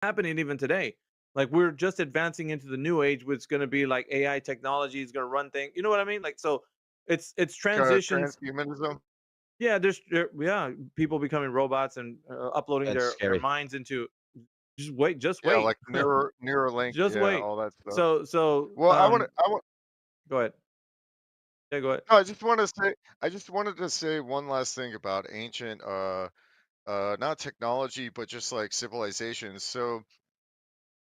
happening even today. Like we're just advancing into the new age, which is going to be like AI technology is going to run things. You know what I mean? Like so, it's transitions. Transhumanism? Yeah, yeah people becoming robots and uploading That's their scary. minds into. Just Yeah, wait, like Neuralink, just yeah, wait. all that stuff. So Well, go ahead. Yeah, go ahead. no, I just wanted to say one last thing about ancient, not technology, but just like civilizations. So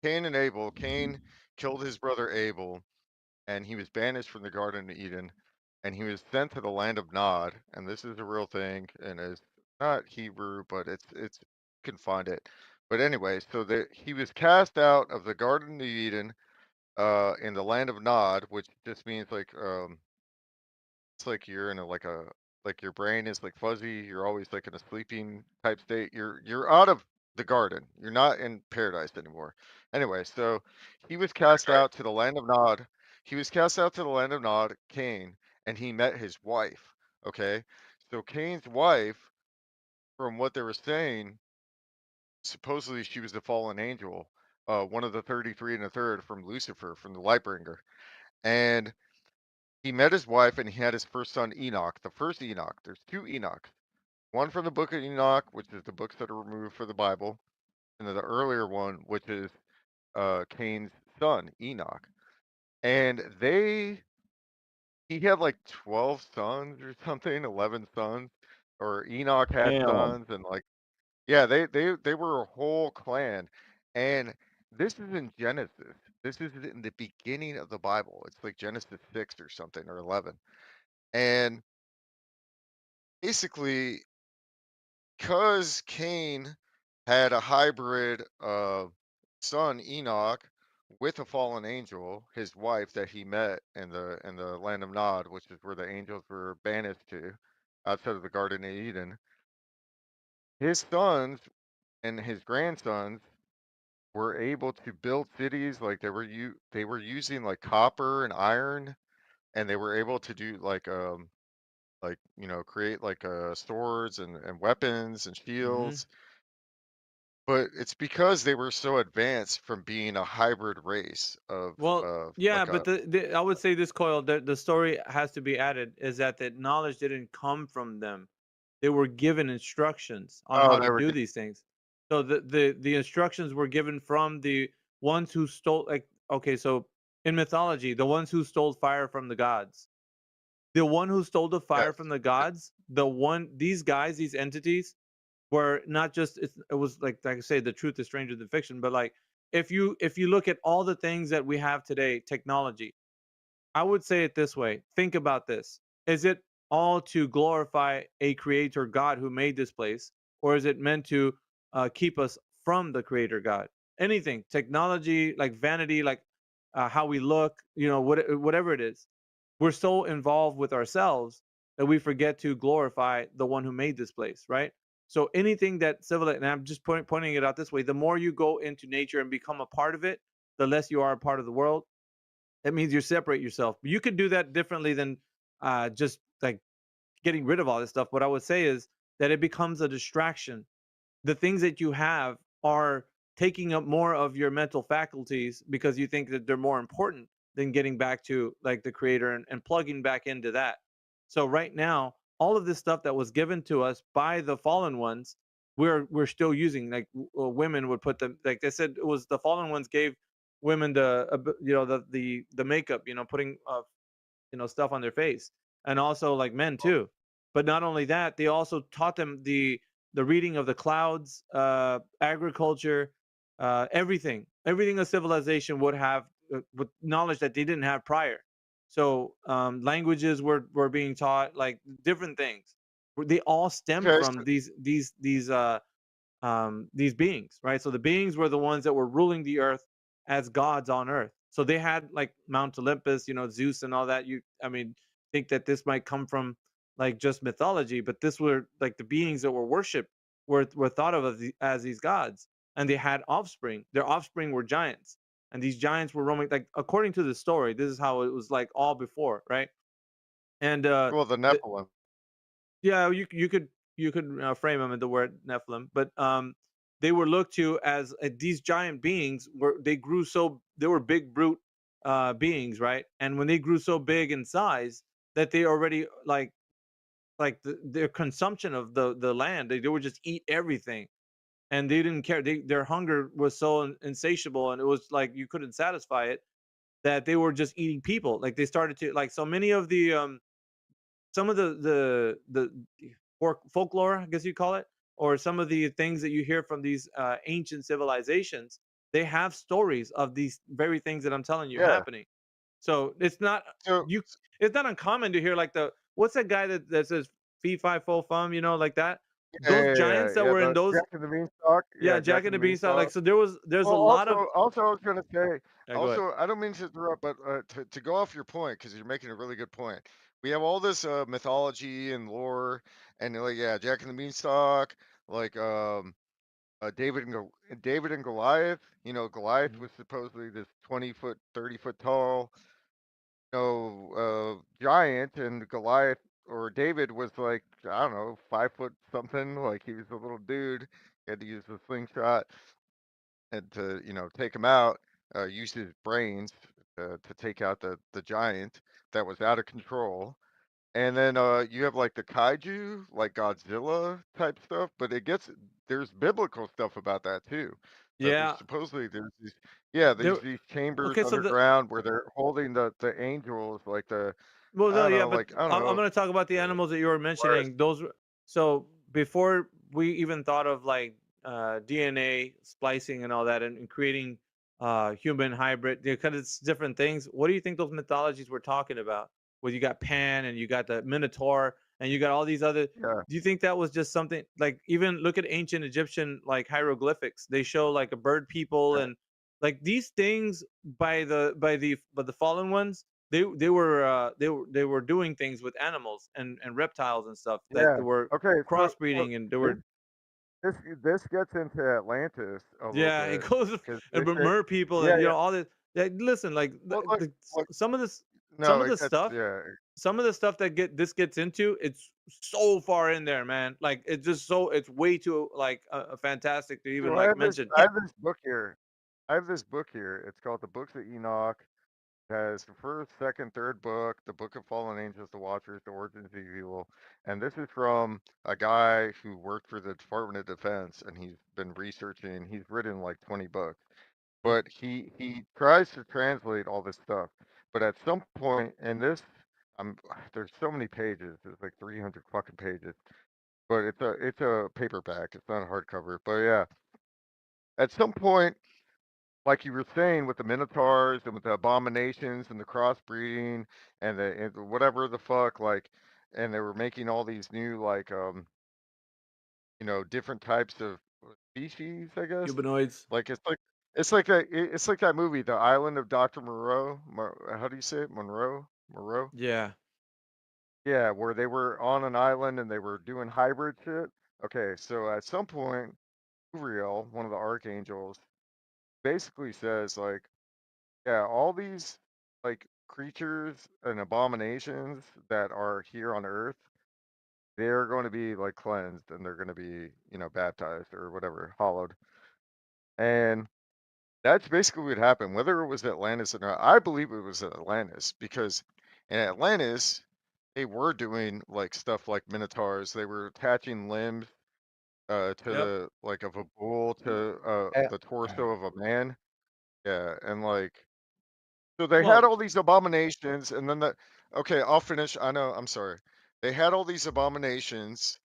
Cain and Abel, Cain killed his brother Abel, and he was banished from the Garden of Eden, and he was sent to the land of Nod, and this is a real thing, and it's not Hebrew, but it's you can find it. But anyway, so that he was cast out of the Garden of Eden, in the land of Nod, which just means like it's like you're in like your brain is like fuzzy, you're always like in a sleeping type state. You're out of the garden. You're not in paradise anymore. Anyway, so he was cast Right. out to the land of Nod. He was cast out to the land of Nod, Cain, and he met his wife. Okay. So Cain's wife, from what they were saying, supposedly she was the fallen angel, one of the 33 and a third from Lucifer, from the Lightbringer. And he met his wife and he had his first son Enoch, the first Enoch. There's two Enochs. One from the book of Enoch, which is the books that are removed for the Bible, and then the earlier one, which is Cain's son, Enoch. And he had like 12 sons or something, 11 sons, or Enoch had Damn. sons, and like, yeah, they were a whole clan. And this is in Genesis. This is in the beginning of the Bible. It's like Genesis 6 or something, or 11. And basically, because Cain had a hybrid son Enoch with a fallen angel, his wife that he met in the land of Nod, which is where the angels were banished to, outside of the Garden of Eden. His sons and his grandsons were able to build cities like they were using like copper and iron, and they were able to do like create like swords and weapons and Hmm. shields. But it's because they were so advanced from being a hybrid race Well, of yeah, like but a the I would say this coil, the story has to be added is that the knowledge didn't come from them. They were given instructions on oh, how they to were do these things. So the instructions were given from the ones who stole, like, okay, so in mythology, the ones who stole fire from the gods. The one who stole the yes. fire from the gods, these guys, these entities were not just it was like I say, the truth is stranger than fiction, but like if you look at all the things that we have today, technology, I would say it this way. Think about this. Is it all to glorify a creator God who made this place, or is it meant to keep us from the creator God? Anything, technology, like vanity, like how we look, whatever it is, we're so involved with ourselves that we forget to glorify the one who made this place, right? So anything that civil, and I'm just pointing it out this way, the more you go into nature and become a part of it, the less you are a part of the world. That means you separate yourself. You could do that differently than just like getting rid of all this stuff. What I would say is that it becomes a distraction. The things that you have are taking up more of your mental faculties because you think that they're more important than getting back to like the creator and plugging back into that. So right now, all of this stuff that was given to us by the fallen ones, we're still using. Like women would put them, like they said, it was the fallen ones gave women the makeup, putting stuff on their face, and also like men too. But not only that, they also taught them the reading of the clouds, agriculture, everything a civilization would have, with knowledge that they didn't have prior. So languages were being taught, like different things. They all stemmed Okay, from these beings, right? So the beings were the ones that were ruling the earth as gods on earth. So they had like Mount Olympus, Zeus and all that. I mean, think that this might come from like just mythology, but this were like the beings that were worshipped, were thought of as these gods, and they had offspring. Their offspring were giants, and these giants were roaming. Like according to the story, this is how it was like all before, right? And well, the the, Nephilim. yeah, you could frame them in the word Nephilim, but they were looked to as these giant beings were they grew so they were big brute beings, right? And when they grew so big in size that they already their consumption of the land, they would just eat everything, and they didn't care. Their hunger was so insatiable, and it was like you couldn't satisfy it, that they were just eating people. Like they started to like so many of the some of the folklore, I guess you call it, or some of the things that you hear from these ancient civilizations, they have stories of these very things that I'm telling you Yeah. happening. So it's not So you. It's not uncommon to hear like the what's that guy that says fee fi fo fum, like that. yeah, Those yeah, yeah, giants that yeah. were in The those, Jack and the Beanstalk. yeah, Yeah, Jack Jack and and the the Beanstalk. Like Beanstalk. so, there's Well, a lot of. also, I was gonna say, Yeah, go ahead. also, I don't mean to interrupt, but to go off your point because you're making a really good point. We have all this mythology and lore, and like, yeah, Jack and the Beanstalk, like David and Goliath. You know, Goliath Mhm. was supposedly this 20-foot, 30-foot tall, giant, and Goliath or David was like, I don't know, 5 foot something. Like he was a little dude. He had to use a slingshot and to take him out, use his brains to take out the giant that was out of control. And then you have like the kaiju, like Godzilla type stuff, but there's biblical stuff about that too. That there's Yeah, supposedly there's these yeah there. there's these chambers Okay, so the underground where they're holding the angels like the well, I no, don't yeah, know but like I don't I'm know gonna talk about the uh, animals that you were Taurus. mentioning. So before we even thought of like DNA splicing and all that, and creating human hybrid, kind of different things. What do you think those mythologies we're talking about? Where you got Pan and you got the Minotaur and you got all these other. Yeah, Do you think that was just something like even look at ancient Egyptian like hieroglyphics? They show like a bird people yeah, and like these things by the fallen ones, they were doing things with animals and reptiles and stuff that yeah. they were Okay, so crossbreeding, and they this were. this this gets into Atlantis a little Yeah, it bit goes because and they say mer people yeah and yeah all this. Like, listen, like well look look some of this, some no of it the gets stuff, yeah some of the stuff that gets into, it's so far in there, man. Like it's just so it's way too like fantastic to even so like mention. I have this book here. I have this book here. It's called The Books of Enoch. It has the first, second, third book, the Book of Fallen Angels, the Watchers, the Origins of Evil. And this is from a guy who worked for the Department of Defense and he's been researching, he's written like 20 books. But he tries to translate all this stuff. But at some point in this I'm there's so many pages. There's like 300 fucking pages. But it's a paperback. It's not a hardcover. But yeah, at some point like you were saying with the minotaurs and with the abominations and the crossbreeding and whatever the fuck like and they were making all these new like different types of species I guess Humanoids. like it's like that movie The Island of Dr. Moreau how do you say it Moreau Yeah. yeah where they were on an island and they were doing hybrid shit. Okay, so at some point Uriel, one of the archangels, basically says like yeah, all these like creatures and abominations that are here on Earth, they're going to be like cleansed and they're going to be, baptized or whatever, hallowed. And that's basically what happened. Whether it was Atlantis or not, I believe it was Atlantis because in Atlantis, they were doing like stuff like minotaurs. They were attaching limbs to Yep. the like of a bull to Eh, the torso of a man. Yeah, and like so they had Well, all these abominations, and then okay, I'll finish. I know, I'm sorry. They had all these abominations,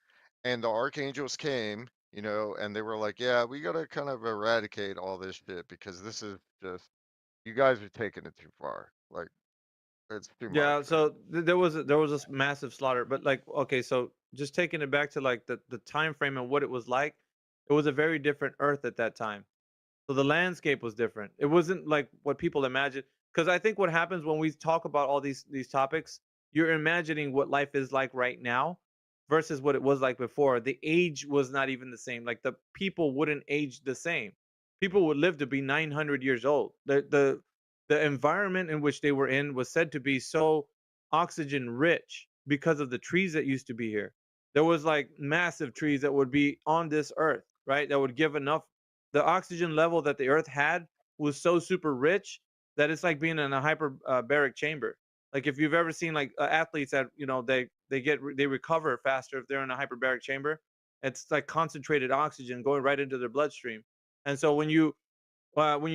and the archangels came, and they were like, yeah, we gotta kind of eradicate all this shit because this is just, you guys are taking it too far. Like, it's too much, yeah, man. so there was this massive slaughter, but like okay, so just taking it back to like the time frame and what it was like, it was a very different Earth at that time. So the landscape was different. It wasn't like what people imagine. Because I think what happens when we talk about all these topics, you're imagining what life is like right now versus what it was like before. The age was not even the same. Like the people wouldn't age the same. People would live to be 900 years old. The environment in which they were in was said to be so oxygen rich because of the trees that used to be here. There was like massive trees that would be on this earth, right? That would give enough. The oxygen level that the Earth had was so super rich that it's like being in a hyperbaric chamber. Like if you've ever seen like athletes that they recover faster if they're in a hyperbaric chamber. It's like concentrated oxygen going right into their bloodstream. And so when you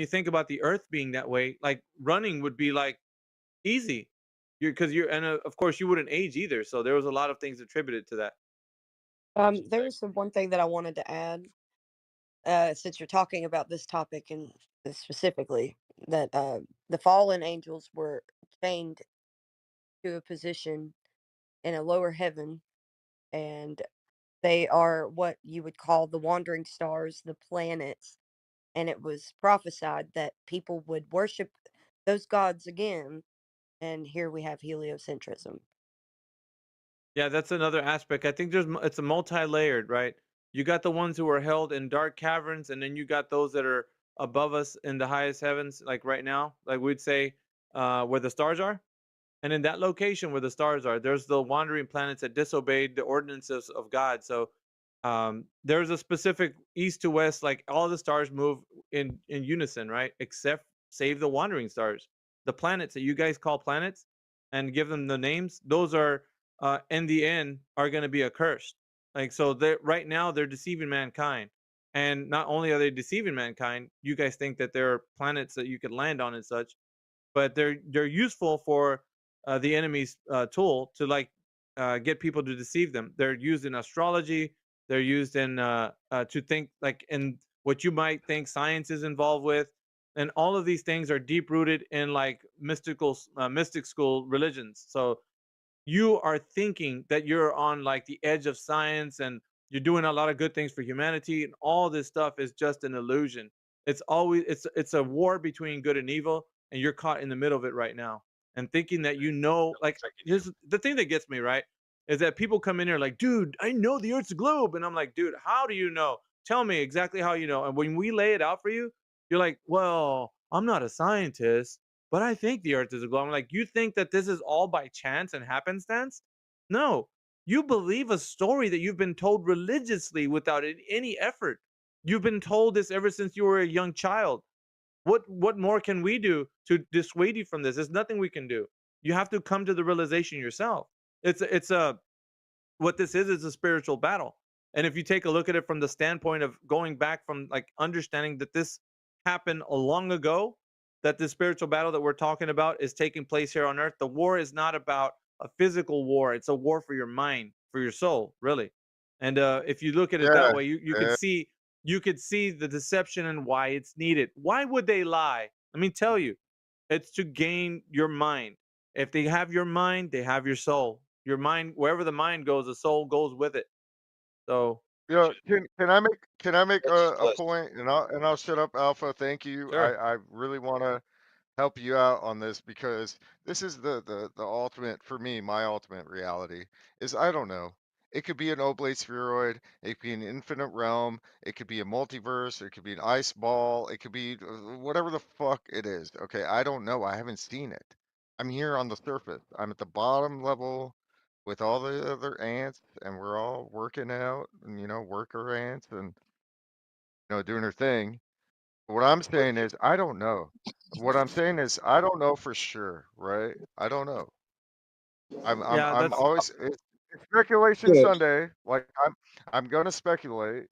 think about the Earth being that way, like running would be like easy. Because you're and of course you wouldn't age either. So there was a lot of things attributed to that. There was the one thing that I wanted to add, since you're talking about this topic and specifically that the fallen angels were chained to a position in a lower heaven, and they are what you would call the wandering stars, the planets. And it was prophesied that people would worship those gods again. And here we have heliocentrism. Yeah, that's another aspect. I think it's a multi-layered, right? You got the ones who are held in dark caverns, and then you got those that are above us in the highest heavens, like right now, like we'd say, where the stars are. And in that location where the stars are, there's the wandering planets that disobeyed the ordinances of God. So there's a specific east to west, like all the stars move in unison, right? Except save the wandering stars, the planets that you guys call planets, and give them the names. Those are in the end are going to be accursed. Like so, they right now they're deceiving mankind, and not only are they deceiving mankind, you guys think that there are planets that you could land on and such, but they're useful for the enemy's tool to like get people to deceive them. They're used in astrology. They're used in to think like in what you might think science is involved with, and all of these things are deep rooted in like mystic school religions. So you are thinking that you're on like the edge of science and you're doing a lot of good things for humanity, and all this stuff is just an illusion. It's a war between good and evil, and you're caught in the middle of it right now and thinking that like here's the thing that gets me, right, is that people come in here like, dude, I know the earth's a globe, and I'm like, dude, how do you know? Tell me exactly how you know. And when we lay it out for you, you're like, well, I'm not a scientist, but I think the earth is a globe. I'm like, you think that this is all by chance and happenstance? No, you believe a story that you've been told religiously without any effort. You've been told this ever since you were a young child. What more can we do to dissuade you from this? There's nothing we can do. You have to come to the realization yourself. It's a what this is a spiritual battle. And if you take a look at it from the standpoint of going back from like understanding that this happened a long ago, that the spiritual battle that we're talking about is taking place here on earth, the war is not about a physical war. It's a war for your mind, for your soul, really. And if you look at it that Yeah, way, you could yeah. see the deception and why it's needed. Why would they lie? Let me tell you, it's to gain your mind. If they have your mind, they have your soul. Your mind, wherever the mind goes, the soul goes with it. So, Yeah, can I make Let's a let's point, and I'll shut up, Alpha. Thank you. sure. I really want to help you out on this because this is the ultimate for me. My ultimate reality is I don't know. It could be an oblate spheroid. It could be an infinite realm. It could be a multiverse. It could be an ice ball. It could be whatever the fuck it is. Okay, I don't know. I haven't seen it. I'm here on the surface. I'm at the bottom level with all the other ants, and we're all working out, and worker ants, and doing her thing. What I'm saying is, I don't know. What I'm saying is, I don't know for sure, right? I don't know. Yeah, I'm that's always it's speculation Good. Sunday. Like I'm gonna speculate.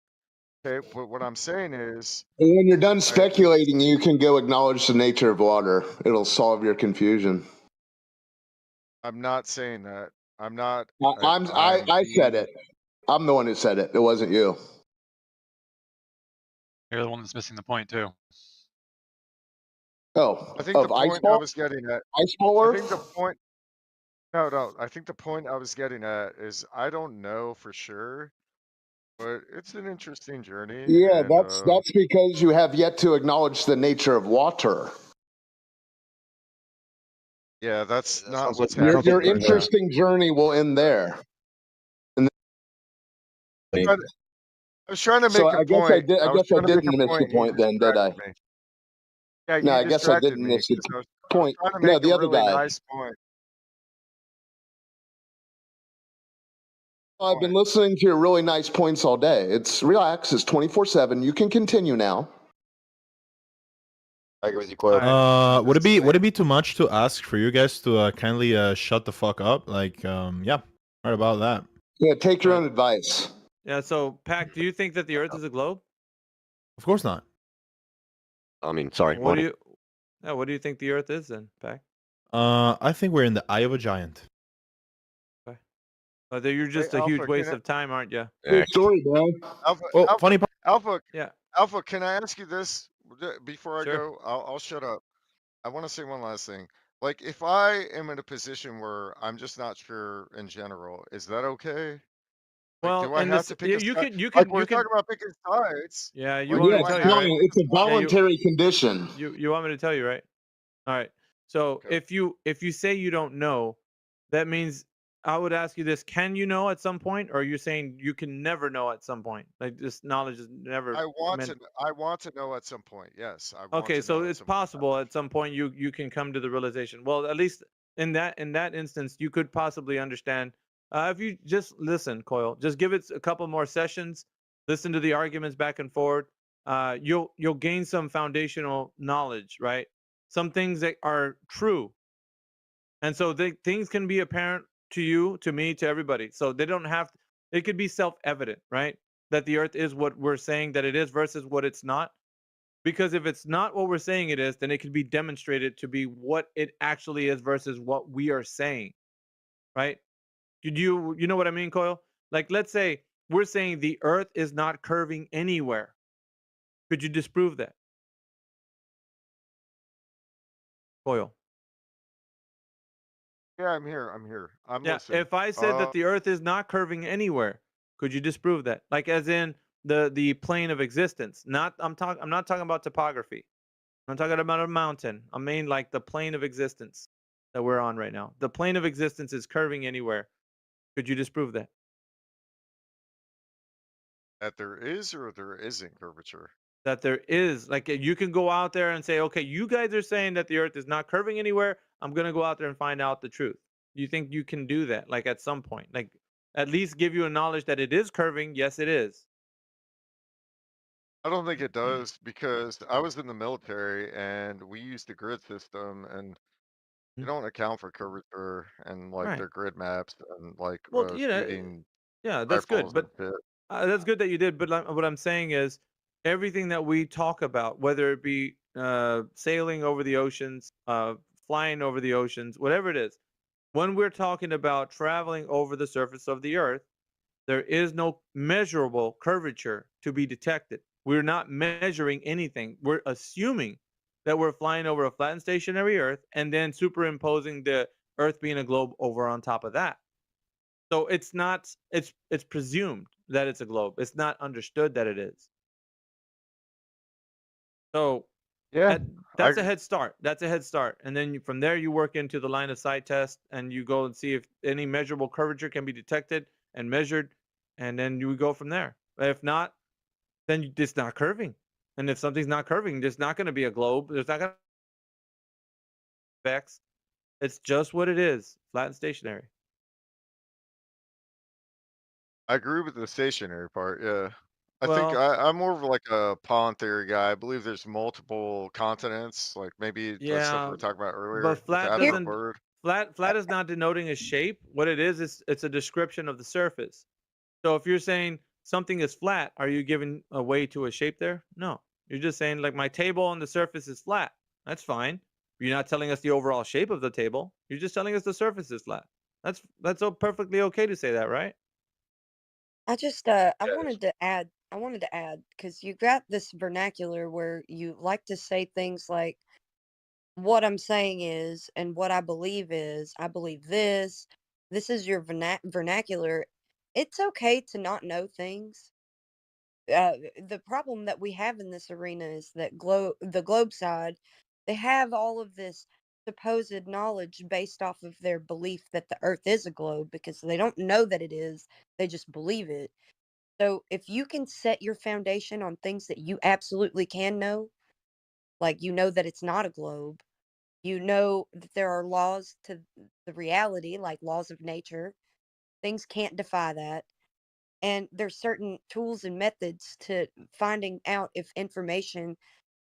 Okay, but what I'm saying is, And when you're done I speculating, you can go acknowledge the nature of water. It'll solve your confusion. I'm not saying that. I'm not. I'm I said being. it. I'm the one who said it. It wasn't you. You're the one that's missing the point too. Oh, I think the of ice point I ball, was getting at. ice ball I think the Earth. point. No, no. I think the point I was getting at is I don't know for sure, but it's an interesting journey, Yeah, and that's because you have yet to acknowledge the nature of water. yeah, that's That not sounds like what's that sounds like Your happening right now. interesting journey will end there. And But I was trying to so make a I guess I point. did. I I was guess I trying to make didn't a miss the point, and you point then, did I? distracted me. Yeah, No, you I guess I distracted didn't me miss the because I was point. trying to No, make a the other really guy. nice point. I've been point. listening to your really nice points all day. It's relax. It's 24/7. You can continue now. I agree with you, All Coil. right. Would it be too much to ask for you guys to kindly shut the fuck up? Like, yeah, right about that. Yeah, take your Right. own advice. Yeah. So, Pac, do you think that the Earth is a globe? Of course not. I mean, sorry. What do morning. you? Yeah. What do you think the Earth is then, Pac? I think we're in the eye of a giant. You're just a Alpha, huge can waste I- of time, aren't you? Good story, bro. Alpha, Oh, Alpha, funny part. Alpha, Yeah. Alpha, can I ask you this before I Sure. go? I'll shut up. I want to say one last thing. Like, if I am in a position where I'm just not sure in general, is that okay? Like, Well, do I in have this, to pick a you side? can, you Like, can, we're you can. talking about picking sides. Yeah. You Like, want do me to I tell you, have right? to It's a pick a side? voluntary condition. You want me to tell you, right? All right. So Okay. if you say you don't know, that means I would ask you this: can you know at some point, or are you saying you can never know at some point? Like this knowledge is never I want meant. to know at some point. Yes, I want Okay, to so know at it's some point. possible at some point you can come to the realization. Well, at least in that instance, you could possibly understand if you just listen, Coil. Just give it a couple more sessions. Listen to the arguments back and forth. You'll gain some foundational knowledge, right? Some things that are true, and so things can be apparent to you, to me, to everybody. So they don't have. It could be self-evident, right? That the Earth is what we're saying that it is versus what it's not. Because if it's not what we're saying it is, then it can be demonstrated to be what it actually is versus what we are saying, right? You know what I mean, Coil? Like, let's say we're saying the Earth is not curving anywhere. Could you disprove that, Coil? Yeah, I'm here. I'm here. I'm Yeah. listening. If I said that the Earth is not curving anywhere, could you disprove that? Like, as in the plane of existence. Not I'm not talking about topography. I'm talking about a mountain. I mean, like the plane of existence that we're on right now. The plane of existence is curving anywhere. Could you disprove that? that there is or there isn't curvature. That there is, like, you can go out there and say, okay, you guys are saying that the Earth is not curving anywhere. I'm gonna go out there and find out the truth. Do you think you can do that? Like at some point, like at least give you a knowledge that it is curving. Yes, it is. I don't think it does because I was in the military and we used the grid system and they Mm. don't account for curvature and like Right. their grid maps and like Well, shooting yeah, that's good. rifles But and shit. that's good that you did. But what I'm saying is, everything that we talk about, whether it be sailing over the oceans, flying over the oceans, whatever it is, when we're talking about traveling over the surface of the Earth, there is no measurable curvature to be detected. We're not measuring anything. We're assuming that we're flying over a flat and stationary Earth and then superimposing the Earth being a globe over on top of that. So it's not, it's presumed that it's a globe. It's not understood that it is. So Yeah, that's a head start. That's a head start. And then from there, you work into the line of sight test and you go and see if any measurable curvature can be detected and measured. And then you go from there. If not, then it's not curving. And if something's not curving, there's not going to be a globe. There's not going to be X. It's just what it is, flat and stationary. I agree with the stationary part. Yeah. I think Well, I'm more of like a pawn theory guy. I believe there's multiple continents, like maybe the stuff we yeah, were talking about but earlier with the flat Advent doesn't. word. Flat is not denoting a shape. What it is it's a description of the surface. So if you're saying something is flat, are you giving a way to a shape there? No. You're just saying like my table on the surface is flat. That's fine. You're not telling us the overall shape of the table. You're just telling us the surface is flat. That's all perfectly okay to say that, right? I just I wanted to add because you got this vernacular where you like to say things like what I'm saying is and what I believe is I believe this. This is your vernacular. It's okay to not know things. The problem that we have in this arena is that the globe side, they have all of this supposed knowledge based off of their belief that the earth is a globe because they don't know that it is, they just believe it. So if you can set your foundation on things that you absolutely can know, like you know that it's not a globe, you know that there are laws to the reality, like laws of nature, things can't defy that. And there's certain tools and methods to finding out if information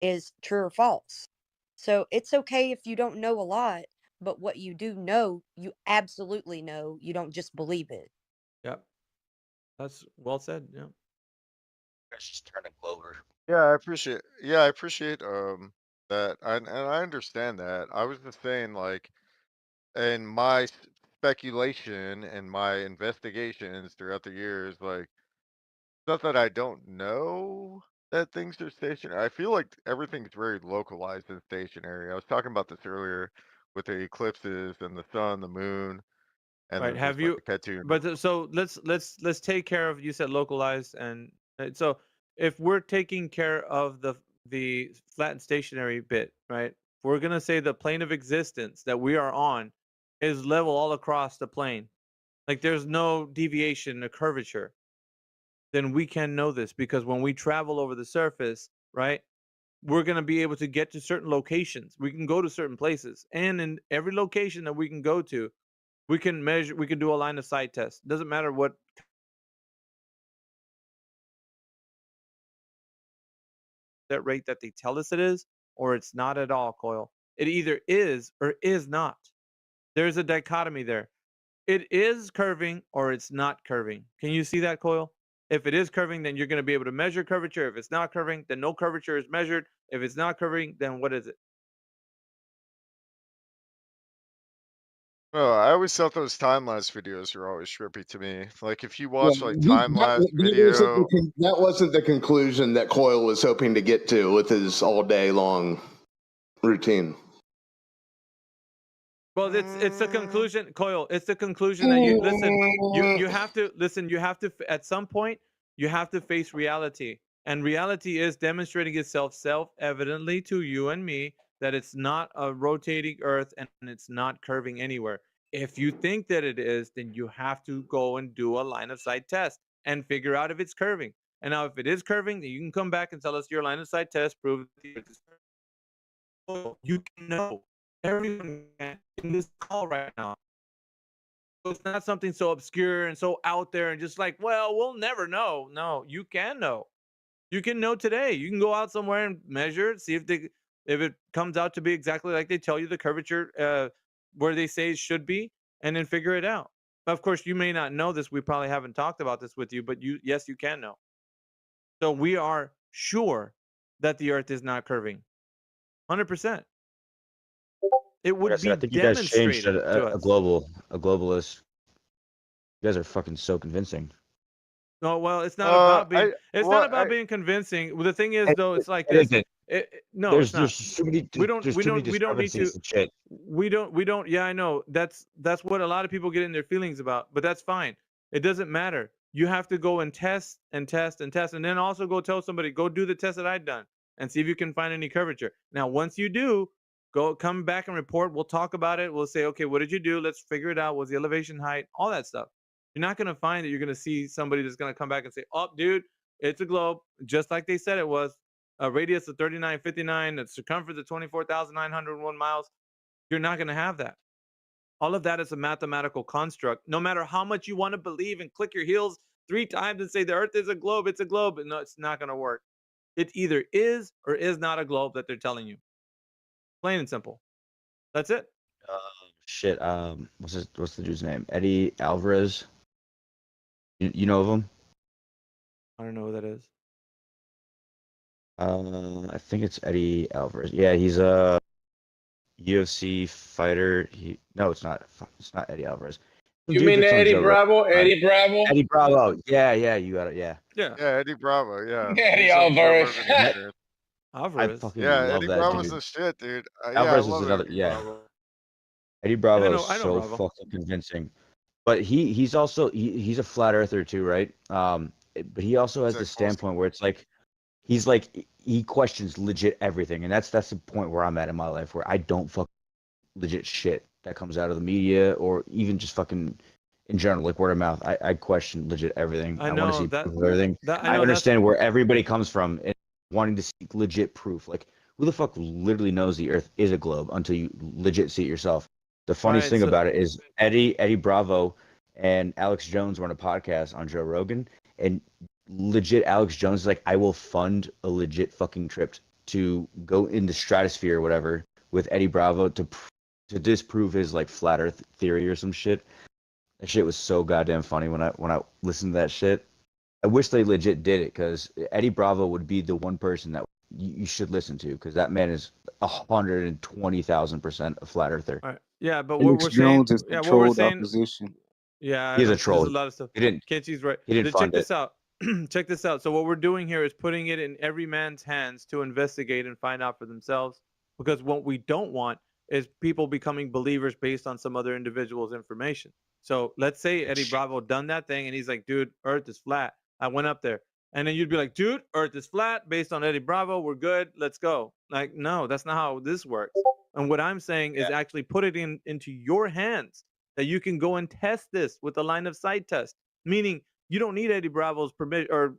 is true or false. So it's okay if you don't know a lot, but what you do know, you absolutely know. You don't just believe it. Yep. That's well said. Yeah. Guys just turning Clover. Yeah, I appreciate. Yeah, I appreciate that, and I understand that. I was just saying, like, in my speculation and my investigations throughout the years, like, not that I don't know that things are stationary. I feel like everything's very localized and stationary. I was talking about this earlier with the eclipses and the sun, the moon, and Right. then Have just you? like Ketu. But so let's take care of. You said localized, and so if we're taking care of the flat and stationary bit, right? We're gonna say the plane of existence that we are on is level all across the plane. Like there's no deviation or curvature. Then we can know this because when we travel over the surface, right? We're going to be able to get to certain locations. We can go to certain places. And in every location that we can go to, we can measure, we can do a line of sight test. Doesn't matter what that rate that they tell us it is, or it's not at all, Coil. It either is or is not. There's a dichotomy there. It is curving or it's not curving. Can you see that, Coil? If it is curving, then you're going to be able to measure curvature. If it's not curving, then no curvature is measured. If it's not curving, then what is it? Oh, I always thought those time lapse videos were always trippy to me. Like if you Yeah, watch like that, time lapse video, that wasn't the conclusion that Coyle was hoping to get to with his all day long routine. Well, it's the conclusion, Coil. It's the conclusion that you listen. You have to listen. You have to at some point you have to face reality, and reality is demonstrating itself self-evidently to you and me that it's not a rotating Earth and it's not curving anywhere. If you think that it is, then you have to go and do a line of sight test and figure out if it's curving. And now, if it is curving, then you can come back and tell us your line of sight test proves the Earth is curving. You can know. Everyone can in this call right now. So it's not something so obscure and so out there and just like, well, we'll never know. No, you can know. You can know today. You can go out somewhere and measure it, see if it comes out to be exactly like they tell you the curvature where they say it should be, and then figure it out. Of course, you may not know this. We probably haven't talked about this with you, but yes, you can know. So we are sure that the Earth is not curving. 100%. It Like I would said, I be think you guys changed demonstrated to a us. globalist. You guys are fucking so convincing. No, well, it's not about being. It's well, not about being convincing. Well, the thing is, though, it's like It this. isn't. No, There's it's not. there's too many We don't. there's We too many don't. We don't need to. discrepancies and shit. We don't. Yeah, I know. That's what a lot of people get in their feelings about. But that's fine. It doesn't matter. You have to go and test and test and test, and then also go tell somebody, go do the test that I've done, and see if you can find any curvature. Now, once you do, come back and report. We'll talk about it. We'll say, okay, what did you do? Let's figure it out. What's the elevation height? All that stuff. You're not going to find that you're going to see somebody that's going to come back and say, oh, dude, it's a globe, just like they said it was. A radius of 3959, a circumference of 24,901 miles. You're not going to have that. All of that is a mathematical construct. No matter how much you want to believe and click your heels 3 times and say the Earth is a globe, it's a globe. No, it's not going to work. It either is or is not a globe that they're telling you. Plain and simple. That's it. Shit. What's the dude's name? Eddie Alvarez. You know of him? I don't know who that is. I think it's Eddie Alvarez. Yeah, he's a UFC fighter. No, it's not. It's not Eddie Alvarez. You mean Eddie Bravo? Eddie Bravo? Eddie Bravo. Yeah, you got it. Yeah. Yeah, Eddie Bravo. Yeah. Eddie Alvarez. Alvarez. I fucking Yeah, love Eddie that Bravo's dude. the shit, dude. Alvarez I love is another. Eddie Yeah. Bravo. Eddie Bravo I is know so Bravo. fucking convincing. But he's also he's a flat earther too, right? But he also has Is that the close? standpoint where it's like he questions legit everything, and that's the point where I'm at in my life where I don't fuck legit shit that comes out of the media or even just fucking in general, like word of mouth. I question legit everything. I want know to see that- proof of everything. I I know that's- understand where everybody comes from and wanting to seek legit proof. Like who the fuck literally knows the Earth is a globe until you legit see it yourself? The funniest Right, thing so- about it is Eddie Bravo and Alex Jones were on a podcast on Joe Rogan, and legit Alex Jones is like, I will fund a legit fucking trip to go in the stratosphere or whatever with Eddie Bravo to disprove his like flat Earth theory or some shit. That shit was so goddamn funny when I listened to that shit. I wish they legit did it, because Eddie Bravo would be the one person that you should listen to, because that man is 120,000% a flat earther. All right. Yeah, but what Alex we're saying, Jones is yeah, what we're controlled saying, opposition. yeah, I He's know, a troll. There's a lot of stuff. He didn't. Kenchi's right. He didn't Check fund this it. out. Check this out. So what we're doing here is putting it in every man's hands to investigate and find out for themselves. Because what we don't want is people becoming believers based on some other individual's information. So let's say Eddie Bravo done that thing and he's like, dude, Earth is flat. I went up there. And then you'd be like, dude, Earth is flat based on Eddie Bravo. We're good. Let's go. Like, no, that's not how this works. And what I'm saying is actually put it into your hands that you can go and test this with a line of sight test. Meaning you don't need Eddie Bravo's permission or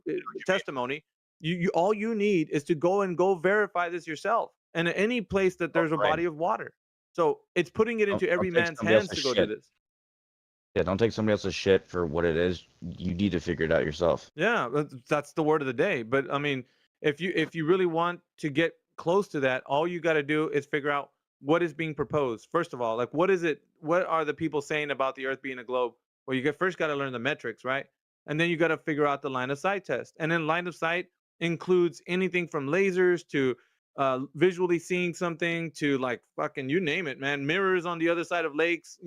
testimony. You all you need is to go verify this yourself. And at any place that there's a right. body of water. So it's putting it into every take man's somebody hands to else's go shit. do this. Yeah, don't take somebody else's shit for what it is. You need to figure it out yourself. Yeah, that's the word of the day. But I mean, if you really want to get close to that, all you got to do is figure out what is being proposed. First of all, like what is it? What are the people saying about the Earth being a globe? Well, first got to learn the metrics, right? And then you got to figure out the line of sight test. And then line of sight includes anything from lasers to visually seeing something to like fucking you name it, man. Mirrors on the other side of lakes,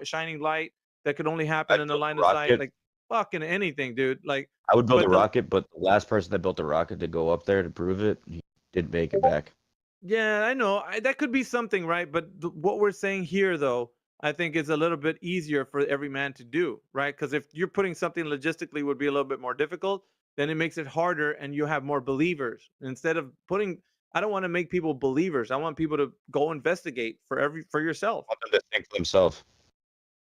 shining light that could only happen in the line of sight. Like fucking anything, dude. Like I would build but a rocket, but the last person that built a rocket to go up there to prove it, he didn't make it back. Yeah, I know. That could be something, right? But what we're saying here, though, I think is a little bit easier for every man to do, right? Because if you're putting something logistically would be a little bit more difficult, then it makes it harder and you have more believers. Instead of I don't want to make people believers. I want people to go investigate for yourself. I want them to think for themselves.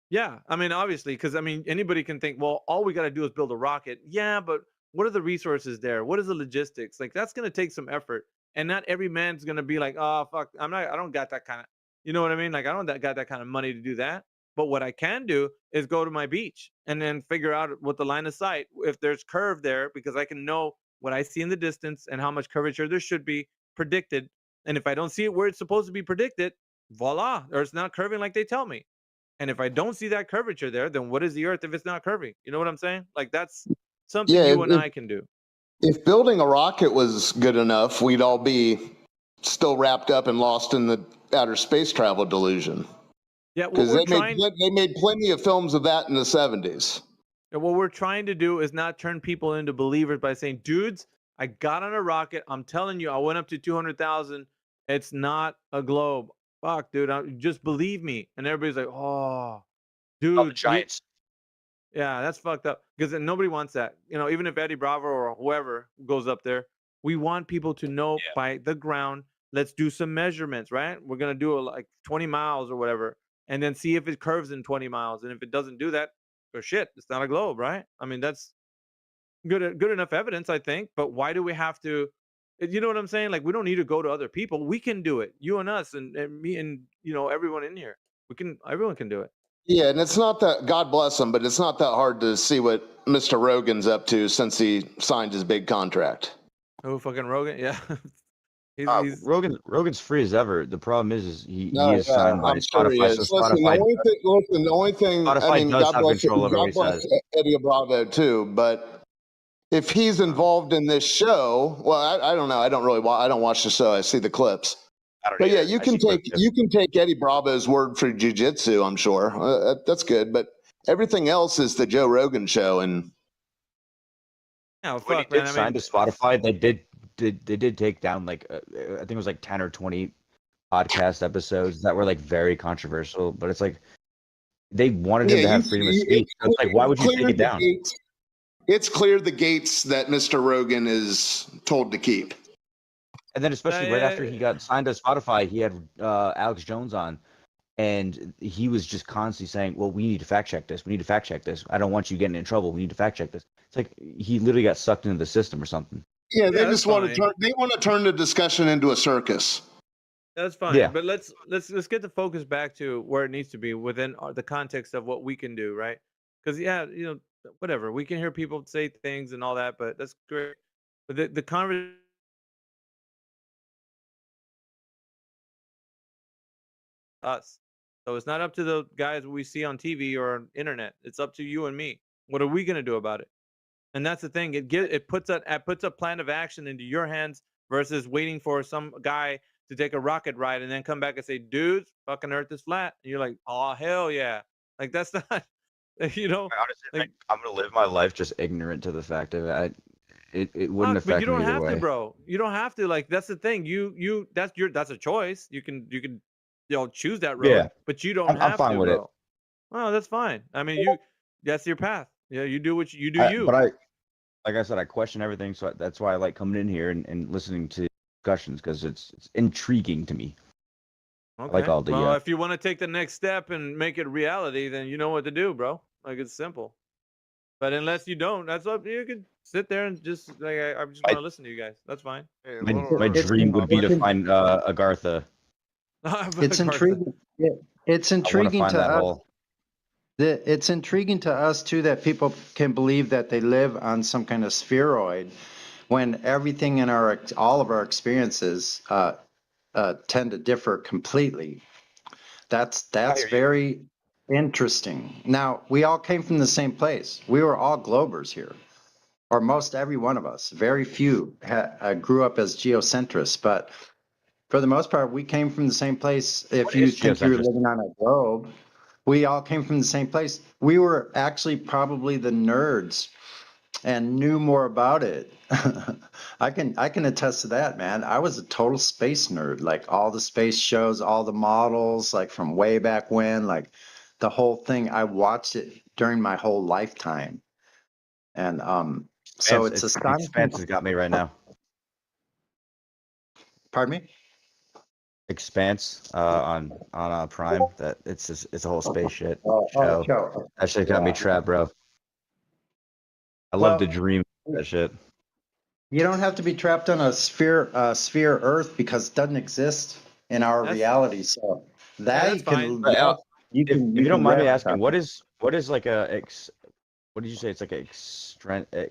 Yeah, I mean, obviously, because I mean, anybody can think, well, all we got to do is build a rocket. Yeah, but what are the resources there? What is the logistics? Like, that's going to take some effort, and not every man's going to be like, oh, fuck, I don't got that kind of, you know what I mean? Like, I don't got that kind of money to do that. But what I can do is go to my beach and then figure out what the line of sight, if there's curve there, because I can know what I see in the distance and how much curvature there should be predicted. And if I don't see it where it's supposed to be predicted, voila, or it's not curving like they tell me. And if I don't see that curvature there, then what is the Earth if it's not curving? You know what I'm saying? Like that's something you and I can do. If building a rocket was good enough, we'd all be still wrapped up and lost in the outer space travel delusion. Yeah, what Because we're they made plenty of films of that in the 70s. and what we're trying to do is not turn people into believers by saying, dudes, I got on a rocket. I'm telling you, I went up to 200,000. It's not a globe. Fuck, dude, just believe me. And everybody's like, oh, dude. Oh, the Giants. Yeah, that's fucked up because nobody wants that. Even if Eddie Bravo or whoever goes up there, we want people to know by the ground. Let's do some measurements, right? We're going to do like 20 miles or whatever, and then see if it curves in 20 miles. And if it doesn't do that, oh shit, it's not a globe, right? I mean, that's good enough evidence, I think. But why do we have to? You know what I'm saying? Like, we don't need to go to other people. We can do it. You and us and me and everyone in here. Everyone can do it. Yeah, and it's not that, God bless him, but it's not that hard to see what Mr. Rogan's up to since he signed his big contract. Oh, fucking Rogan, yeah. Rogan's free as ever. The problem is he No, is signed by I'm sure he Spotify. is. So Listen, the only thing, I Spotify mean, does God have bless, control over what God he bless says. Eddie Bravo too, but if he's involved in this show, well, I don't know. I don't watch the show. I see the clips. But yeah, you can take Eddie Bravo's word for jiu-jitsu, I'm sure. That's good. But everything else is the Joe Rogan show. And yeah, when he did sign to Spotify, they did take down like I think it was like 10 or 20 podcast episodes that were like very controversial. But it's like they wanted him to have freedom of speech. So it's like, why would you take it down? It's clear the gates that Mr. Rogan is told to keep. And then especially right after he got signed to Spotify, he had Alex Jones on, and he was just constantly saying, well, we need to fact check this. We need to fact check this. I don't want you getting in trouble. We need to fact check this. It's like he literally got sucked into the system or something. Yeah, they just want to turn the discussion into a circus. That's fine. Yeah. But let's get the focus back to where it needs to be within the context of what we can do, right? because yeah, whatever, we can hear people say things and all that, but that's great. But the conversation us. So it's not up to the guys we see on TV or on internet. It's up to you and me. What are we gonna do about it? And that's the thing. It puts a plan of action into your hands versus waiting for some guy to take a rocket ride and then come back and say, "Dudes, fucking Earth is flat." And you're like, "Oh hell yeah!" Like that's not, Honestly, like, I'm gonna live my life just ignorant to the fact of it. It wouldn't affect but you don't me either have way. to, bro. You don't have to. Like that's the thing. That's a choice. You can choose that road. Yeah. But you don't I'm have fine to, with it. bro. Oh, that's fine. I mean, that's your path. Yeah, you do what you do. But like I said, I question everything, so that's why I like coming in here and listening to discussions because it's intriguing to me. Okay. I like all the. Well, if you want to take the next step and make it reality, then you know what to do, bro. Like it's simple. But unless you don't, that's up. You can sit there and just like I'm just gonna listen to you guys. That's fine. Hey, my dream would be to find Agartha. It's intriguing. It's intriguing to us. It's intriguing to us too that people can believe that they live on some kind of spheroid, when everything in all of our experiences tend to differ completely. That's very interesting. Now, we all came from the same place. We were all Globers here, or most every one of us. Very few grew up as geocentrists, but for the most part, we came from the same place. If you think you're living on a globe, we all came from the same place. We were actually probably the nerds and knew more about it. I can attest to that, man. I was a total space nerd, like all the space shows, all the models, like from way back when, like the whole thing. I watched it during my whole lifetime. And so it's astonishing. Expanse has got me right now. Pardon me? Expanse on Prime. That it's a whole space shit show. That shit got me trapped, bro. I love to dream that shit. You don't have to be trapped on a sphere Earth because it doesn't exist in our reality. So that that's fine. If you don't mind me asking, what is like what did you say? It's like a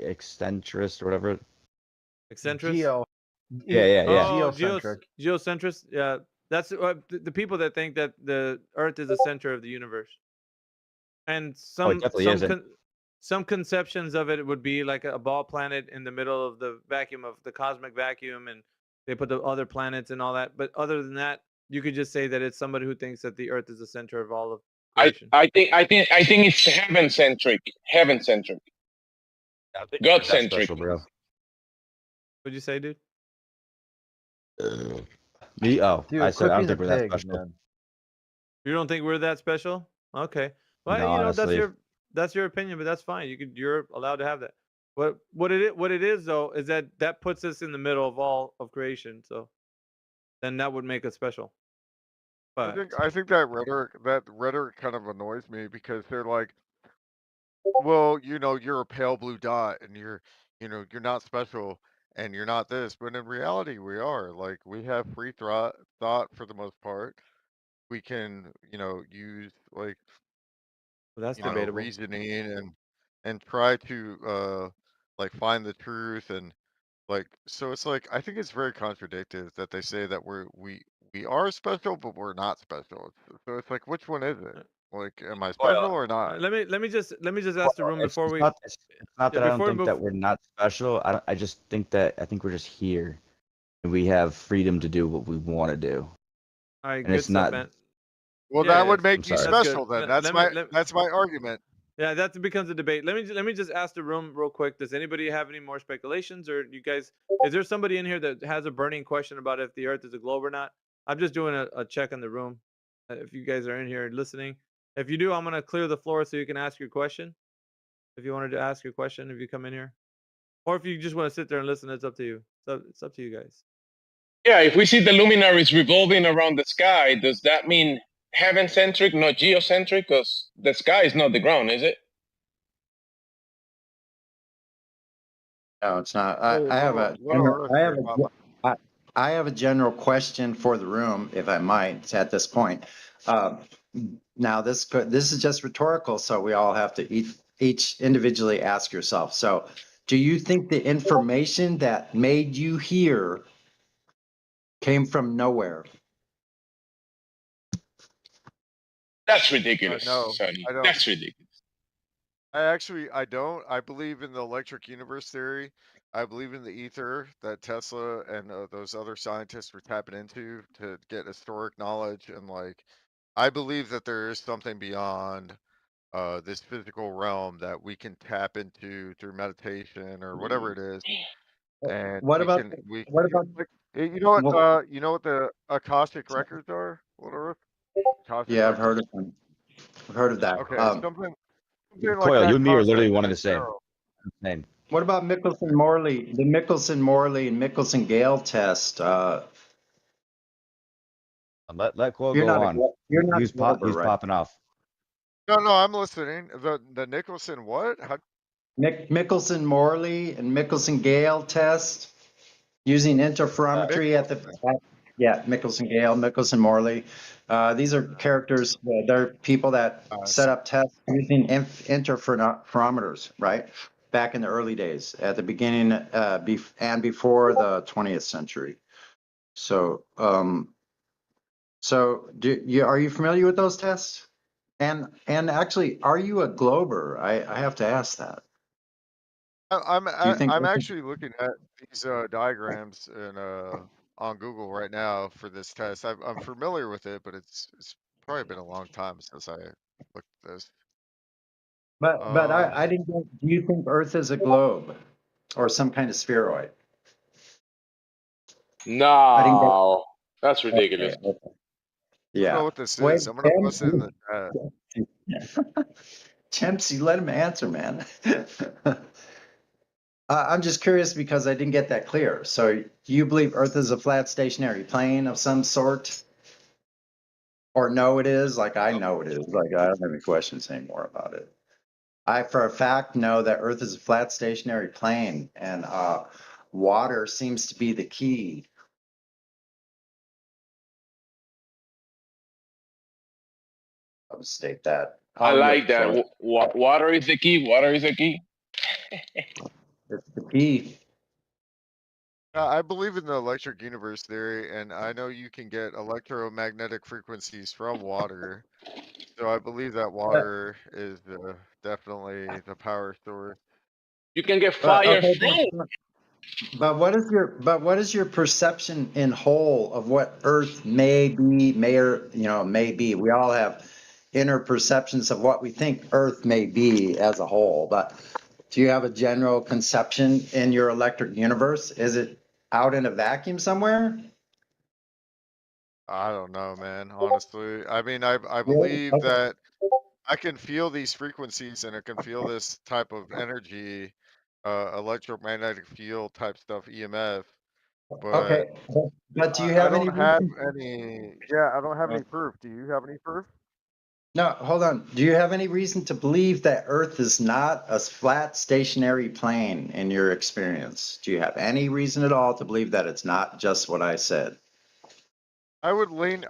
eccentrist or whatever. Eccentric. Yeah. Oh, geocentric. Yeah, that's the people that think that the Earth is the center of the universe, and some conceptions of it would be like a ball planet in the middle of the vacuum of the cosmic vacuum, and they put the other planets and all that. But other than that, you could just say that it's somebody who thinks that the Earth is the center of all of creation. I think it's heaven centric, God centric, bro. What'd you say, dude? Me? Oh, Dude, I said I don't Quippy's think a we're that pig, special. man. You don't think we're that special? Okay. Well, No, honestly. that's your opinion, but that's fine. You're allowed to have that. What it is though is that puts us in the middle of all of creation. So then that would make us special. But I think that rhetoric kind of annoys me because they're like, well, you're a pale blue dot and you're not special and you're not this, but in reality we are. Like we have free thought for the most part. We can, use like that's debatable. reasoning and try to like find the truth and like so it's like I think it's very contradictory that they say that we are special but we're not special. So it's like which one is it? Like am I special or not? Let me just ask the room before we. It's not that I don't think that we're not special. I just think we're just here, and we have freedom to do what we want to do. All right, and good it's stuff, not. man. Well, that would make you special good. then. That's my argument. Yeah, that becomes a debate. Let me just ask the room real quick. Does anybody have any more speculations, or you guys? Is there somebody in here that has a burning question about if the Earth is a globe or not? I'm just doing a check in the room. If you guys are in here listening, if you do, I'm gonna clear the floor so you can ask your question. If you wanted to ask your question, if you come in here, or if you just want to sit there and listen, it's up to you. So it's up to you guys. Yeah, if we see the luminaries revolving around the sky, does that mean heaven-centric, not geocentric? Because the sky is not the ground, is it? No, it's not. I have a general question for the room, if I might, at this point. Now this is just rhetorical, so we all have to each individually ask yourself. So, do you think the information that made you here came from nowhere? That's ridiculous, No, Sonny. I don't. That's ridiculous. I don't. I believe in the electric universe theory. I believe in the ether that Tesla and those other scientists were tapping into to get historic knowledge. And like, I believe that there is something beyond this physical realm that we can tap into through meditation or whatever it is. And What about like, you know what, you know what the Akashic records are? Little Earth? Akashic Yeah, I've records. heard of them. I've heard of that. Okay, something like Coil, that you and me are literally concept one in and the its same. general. Same. What about Michelson-Morley? The Michelson-Morley and Michelson-Gale test. Let Coil You're go not a on. you're not He a was Glober, right? popping off. No, I'm listening. The Nicholson what? How? Michelson-Morley and Michelson-Gale test using interferometry at the Michelson-Gale, Michelson-Morley. These are characters. They're people that set up tests using interferometers, right? Back in the early days, at the beginning and before the 20th century. So, are you familiar with those tests? And actually, are you a Glober? I have to ask that. Do you think I'm actually looking at these diagrams in on Google right now for this test. I'm familiar with it, but it's probably been a long time since I looked at this. But I didn't get, do you think Earth is a globe or some kind of spheroid? No, that's ridiculous. Okay. I don't know Yeah. what this Wait, is. I'm gonna post it in the chat. Chempsy, let him answer, man. I'm just curious because I didn't get that clear. So do you believe Earth is a flat stationary plane of some sort? Or no, it is? Like, I know it is. Like, I don't have any questions anymore about it. I, for a fact, know that Earth is a flat stationary plane and water seems to be the key. I'll state that. I like that. Water is the key. Water is the key. It's the key. I believe in the electric universe theory, and I know you can get electromagnetic frequencies from water. So I believe that water is definitely the power source. You can get fire from. But what is your perception in whole of what Earth may be, may be? We all have inner perceptions of what we think Earth may be as a whole, but do you have a general conception in your electric universe? Is it out in a vacuum somewhere? I don't know, man. Honestly, I mean, I believe that I can feel these frequencies and I can feel this type of energy, electromagnetic field type stuff, EMF. But Okay, but do you have any? I don't have any. Yeah, I don't have any proof. Do you have any proof? No, hold on. Do you have any reason to believe that Earth is not a flat stationary plane in your experience? Do you have any reason at all to believe that it's not just what I said? I would lean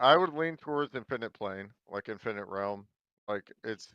towards infinite plane, like infinite realm. Like it's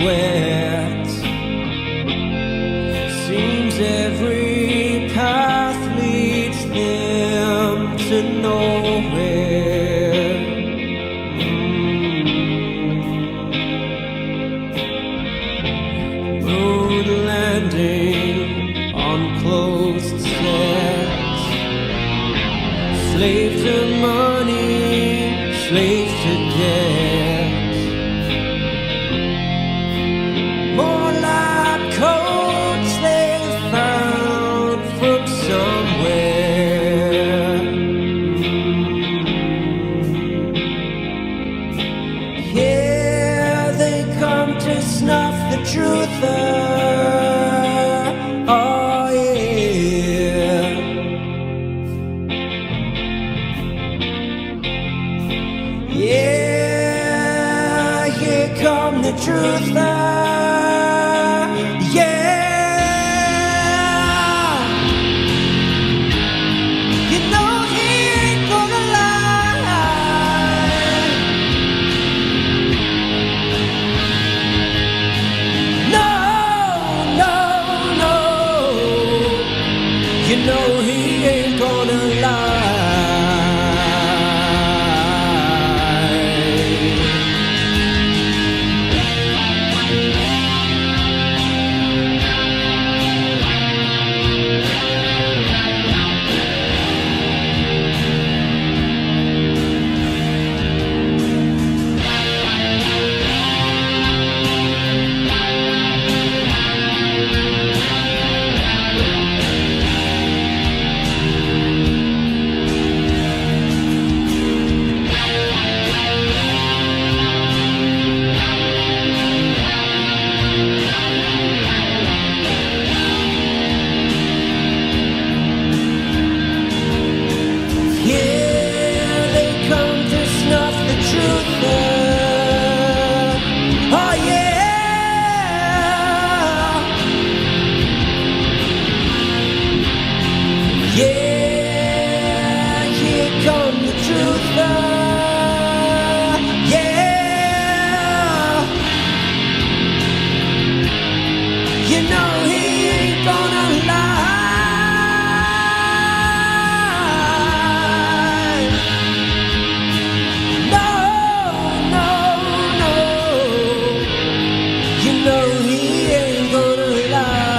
wet. Seems every path leads them to nowhere. Moon landing on closed sets. Slave to money, slave to debt. More like coats they found from somewhere. Here they come to snuff the truth out. Oh yeah. Yeah, here come the truth now. Yeah, you know he ain't gonna lie. No, no, no, you know he ain't gonna lie. Here they come to snuff the truth out. Oh yeah, yeah, here come the truth out. Yeah, you know he ain't gonna lie. No, no, no, you know he ain't gonna lie.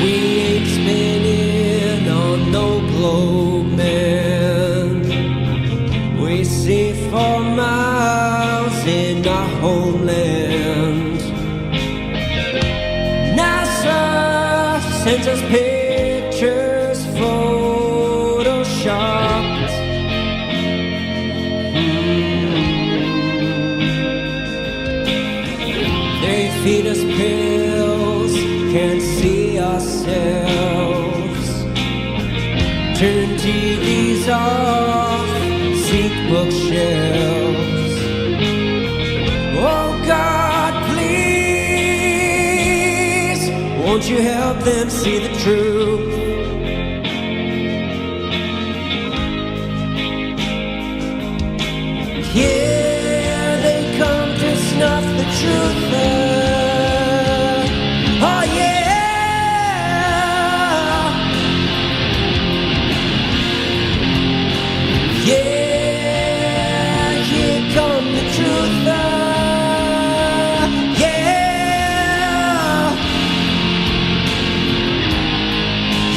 We ain't spinning on no globe, man. We see for miles in our homeland. NASA sends us pictures photoshopped. They feed us pills, can't see ourselves. Turn TVs off, seek bookshelves. Oh God, please, won't you help them see the truth? Here they come to snuff the truth out. Oh yeah, yeah, here come the truth out. Yeah,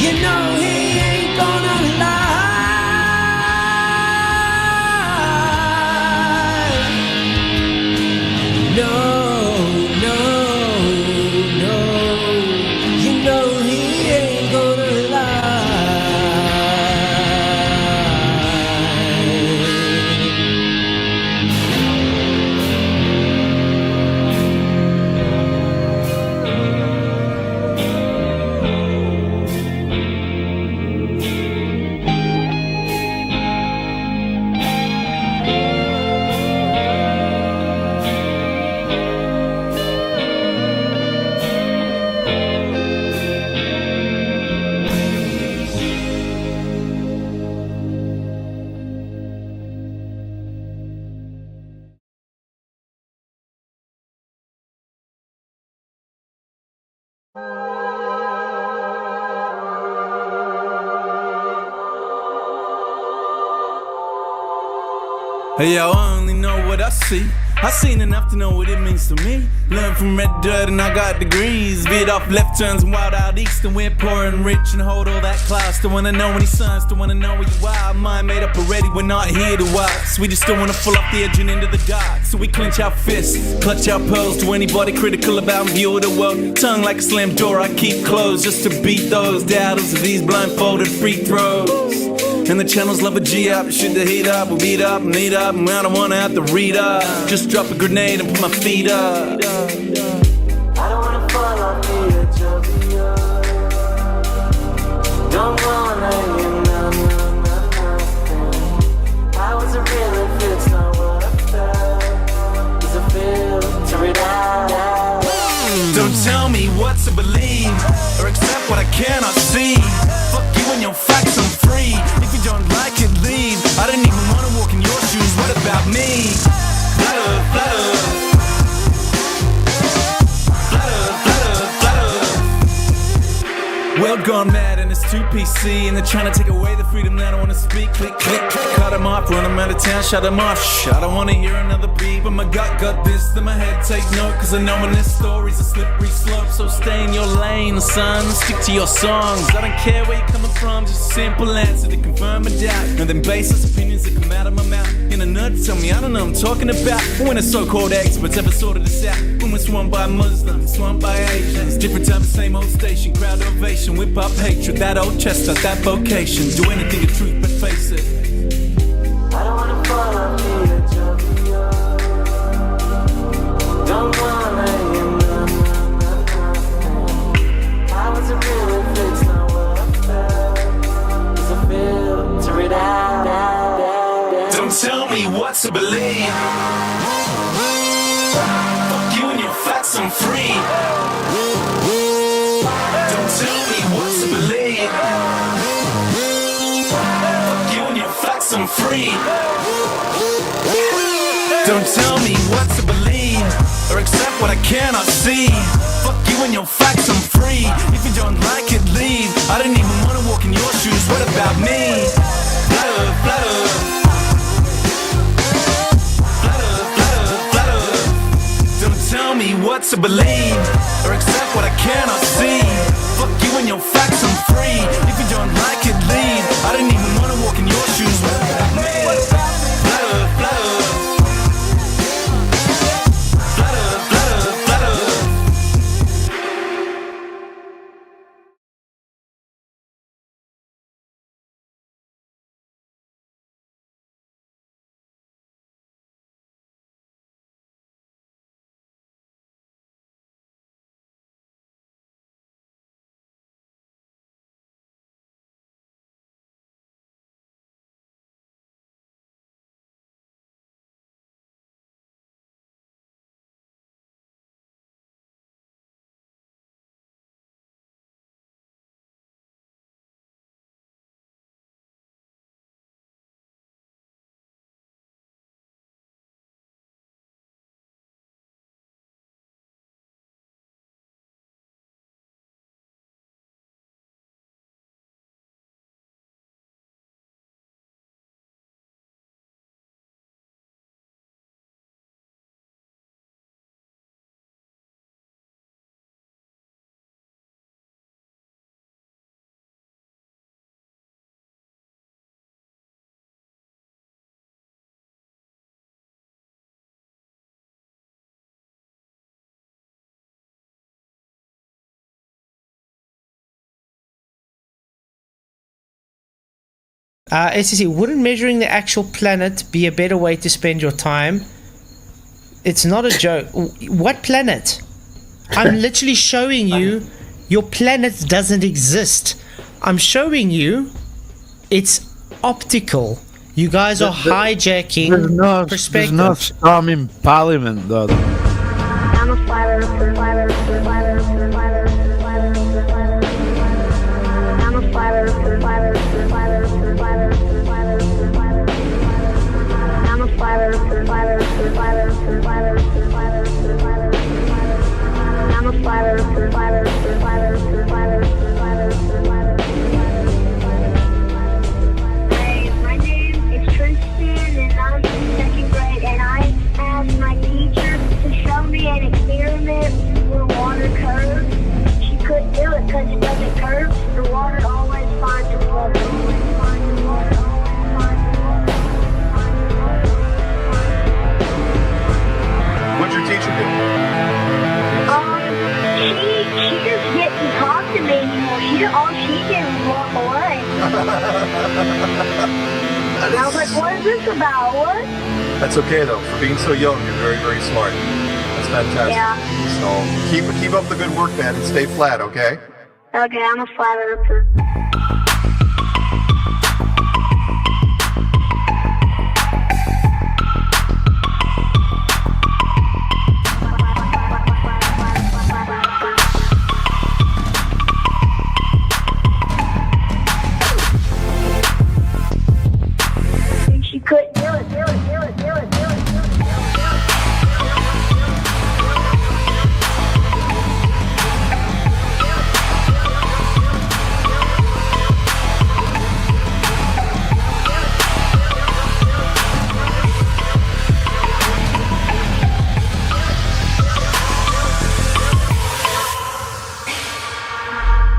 you know he ain't gonna lie. No, no, no, you know he ain't gonna lie. Hey, yo, I only know what I see. I seen enough to know what it means to me. Learn from red dirt and I got degrees. Veered off left turns and wild out east, and we're poor and rich and hold all that class. Don't wanna know any signs, don't wanna know where you are. Mind made up already, we're not here to watch. We just don't wanna fall off the edge and into the dark. So we clench our fists, clutch our pearls to anybody critical about view of the world. Tongue like a slammed door I keep closed just to beat those doubters of these blindfolded free throws. And the channels love a G up, shoot the heat up, we'll beat up, meet up, and I don't wanna have to read up. Just drop a grenade and put my feet up. I don't wanna fall off the edge of the earth. Don't wanna, I wasn't real if it's not what I felt. Cause I feel to read out. Don't tell me what to believe or accept what I cannot see. Fuck you and your facts, I'm free. If you don't like it, leave. I don't even wanna walk in your shoes, what about me? Flutter, flutter. Flutter, flutter, flutter. World gone mad and it's too PC, and they're trying to take away the freedom that I wanna speak. Click, click, click, cut them off, run them out of town, shut them off. Shh, I don't wanna hear another beat, but my gut got this, then my head take note. Cause I know when this story's a slippery slope. So stay in your lane, son, stick to your songs. I don't care where you're coming from, just a simple answer to confirm a doubt. And then baseless opinions that come out of my mouth. In a nerd tell me I don't know what I'm talking about. But when the so-called experts ever sorted this out, when we're swamped by Muslims, swamped by Asians, different time, same old station, crowd ovation, whip up hatred, that old chestnut, that vocation. Do anything to truth but face it. I don't wanna fall off the edge of the earth. Don't wanna, I wasn't real if it's not what I felt. Cause I feel to read out. Don't tell me what to believe. Fuck you and your facts, I'm free. Don't tell me what to believe. Fuck you and your facts, I'm free. Don't tell me what to believe or accept what I cannot see. Fuck you and your facts, I'm free. If you don't like it, leave. I don't even wanna walk in your shoes, what about me? Flutter, flutter. Tell me what to believe or accept what I cannot see. Fuck you and your facts, I'm free. If you don't like it, leave. I don't even wanna walk in your shoes. What about me? Flutter, flutter. Flutter, flutter, flutter. SCC, wouldn't measuring the actual planet be a better way to spend your time? It's not a joke. What planet? I'm literally showing you your planet doesn't exist. I'm showing you it's optical. You guys are hijacking perspective. There's no storm in Parliament, though. I'm a fighter, survivor, survivor, survivor, survivor, survivor. I'm a fighter, survivor, survivor, survivor, survivor, survivor. I'm a fighter, survivor, survivor, survivor, survivor, survivor. I'm a fighter, survivor, survivor. this about? What? That's okay though. For being so young, you're very, very smart. That's fantastic. Yeah. So keep up the good work, man, and stay flat, okay? Okay, I'm a flat earther. She couldn't do it.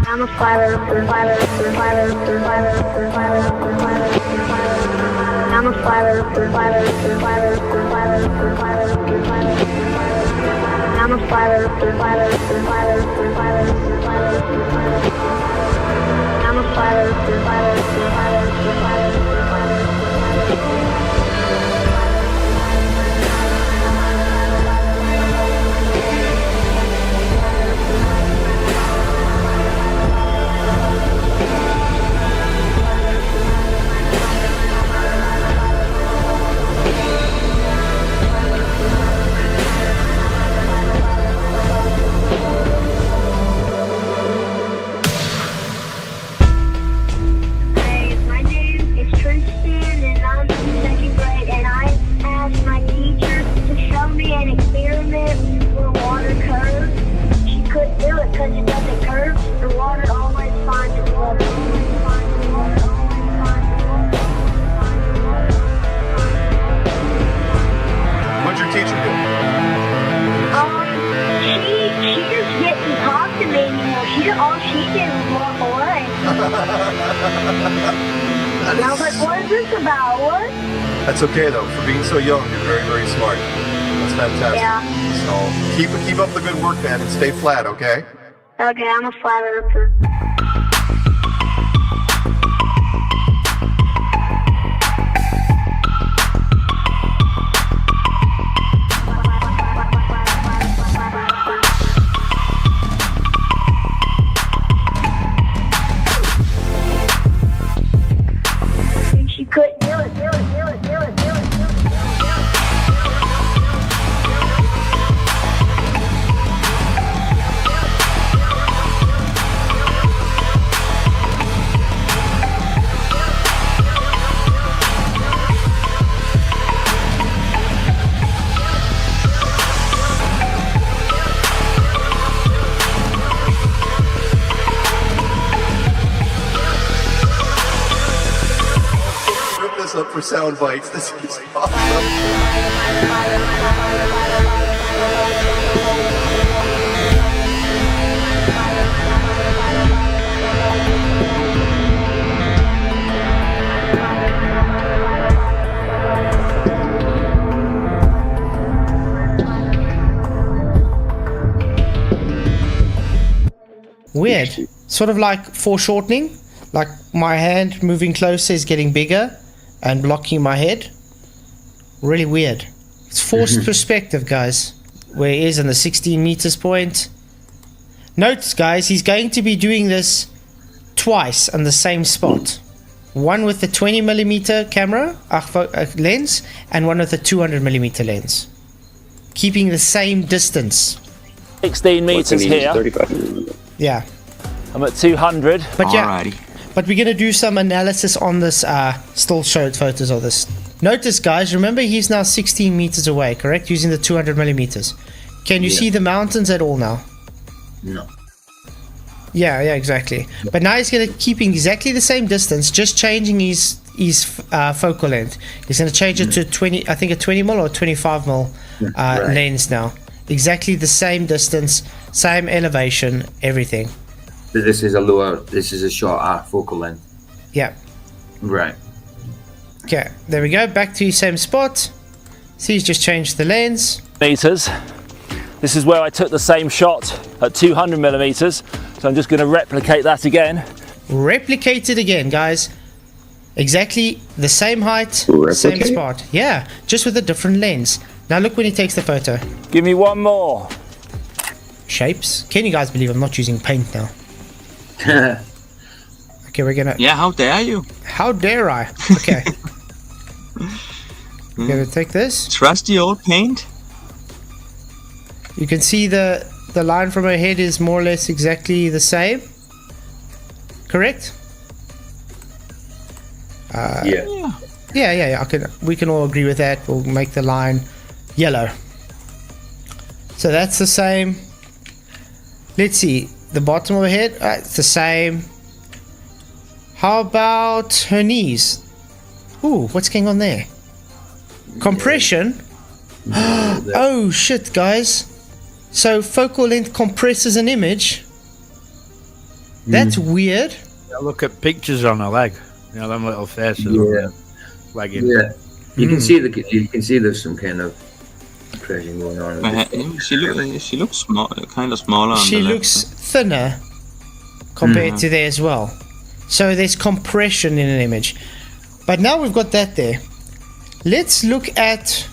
I'm a flat earther. I'm a flat earther. I'm a flat earther. I'm a flat Hey, my name is Tristan and I'm in second grade and I asked my teacher to show me an experiment where water curves. She couldn't do it because it doesn't curve. The water always finds its level. What'd your teacher do? She just didn't talk to me anymore. All she did was walk away. And I was like, what is this about? What? That's okay though. For being so young, you're very, very smart. That's fantastic. Yeah. So keep up the good work, man, and stay flat, okay? Okay, I'm a flat earther. She couldn't do it. Rip this up for sound bites. This is awesome. Weird. Sort of like foreshortening. Like my hand moving closer is getting bigger and blocking my head. Really weird. It's forced perspective, guys. Where he is on the 16 meters point. Note, guys, he's going to be doing this twice on the same spot. One with the 20mm camera lens and one with the 200mm lens. Keeping the same distance. 16 meters here. Yeah. I'm at 200. But yeah, but we're gonna do some analysis on this. Still showed photos of this. Notice, guys. Remember, he's now 16 meters away. Correct, using the 200mm. Can you see the mountains at all now? No. Yeah, exactly. But now he's gonna keep exactly the same distance, just changing his focal length. He's gonna change it to 20. I think a 20mm or 25mm lens now. Exactly the same distance, same elevation, everything. This is a lower. This is a shorter focal length. Yeah. Right. Okay, there we go. Back to your same spot. See, he's just changed the lens. Meters. This is where I took the same shot at 200mm. So I'm just going to replicate that again. Replicate it again, guys. Exactly the same height, same Replicate? spot. Yeah, just with a different lens. Now look when he takes the photo. Give me one more. Shapes. Can you guys believe I'm not using paint now? Okay, we're gonna... Yeah, how dare you? How dare I? Okay. We're gonna take this. Trusty old paint? You can see the line from her head is more or less exactly the same. Correct? Yeah. Yeah. We can all agree with that. We'll make the line yellow. So that's the same. Let's see. The bottom of her head, it's the same. How about her knees? Ooh, what's going on there? Compression? Oh shit, guys. So focal length compresses an image? That's weird. Yeah, look at pictures on her leg. You know, them little faces. Yeah. Leg Yeah. You can see there's some kind of compression going on. She looks small, kind of smaller. She on the looks thinner compared to there as well. So there's compression in an image. But now we've got that there. Let's look at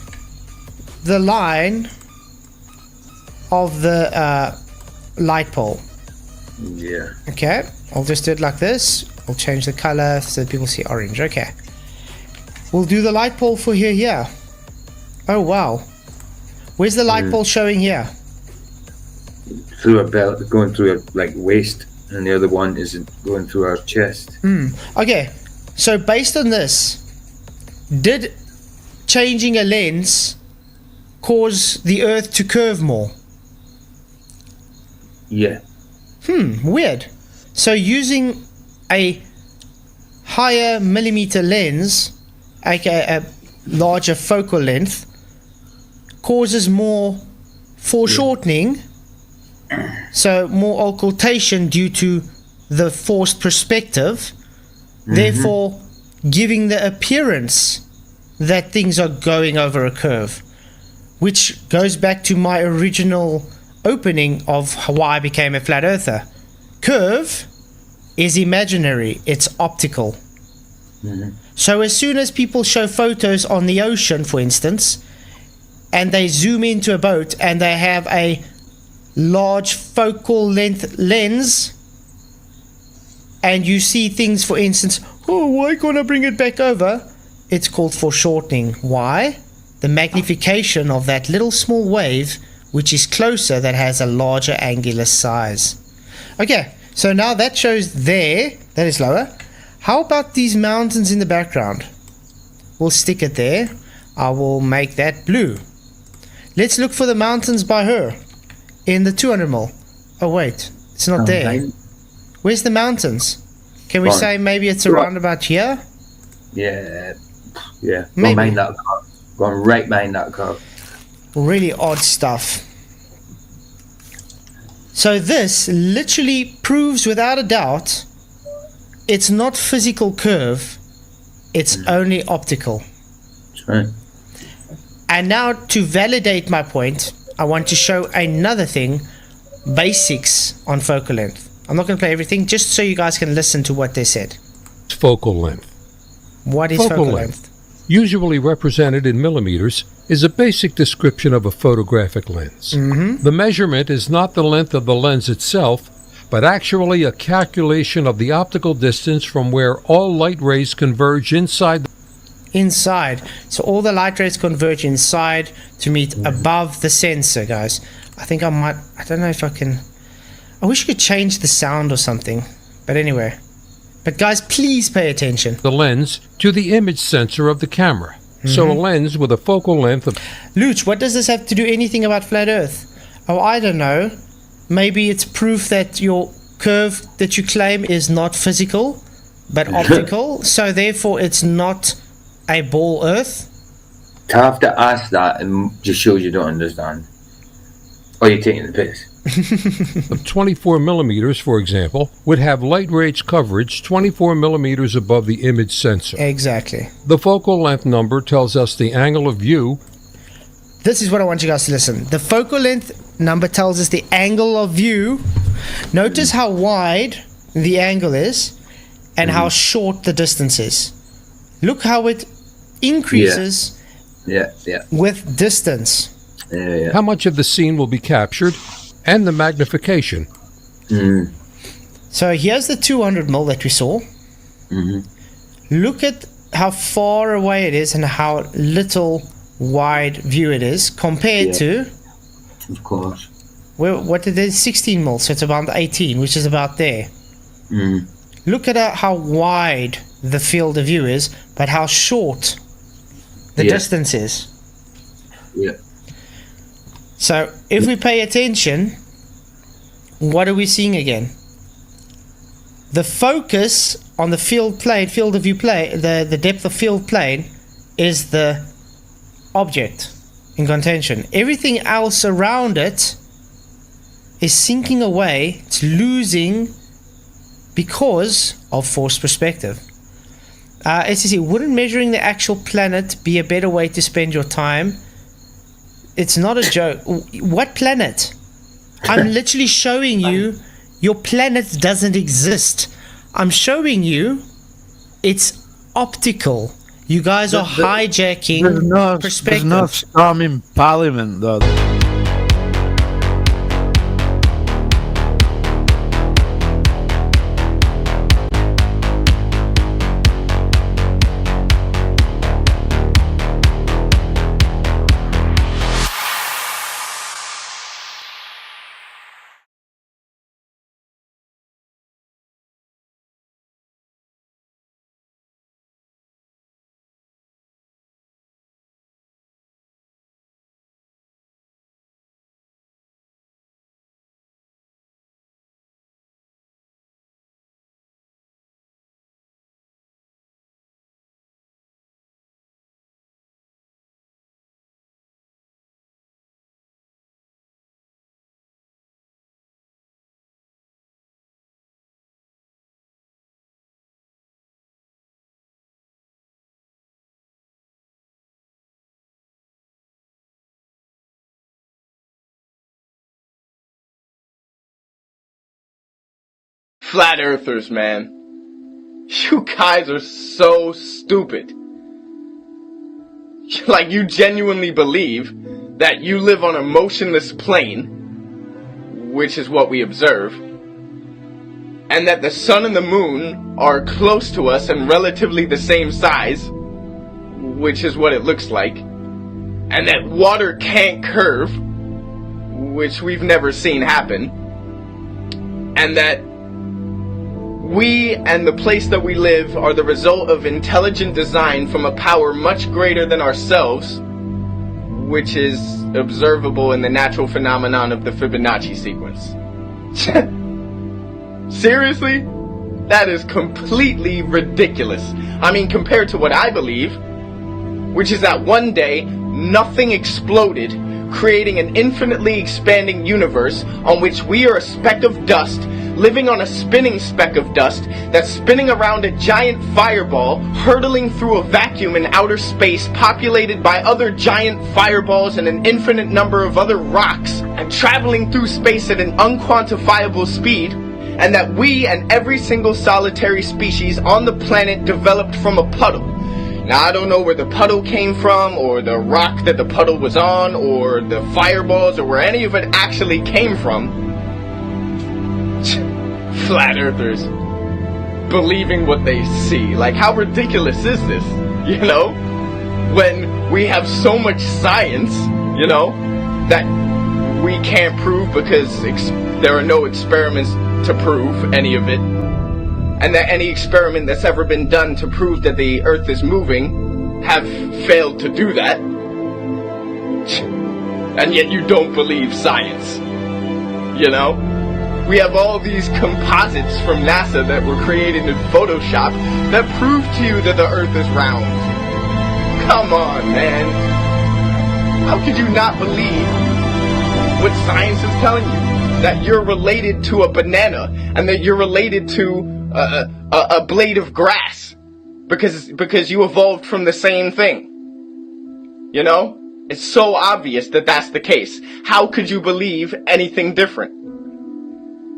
the line of the light pole. Yeah. Okay, I'll just do it like this. We'll change the color so that people see orange. Okay. We'll do the light pole for here. Oh, wow. Where's the light pole showing here? Through a belt, going through a waist, and the other one is going through our chest. Okay, so based on this, did changing a lens cause the Earth to curve more? Yeah. Weird. So using a higher millimeter lens, aka a larger focal length, causes more foreshortening, so more occultation due to the forced perspective, therefore giving the appearance that things are going over a curve, which goes back to my original opening of why I became a flat earther. Curve is imaginary, it's optical. So as soon as people show photos on the ocean, for instance, and they zoom into a boat and they have a large focal length lens, and you see things, for instance, oh, why can't I bring it back over? It's called foreshortening. Why? The magnification of that little small wave, which is closer, that has a larger angular size. Okay, so now that shows there, that is lower. How about these mountains in the background? We'll stick it there. I will make that blue. Let's look for the mountains by her in the 200mm. Oh wait, it's not there. Where's the mountains? Can we say maybe it's around about here? Yeah. Yeah. Maybe. Go behind that car. Going right behind that car. Really odd stuff. So this literally proves without a doubt it's not physical curve, it's only optical. That's right. And now to validate my point, I want to show another thing, basics on focal length. I'm not going to play everything, just so you guys can listen to what they said. Focal length. What is focal length? Usually represented in millimeters, is a basic description of a photographic lens. The measurement is not the length of the lens itself, but actually a calculation of the optical distance from where all light rays converge inside. So all the light rays converge inside to meet above the sensor, guys. I think I don't know if I can. I wish you could change the sound or something. But anyway. But guys, please pay attention. The lens to the image sensor of the camera. So a lens with a focal length of... Luch, what does this have to do anything about flat Earth? Oh, I don't know. Maybe it's proof that your curve that you claim is not physical, but optical. So therefore it's not a ball Earth. To have to ask that and just shows you don't understand. Or you're taking the piss. Of 24 millimeters, for example, would have light range coverage 24 millimeters above the image sensor. Exactly. The focal length number tells us the angle of view. This is what I want you guys to listen. The focal length number tells us the angle of view. Notice how wide the angle is and how short the distance is. Look how it increases Yeah. with distance. Yeah. How much of the scene will be captured, and the magnification. So here's the 200 mil that we saw. Look at how far away it is and how little wide view it is compared to, of course, what it is, 16 mil, so it's about 18, which is about there. Look at how wide the field of view is, but how short the distance is. Yeah. So if we pay attention, what are we seeing again? The focus on the field of view plane, the depth of field plane, is the object in contention. Everything else around it is sinking away. It's losing because of forced perspective. SCC, wouldn't measuring the actual planet be a better way to spend your time? It's not a joke. What planet? I'm literally showing you your planet doesn't exist. I'm showing you it's optical. You guys are hijacking perspective. There's no storm in Parliament, though. Flat earthers, man. You guys are so stupid. Like, you genuinely believe that you live on a motionless plane, which is what we observe, and that the sun and the moon are close to us and relatively the same size, which is what it looks like, and that water can't curve, which we've never seen happen, and that we and the place that we live are the result of intelligent design from a power much greater than ourselves, which is observable in the natural phenomenon of the Fibonacci sequence. Seriously? That is completely ridiculous. I mean, compared to what I believe, which is that one day nothing exploded, creating an infinitely expanding universe on which we are a speck of dust, living on a spinning speck of dust that's spinning around a giant fireball, hurtling through a vacuum in outer space populated by other giant fireballs and an infinite number of other rocks, and traveling through space at an unquantifiable speed, and that we and every single solitary species on the planet developed from a puddle. Now, I don't know where the puddle came from, or the rock that the puddle was on, or the fireballs, or where any of it actually came from. Flat earthers believing what they see. Like, how ridiculous is this? You know? When we have so much science, you know, that we can't prove because there are no experiments to prove any of it. And that any experiment that's ever been done to prove that the Earth is moving have failed to do that. And yet you don't believe science. You know? We have all these composites from NASA that were created in Photoshop that prove to you that the Earth is round. Come on, man. How could you not believe what science is telling you? That you're related to a banana and that you're related to a blade of grass because you evolved from the same thing. You know? It's so obvious that that's the case. How could you believe anything different?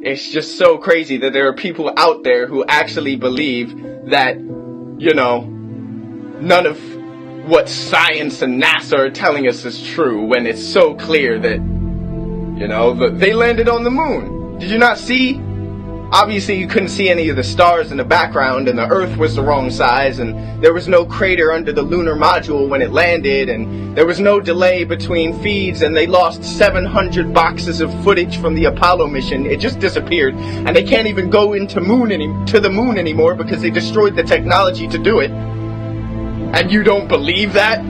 It's just so crazy that there are people out there who actually believe that, you know, none of what science and NASA are telling us is true when it's so clear that, you know, they landed on the moon. Did you not see? Obviously, you couldn't see any of the stars in the background, and the Earth was the wrong size, and there was no crater under the lunar module when it landed, and there was no delay between feeds, and they lost 700 boxes of footage from the Apollo mission. It just disappeared, and they can't even go to the moon anymore because they destroyed the technology to do it. And you don't believe that?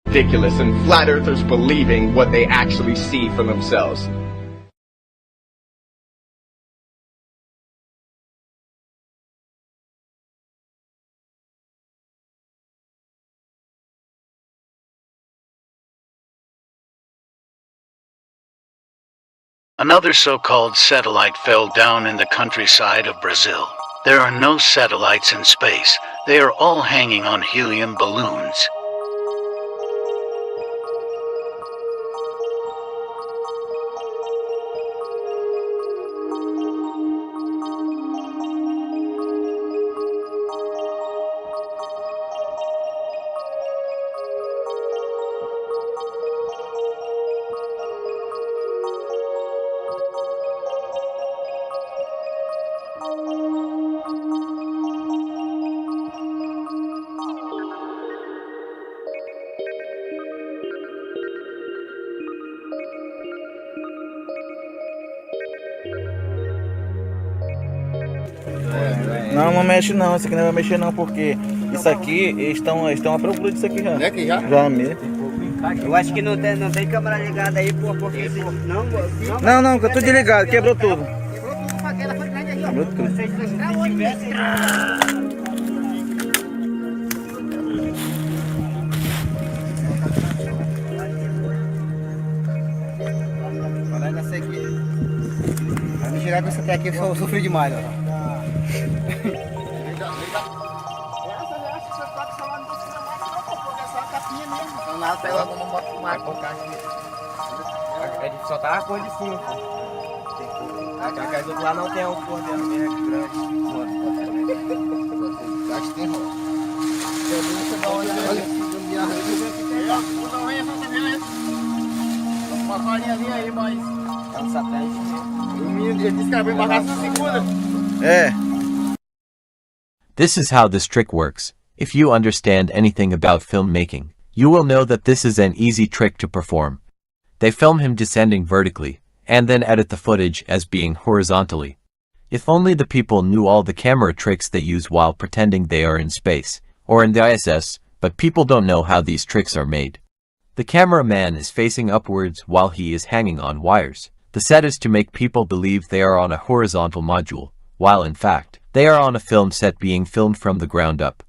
Ridiculous, and flat earthers believing what they actually see for themselves. Another so-called satellite fell down in the countryside of Brazil. There are no satellites in space. They are all hanging on helium balloons. Não, não mexe não, isso aqui não vai mexer não, porque isso aqui, eles estão à procura disso aqui já. É que já? Já mesmo. Eu acho que não tem câmera ligada aí, pô, porque esse... Não, tá tudo desligado, quebrou tudo. Quebrou tudo. Vai me chegar com essa aqui, eu sofri demais, ó. Lá pega logo uma moto com mar, colocar aqui. É de soltar a cor de cima, pô. Aqui do outro lado não tem o cor dela mesmo, grande. Acho que tem rola. Olha, uma farinha ali aí, mas. É um satélite. Ele disse que era pra embarcar essa segunda. É. This is how this trick works. If you understand anything about filmmaking, you will know that this is an easy trick to perform. They film him descending vertically, and then edit the footage as being horizontally. If only the people knew all the camera tricks they use while pretending they are in space, or in the ISS, but people don't know how these tricks are made. The cameraman is facing upwards while he is hanging on wires. The set is to make people believe they are on a horizontal module, while in fact, they are on a film set being filmed from the ground up.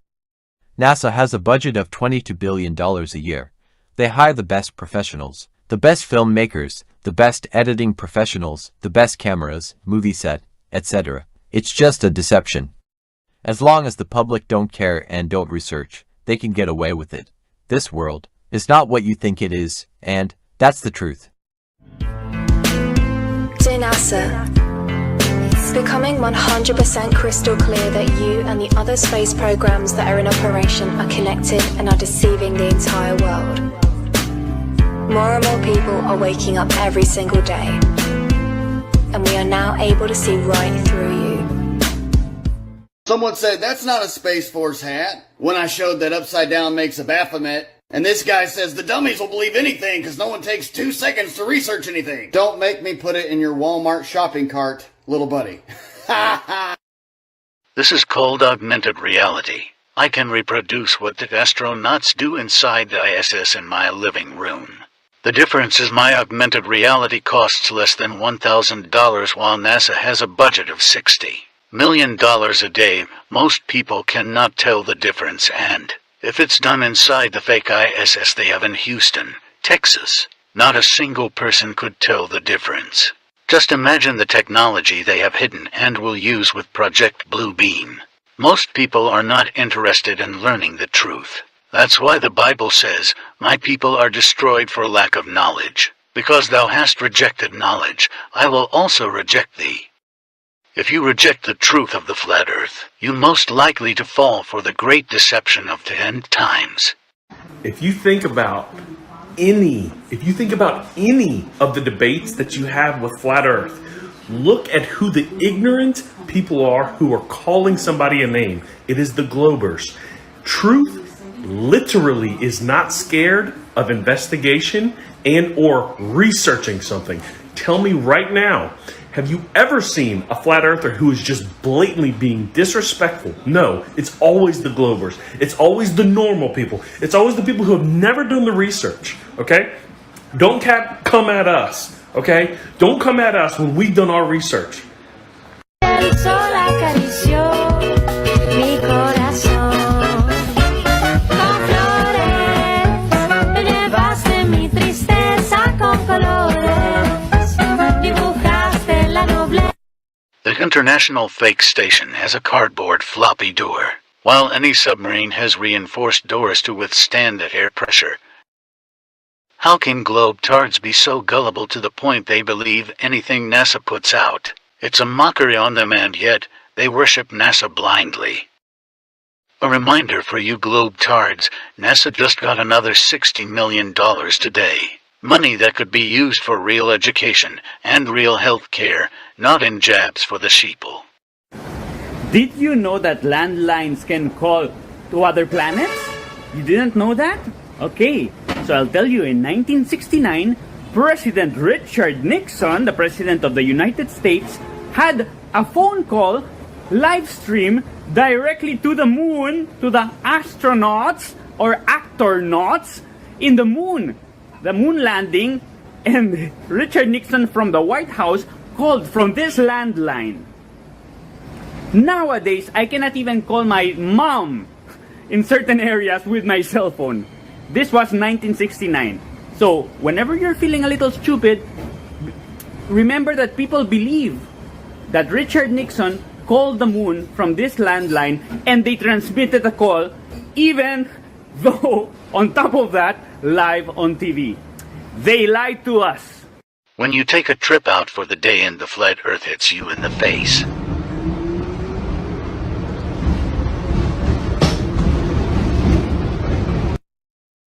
NASA has a budget of $22 billion a year. They hire the best professionals, the best filmmakers, the best editing professionals, the best cameras, movie set, etc. It's just a deception. As long as the public don't care and don't research, they can get away with it. This world is not what you think it is, and that's the truth. Dear NASA, it's becoming 100% crystal clear that you and the other space programs that are in operation are connected and are deceiving the entire world. More and more people are waking up every single day, and we are now able to see right through you. Someone said, that's not a Space Force hat, when I showed that upside down makes a Baphomet. And this guy says the dummies will believe anything because no one takes 2 seconds to research anything. Don't make me put it in your Walmart shopping cart, little buddy. This is called augmented reality. I can reproduce what the astronauts do inside the ISS in my living room. The difference is my augmented reality costs less than $1,000 while NASA has a budget of $60 million a day. Most people cannot tell the difference, and if it's done inside the fake ISS they have in Houston, Texas, not a single person could tell the difference. Just imagine the technology they have hidden and will use with Project Blue Beam. Most people are not interested in learning the truth. That's why the Bible says, "My people are destroyed for lack of knowledge. Because thou hast rejected knowledge, I will also reject thee." If you reject the truth of the flat earth, you're most likely to fall for the great deception of the end times. If you think about any of the debates that you have with flat earth, look at who the ignorant people are who are calling somebody a name. It is the globers. Truth literally is not scared of investigation and or researching something. Tell me right now, have you ever seen a flat earther who is just blatantly being disrespectful? No, it's always the globers. It's always the normal people. It's always the people who have never done the research, okay? Don't come at us, okay? Don't come at us when we've done our research. El sol acarició mi corazón con flores, llevaste mi tristeza con colores, dibujaste la nobleza. The International Fake Station has a cardboard floppy door, while any submarine has reinforced doors to withstand the air pressure. How can globe-tards be so gullible to the point they believe anything NASA puts out? It's a mockery on them, and yet they worship NASA blindly. A reminder for you globe-tards, NASA just got another $60 million today. Money that could be used for real education and real health care, not in jabs for the sheeple. Did you know that landlines can call to other planets? You didn't know that? Okay, so I'll tell you, in 1969, President Richard Nixon, the President of the United States, had a phone call, live stream, directly to the moon, to the astronauts or actronauts in the moon landing, and Richard Nixon from the White House called from this landline. Nowadays, I cannot even call my mom in certain areas with my cell phone. This was 1969. So, whenever you're feeling a little stupid, remember that people believe that Richard Nixon called the moon from this landline and they transmitted the call, even though, on top of that, live on TV. They lied to us. When you take a trip out for the day and the flat earth hits you in the face.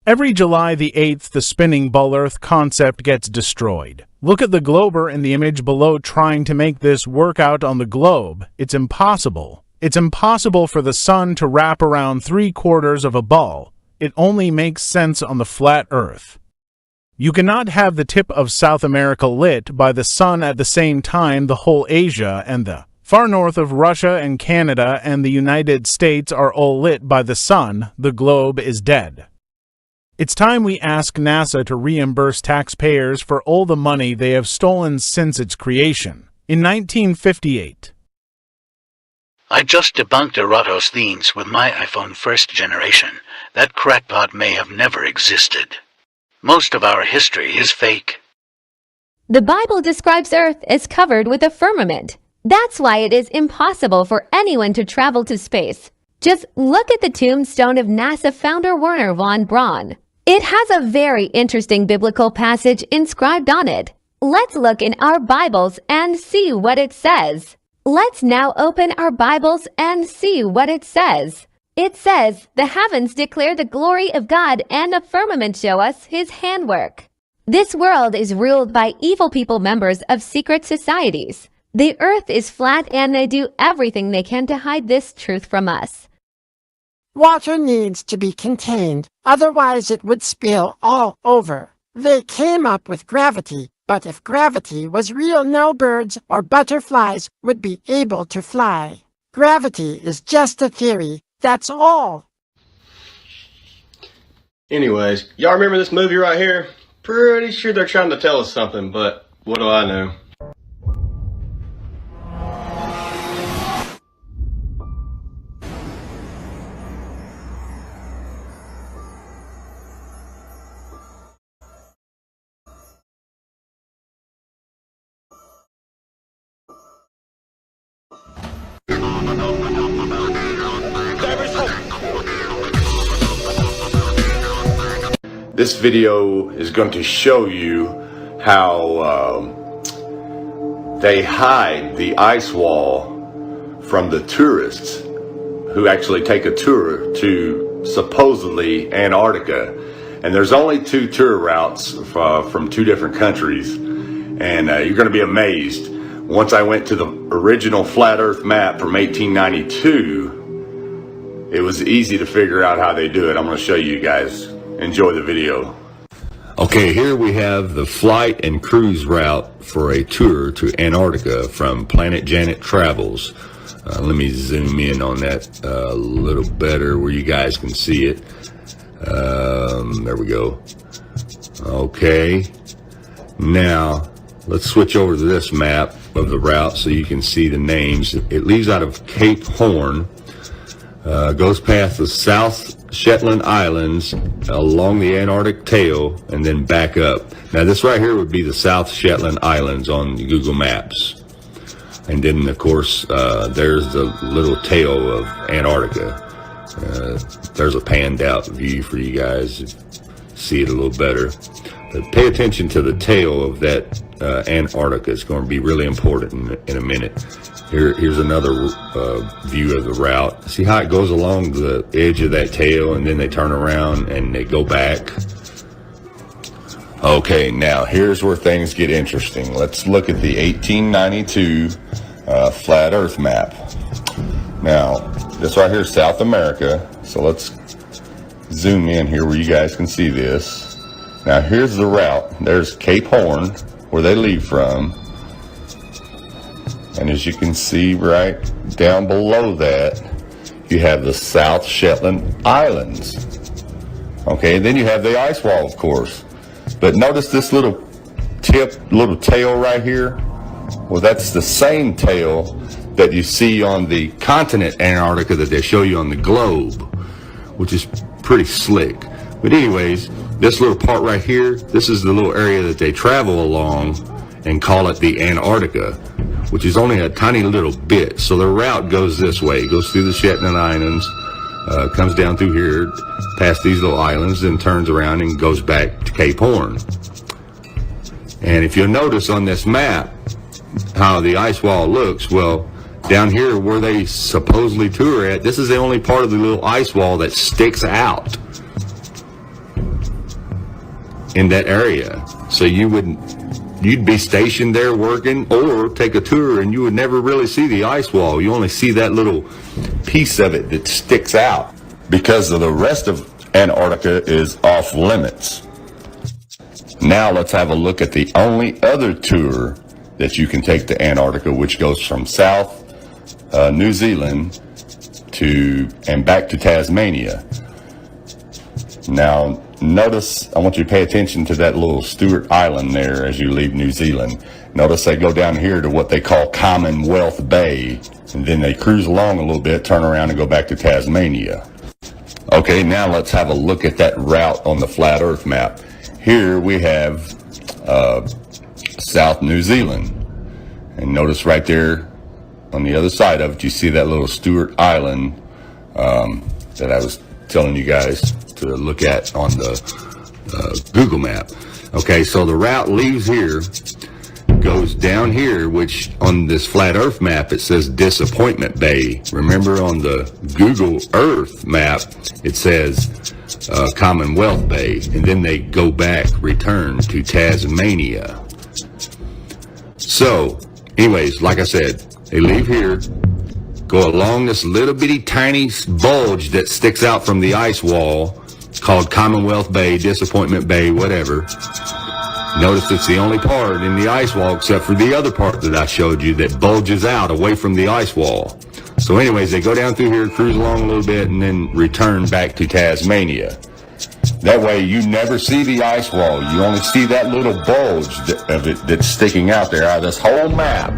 Every July the 8th, the spinning ball Earth concept gets destroyed. Look at the glober in the image below trying to make this work out on the globe. It's impossible. It's impossible for the sun to wrap around 3/4 of a ball. It only makes sense on the flat Earth. You cannot have the tip of South America lit by the sun at the same time the whole Asia and the far north of Russia and Canada and the United States are all lit by the sun. The globe is dead. It's time we ask NASA to reimburse taxpayers for all the money they have stolen since its creation. In 1958. I just debunked Eratosthenes with my iPhone first generation. That crackpot may have never existed. Most of our history is fake. The Bible describes Earth as covered with a firmament. That's why it is impossible for anyone to travel to space. Just look at the tombstone of NASA founder Wernher von Braun. It has a very interesting biblical passage inscribed on it. Let's look in our Bibles and see what it says. Let's now open our Bibles and see what it says. It says, "The heavens declare the glory of God, and the firmament show us his handwork." This world is ruled by evil people, members of secret societies. The earth is flat and they do everything they can to hide this truth from us. Water needs to be contained, otherwise it would spill all over. They came up with gravity, but if gravity was real, no birds or butterflies would be able to fly. Gravity is just a theory, that's all. Anyways, y'all remember this movie right here? Pretty sure they're trying to tell us something, but what do I know? This video is going to show you how they hide the ice wall from the tourists who actually take a tour to supposedly Antarctica. And there's only 2 tour routes from 2 different countries. And you're going to be amazed. Once I went to the original flat earth map from 1892, it was easy to figure out how they do it. I'm going to show you guys. Enjoy the video. Okay, here we have the flight and cruise route for a tour to Antarctica from Planet Janet Travels. Let me zoom in on that a little better where you guys can see it. There we go. Okay, now let's switch over to this map of the route so you can see the names. It leaves out of Cape Horn, goes past the South Shetland Islands along the Antarctic tail and then back up. Now this right here would be the South Shetland Islands on Google Maps. And then of course there's the little tail of Antarctica. There's a panned out view for you guys to see it a little better. But pay attention to the tail of that Antarctica. It's going to be really important in a minute. Here's another view of the route. See how it goes along the edge of that tail and then they turn around and they go back? Okay, now here's where things get interesting. Let's look at the 1892 flat earth map. Now, this right here is South America. So let's zoom in here where you guys can see this. Now here's the route. There's Cape Horn, where they leave from. And as you can see right down below that, you have the South Shetland Islands. Okay, and then you have the ice wall, of course. But notice this little tail right here. Well, that's the same tail that you see on the continent Antarctica that they show you on the globe, which is pretty slick. But anyways, this little part right here, this is the little area that they travel along and call it the Antarctica, which is only a tiny little bit. So the route goes this way. It goes through the Shetland Islands, comes down through here, past these little islands, then turns around and goes back to Cape Horn. And if you'll notice on this map how the ice wall looks, well, down here where they supposedly tour at, this is the only part of the little ice wall that sticks out in that area. So you'd be stationed there working or take a tour and you would never really see the ice wall. You only see that little piece of it that sticks out because of the rest of Antarctica is off limits. Now let's have a look at the only other tour that you can take to Antarctica, which goes from South New Zealand and back to Tasmania. Now notice, I want you to pay attention to that little Stewart Island there as you leave New Zealand. Notice they go down here to what they call Commonwealth Bay, and then they cruise along a little bit, turn around and go back to Tasmania. Okay, now let's have a look at that route on the flat earth map. Here we have South New Zealand, and notice right there on the other side of it, you see that little Stewart Island that I was telling you guys to look at on the Google map. Okay, so the route leaves here, goes down here, which on this flat earth map it says Disappointment Bay. Remember on the Google Earth map it says Commonwealth Bay, and then they go back, return to Tasmania. So anyways, like I said, they leave here, go along this little bitty tiny bulge that sticks out from the ice wall called Commonwealth Bay, Disappointment Bay, whatever. Notice it's the only part in the ice wall except for the other part that I showed you that bulges out away from the ice wall. So anyways, they go down through here, cruise along a little bit, and then return back to Tasmania. That way you never see the ice wall. You only see that little bulge of it that's sticking out there out of this whole map.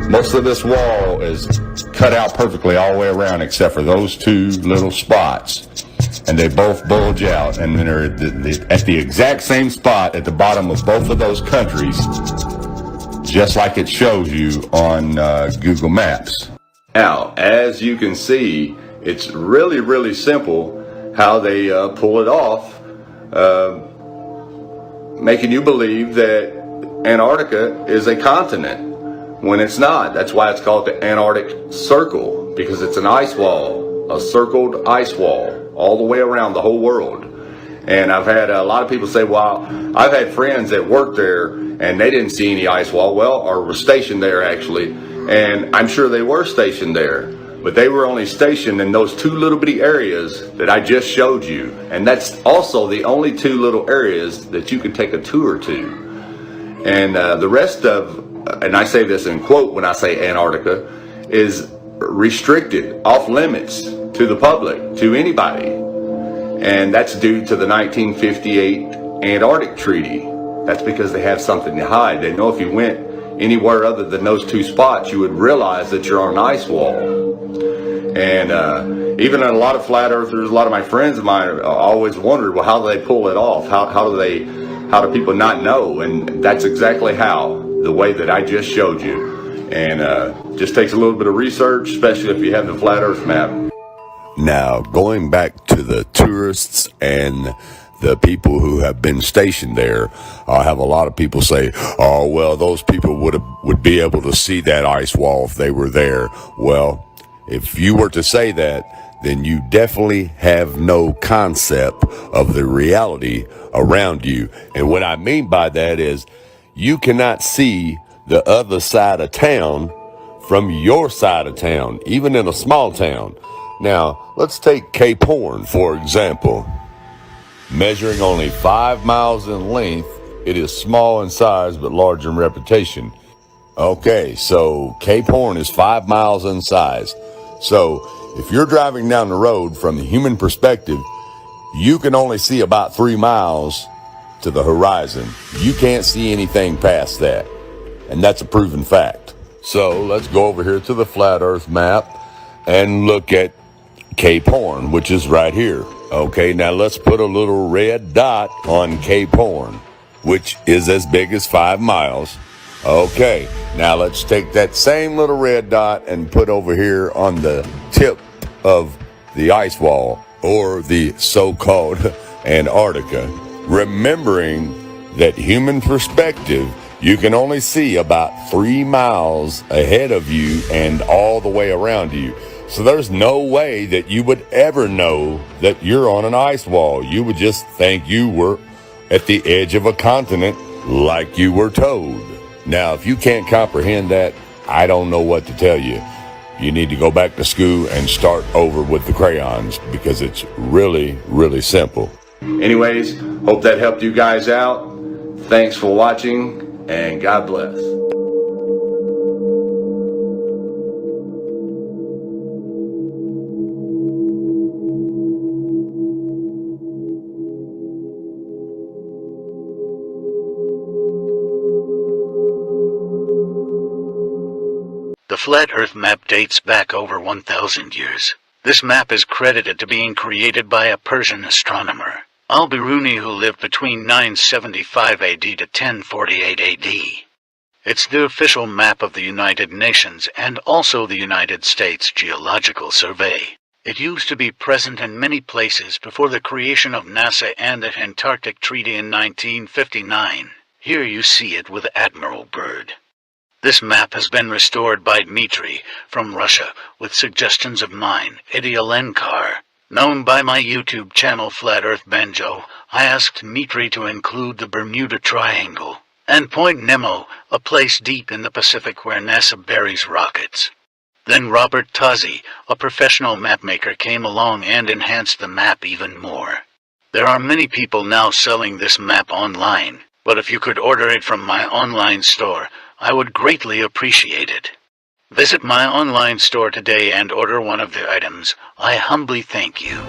Most of this wall is cut out perfectly all the way around except for those 2 little spots. And they both bulge out, and then they're at the exact same spot at the bottom of both of those countries, just like it shows you on Google Maps. Now, as you can see, it's really, really simple how they pull it off, making you believe that Antarctica is a continent. when it's not. That's why it's called the Antarctic Circle, because it's an ice wall, a circled ice wall all the way around the whole world. And I've had a lot of people say, well, I've had friends that worked there and they didn't see any ice wall, or were stationed there actually, and I'm sure they were stationed there, but they were only stationed in those two little bitty areas that I just showed you. And that's also the only two little areas that you can take a tour to. And the rest of, and I say this in quote when I say Antarctica, is restricted, off limits to the public, to anybody. And that's due to the 1958 Antarctic Treaty. That's because they have something to hide. They know if you went anywhere other than those two spots, you would realize that you're on an ice wall. And even a lot of flat earthers, a lot of my friends of mine always wondered, well, how do they pull it off? How do people not know? And that's exactly how, the way that I just showed you. And just takes a little bit of research, especially if you have the flat earth map. Now, going back to the tourists and the people who have been stationed there, I have a lot of people say, oh, well, those people would be able to see that ice wall if they were there. Well, if you were to say that, then you definitely have no concept of the reality around you. And what I mean by that is you cannot see the other side of town from your side of town, even in a small town. Now, let's take Cape Horn, for example. Measuring only 5 miles in length, it is small in size but large in reputation. Okay, so Cape Horn is 5 miles in size. So, if you're driving down the road from the human perspective, you can only see about 3 miles to the horizon. You can't see anything past that. And that's a proven fact. So, let's go over here to the Flat Earth map and look at Cape Horn, which is right here. Okay, now let's put a little red dot on Cape Horn, which is as big as 5 miles. Okay, now let's take that same little red dot and put over here on the tip of the ice wall, or the so-called Antarctica. Remembering that human perspective, you can only see about 3 miles ahead of you and all the way around you. So there's no way that you would ever know that you're on an ice wall. You would just think you were at the edge of a continent like you were told. Now, if you can't comprehend that, I don't know what to tell you. You need to go back to school and start over with the crayons, because it's really, really simple. Anyways, hope that helped you guys out. Thanks for watching, and God bless. The Flat Earth map dates back over 1,000 years. This map is credited to being created by a Persian astronomer, Al-Biruni, who lived between 975 AD to 1048 AD. It's the official map of the United Nations and also the United States Geological Survey. It used to be present in many places before the creation of NASA and the Antarctic Treaty in 1959. Here you see it with Admiral Byrd. This map has been restored by Dmitry from Russia with suggestions of mine, Eddie Alenkar. Known by my YouTube channel Flat Earth Banjo, I asked Dmitry to include the Bermuda Triangle and Point Nemo, a place deep in the Pacific where NASA buries rockets. Then Robert Tozzi, a professional mapmaker, came along and enhanced the map even more. There are many people now selling this map online, but if you could order it from my online store, I would greatly appreciate it. Visit my online store today and order one of the items. I humbly thank you.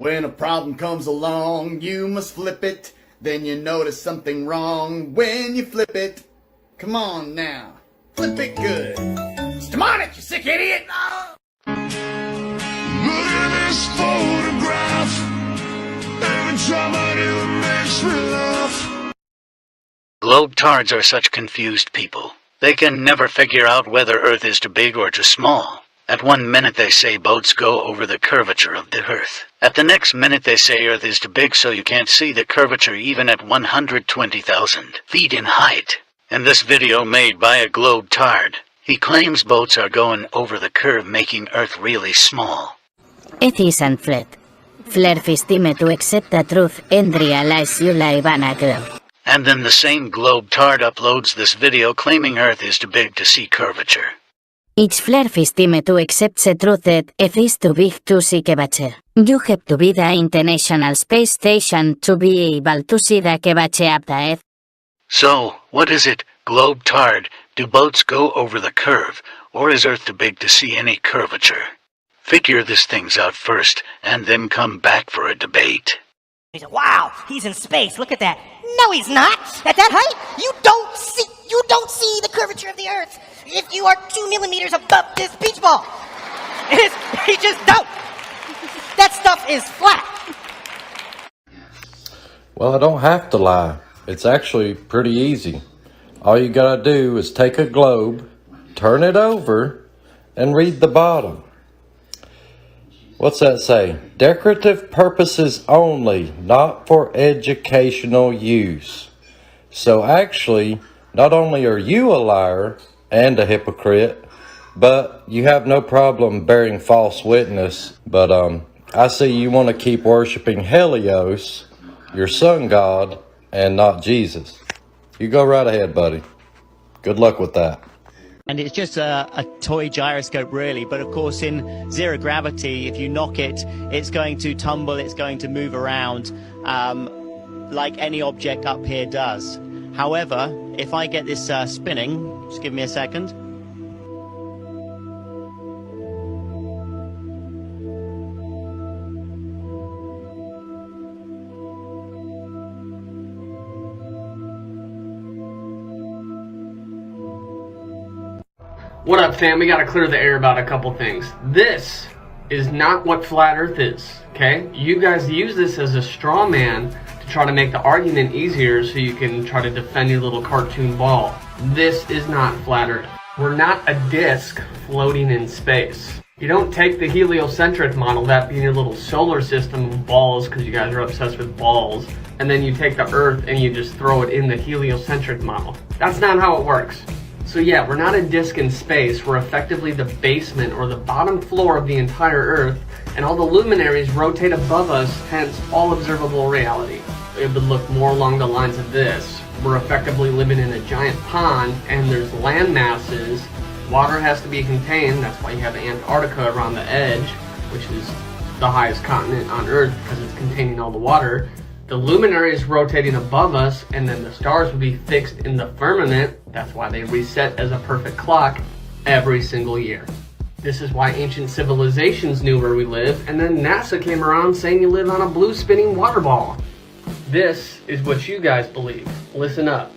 When a problem comes along, you must flip it. Then you notice something wrong when you flip it. Come on now, flip it good. It's demonic, you sick idiot! Look at this photograph. Every time I do it makes me laugh. Globetards are such confused people. They can never figure out whether Earth is too big or too small. At one minute they say boats go over the curvature of the Earth. At the next minute they say Earth is too big so you can't see the curvature even at 120,000 feet in height. In this video made by a Globetard, he claims boats are going over the curve making Earth really small. It isn't flat. Flerfis time to accept the truth and realize you live on a globe. And then the same Globetard uploads this video claiming Earth is too big to see curvature. It's Flerfis time to accept the truth that Earth is too big to see curvature. You have to be the International Space Station to be able to see the curvature of the Earth. So, what is it, Globetard? Do boats go over the curve, or is Earth too big to see any curvature? Figure these things out first, and then come back for a debate. Wow, he's in space. Look at that. No, he's not. At that height, you don't see the curvature of the Earth if you are 2 millimeters above this beach ball. You just don't. That stuff is flat. Well, I don't have to lie. It's actually pretty easy. All you gotta do is take a globe, turn it over, and read the bottom. What's that say? Decorative purposes only, not for educational use. So actually, not only are you a liar and a hypocrite, but you have no problem bearing false witness. But I see you want to keep worshiping Helios, your sun god, and not Jesus. You go right ahead, buddy. Good luck with that. And it's just a toy gyroscope, really. But of course, in zero gravity, if you knock it, it's going to tumble, it's going to move around like any object up here does. However, if I get this spinning, just give me a second. What up, fam? We gotta clear the air about a couple things. This is not what flat earth is, okay? You guys use this as a straw man to try to make the argument easier so you can try to defend your little cartoon ball. This is not flat earth. We're not a disc floating in space. You don't take the heliocentric model, that being your little solar system of balls, because you guys are obsessed with balls, and then you take the earth and you just throw it in the heliocentric model. That's not how it works. So yeah, we're not a disc in space, we're effectively the basement or the bottom floor of the entire Earth, and all the luminaries rotate above us, hence all observable reality. It would look more along the lines of this. We're effectively living in a giant pond, and there's land masses. Water has to be contained, that's why you have Antarctica around the edge, which is the highest continent on Earth because it's containing all the water. The luminary is rotating above us, and then the stars would be fixed in the firmament. That's why they reset as a perfect clock every single year. This is why ancient civilizations knew where we live, and then NASA came around saying you live on a blue spinning water ball. This is what you guys believe. Listen up.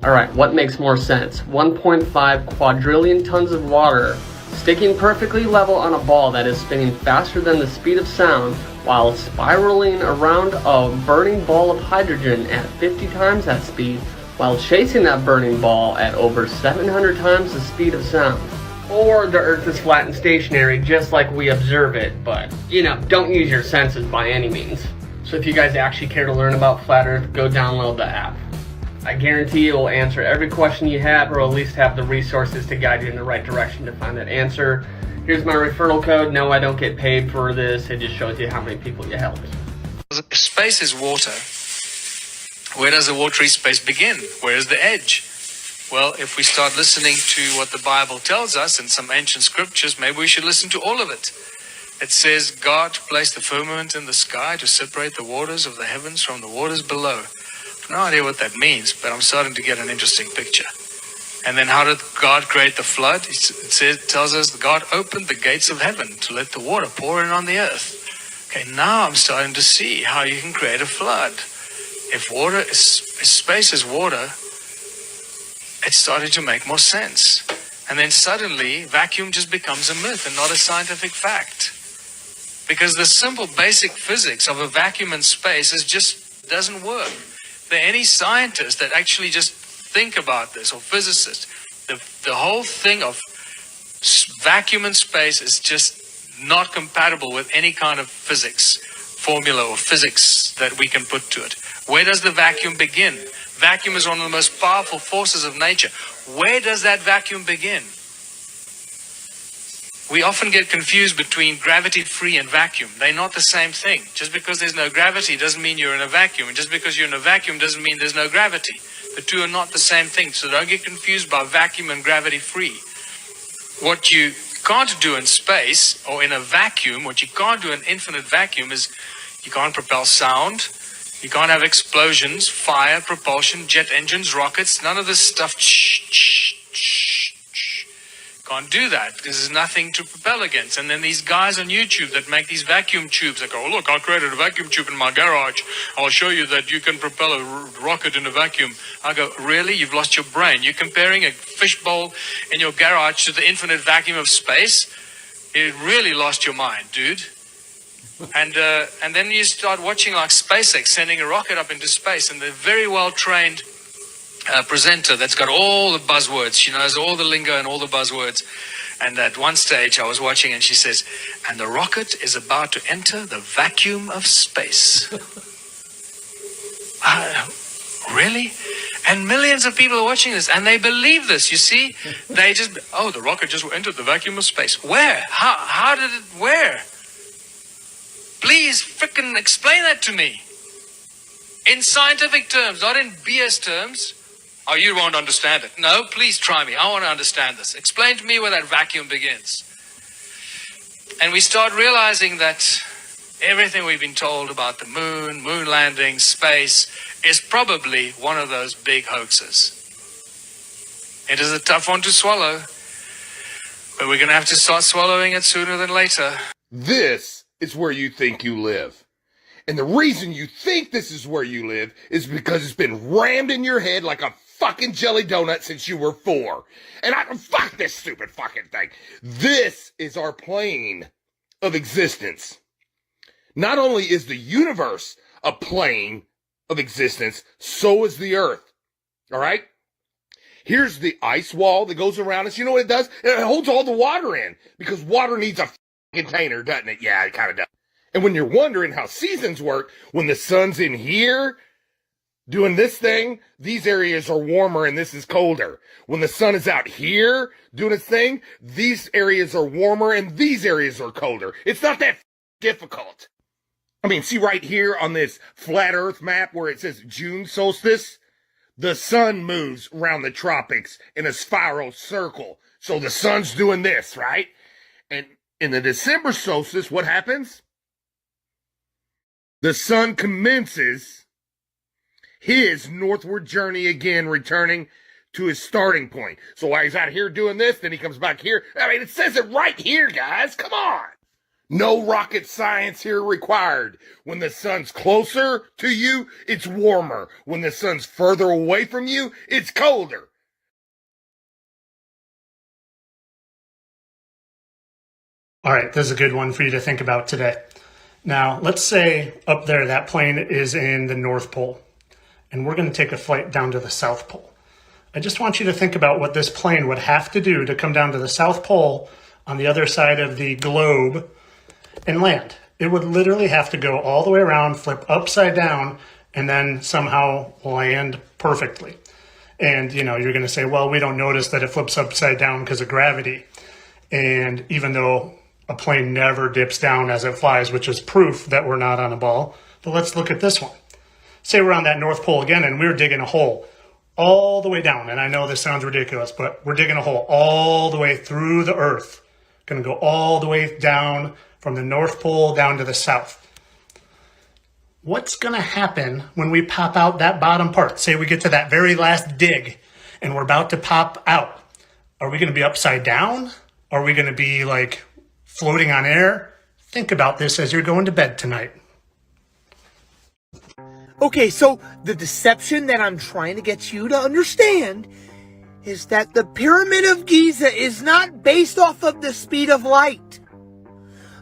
Alright, what makes more sense? 1.5 quadrillion tons of water sticking perfectly level on a ball that is spinning faster than the speed of sound while spiraling around a burning ball of hydrogen at 50 times that speed while chasing that burning ball at over 700 times the speed of sound. Or the Earth is flat and stationary just like we observe it, but, you know, don't use your senses by any means. So if you guys actually care to learn about flat Earth, go download the app. I guarantee it will answer every question you have, or at least have the resources to guide you in the right direction to find that answer. Here's my referral code. No, I don't get paid for this. It just shows you how many people you helped. Space is water. Where does the watery space begin? Where is the edge? Well, if we start listening to what the Bible tells us in some ancient scriptures, maybe we should listen to all of it. It says God placed the firmament in the sky to separate the waters of the heavens from the waters below. I have no idea what that means, but I'm starting to get an interesting picture. And then how did God create the flood? It tells us God opened the gates of heaven to let the water pour in on the earth. Okay, now I'm starting to see how you can create a flood. If space is water, it's starting to make more sense. And then suddenly, vacuum just becomes a myth and not a scientific fact. Because the simple basic physics of a vacuum in space just doesn't work. There are any scientists that actually just think about this, or physicists. The whole thing of vacuum in space is just not compatible with any kind of physics formula or physics that we can put to it. Where does the vacuum begin? Vacuum is one of the most powerful forces of nature. Where does that vacuum begin? We often get confused between gravity-free and vacuum. They're not the same thing. Just because there's no gravity doesn't mean you're in a vacuum. And just because you're in a vacuum doesn't mean there's no gravity. The two are not the same thing. So don't get confused by vacuum and gravity-free. What you can't do in space or in a vacuum, what you can't do in infinite vacuum is you can't propel sound. You can't have explosions, fire, propulsion, jet engines, rockets, none of this stuff. Can't do that because there's nothing to propel against. And then these guys on YouTube that make these vacuum tubes, they go, oh, look, I created a vacuum tube in my garage. I'll show you that you can propel a rocket in a vacuum. I go, really? You've lost your brain. You're comparing a fishbowl in your garage to the infinite vacuum of space? You really lost your mind, dude. And then you start watching like SpaceX sending a rocket up into space, and the very well-trained presenter that's got all the buzzwords. She knows all the lingo and all the buzzwords. And at one stage I was watching and she says, and the rocket is about to enter the vacuum of space. Really? And millions of people are watching this and they believe this, you see? They just, oh, the rocket just entered the vacuum of space. Where? How did it, where? Please frickin' explain that to me. In scientific terms, not in BS terms. Oh, you won't understand it. No, please try me. I want to understand this. Explain to me where that vacuum begins. And we start realizing that everything we've been told about the moon landing, space, is probably one of those big hoaxes. It is a tough one to swallow, but we're going to have to start swallowing it sooner than later. This is where you think you live. And the reason you think this is where you live is because it's been rammed in your head like a fucking jelly donut since you were 4. And fuck this stupid fucking thing. This is our plane of existence. Not only is the universe a plane of existence, so is the earth. All right? Here's the ice wall that goes around us. You know what it does? It holds all the water in because water needs a container, doesn't it? Yeah, it kind of does. And when you're wondering how seasons work, when the sun's in here doing this thing, these areas are warmer and this is colder. When the sun is out here doing its thing, these areas are warmer and these areas are colder. It's not that difficult. I mean, see right here on this flat earth map where it says June solstice, the sun moves around the tropics in a spiral circle. So the sun's doing this, right? And in the December solstice, what happens? The sun commences his northward journey again, returning to his starting point. So while he's out here doing this, then he comes back here. I mean, it says it right here, guys. Come on. No rocket science here required. When the sun's closer to you, it's warmer. When the sun's further away from you, it's colder. All right, this is a good one for you to think about today. Now, let's say up there that plane is in the North Pole, and we're going to take a flight down to the South Pole. I just want you to think about what this plane would have to do to come down to the South Pole on the other side of the globe and land. It would literally have to go all the way around, flip upside down, and then somehow land perfectly. And, you know, you're going to say, well, we don't notice that it flips upside down because of gravity. And even though a plane never dips down as it flies, which is proof that we're not on a ball. But let's look at this one. Say we're on that North Pole again and we're digging a hole all the way down. And I know this sounds ridiculous, but we're digging a hole all the way through the earth. Going to go all the way down from the North Pole down to the south. What's going to happen when we pop out that bottom part? Say we get to that very last dig and we're about to pop out. Are we going to be upside down? Are we going to be like floating on air? Think about this as you're going to bed tonight. Okay, so the deception that I'm trying to get you to understand is that the Pyramid of Giza is not based off of the speed of light.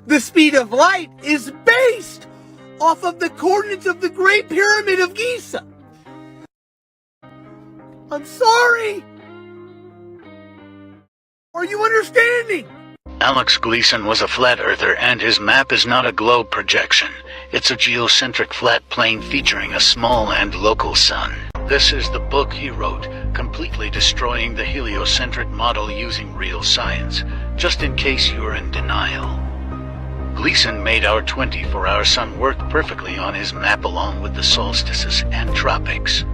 The speed of light is based off of the coordinates of the Great Pyramid of Giza. I'm sorry. Are you understanding? Alex Gleason was a flat earther, and his map is not a globe projection. It's a geocentric flat plane featuring a small and local sun. This is the book he wrote, completely destroying the heliocentric model using real science, just in case you're in denial. Gleason made our 24-hour sun work perfectly on his map along with the solstices and tropics.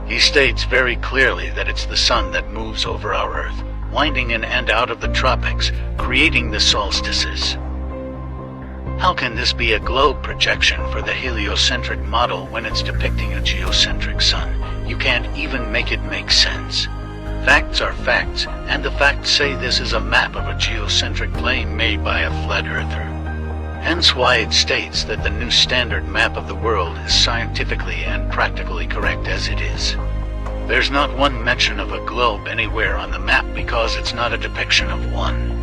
He states very clearly that it's the sun that moves over our Earth, winding in and out of the tropics, creating the solstices. How can this be a globe projection for the heliocentric model when it's depicting a geocentric sun? You can't even make it make sense. Facts are facts, and the facts say this is a map of a geocentric plane made by a flat earther. Hence why it states that the new standard map of the world is scientifically and practically correct as it is. There's not one mention of a globe anywhere on the map because it's not a depiction of one.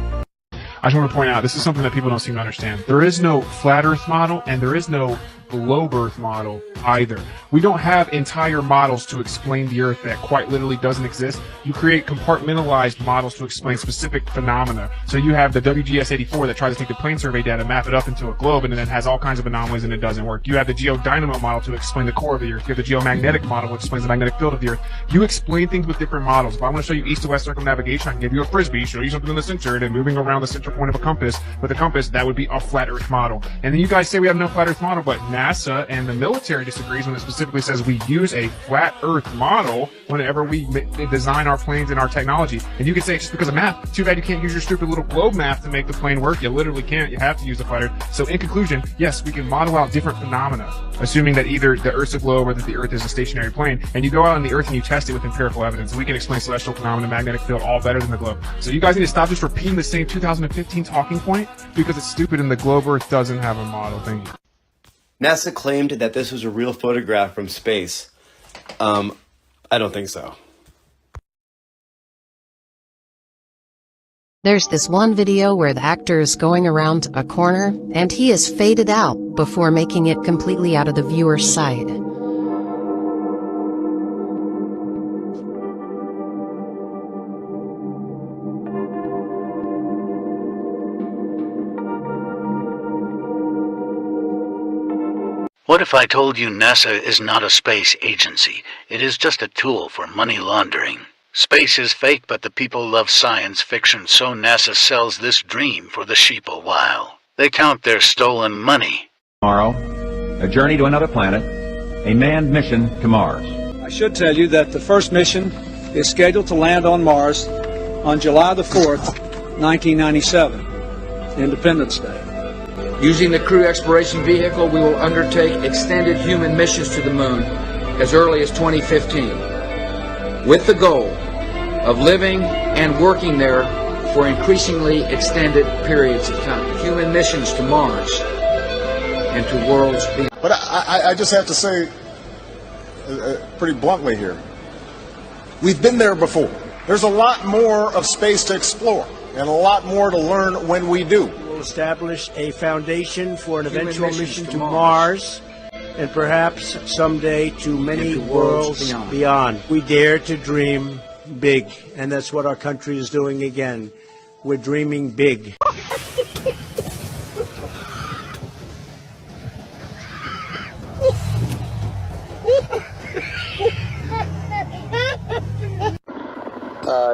I just want to point out, this is something that people don't seem to understand. There is no flat Earth model, and there is no globe Earth model either. We don't have entire models to explain the Earth that quite literally doesn't exist. You create compartmentalized models to explain specific phenomena. So you have the WGS-84 that tries to take the plane survey data, map it up into a globe, and then has all kinds of anomalies, and it doesn't work. You have the geodynamo model to explain the core of the Earth. You have the geomagnetic model, which explains the magnetic field of the Earth. You explain things with different models. If I want to show you east to west circumnavigation, I can give you a frisbee, show you something in the center, and then moving around the center point of a compass. With a compass, that would be a flat Earth model. And then you guys say we have no flat Earth model, but NASA and the military disagrees when it specifically says we use a flat Earth model whenever we design our planes and our technology. And you can say it's just because of math. Too bad you can't use your stupid little globe math to make the plane work. You literally can't. You have to use the flat Earth. So in conclusion, yes, we can model out different phenomena, assuming that either the Earth's a globe or that the Earth is a stationary plane. And you go out on the Earth and you test it with empirical evidence. And we can explain celestial phenomena, magnetic field, all better than the globe. So you guys need to stop just repeating the same 2015 talking point because it's stupid and the globe Earth doesn't have a model. Thank you. NASA claimed that this was a real photograph from space. I don't think so. There's this one video where the actor is going around a corner, and he is faded out before making it completely out of the viewer's sight. What if I told you NASA is not a space agency? It is just a tool for money laundering. Space is fake, but the people love science fiction, so NASA sells this dream for the sheep a while. They count their stolen money. Tomorrow, a journey to another planet, a manned mission to Mars. I should tell you that the first mission is scheduled to land on Mars on July the 4th, 1997, Independence Day. Using the Crew Exploration Vehicle, we will undertake extended human missions to the moon as early as 2015, with the goal of living and working there for increasingly extended periods of time. Human missions to Mars and to worlds beyond. But I just have to say, pretty bluntly here, we've been there before. There's a lot more of space to explore and a lot more to learn when we do. Establish a foundation for an eventual mission to Mars, and perhaps someday to many worlds beyond. We dare to dream big, and that's what our country is doing again. We're dreaming big.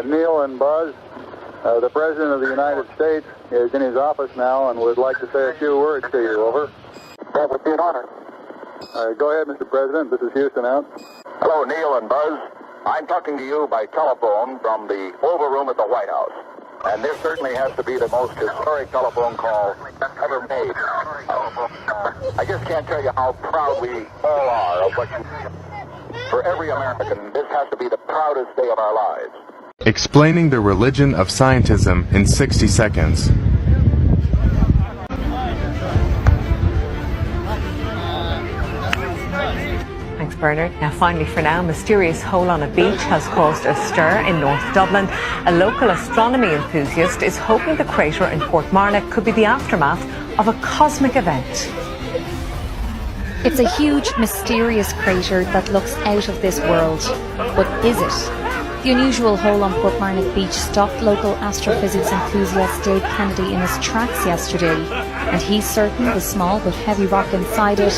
Neil and Buzz, the President of the United States is in his office now and would like to say a few words to you. Over. That would be an honor. Go ahead, Mr. President. This is Houston out. Hello, Neil and Buzz. I'm talking to you by telephone from the Oval Room at the White House. And this certainly has to be the most historic telephone call ever made. I just can't tell you how proud we all are of what you do. For every American, this has to be the proudest day of our lives. Explaining the religion of scientism in 60 seconds. Bernard. Now finally for now, mysterious hole on a beach has caused a stir in North Dublin. A local astronomy enthusiast is hoping the crater in Portmarnock could be the aftermath of a cosmic event. It's a huge, mysterious crater that looks out of this world. But is it? The unusual hole on Portmarnock Beach stopped local astrophysics enthusiast Dave Kennedy in his tracks yesterday, and he's certain the small but heavy rock inside it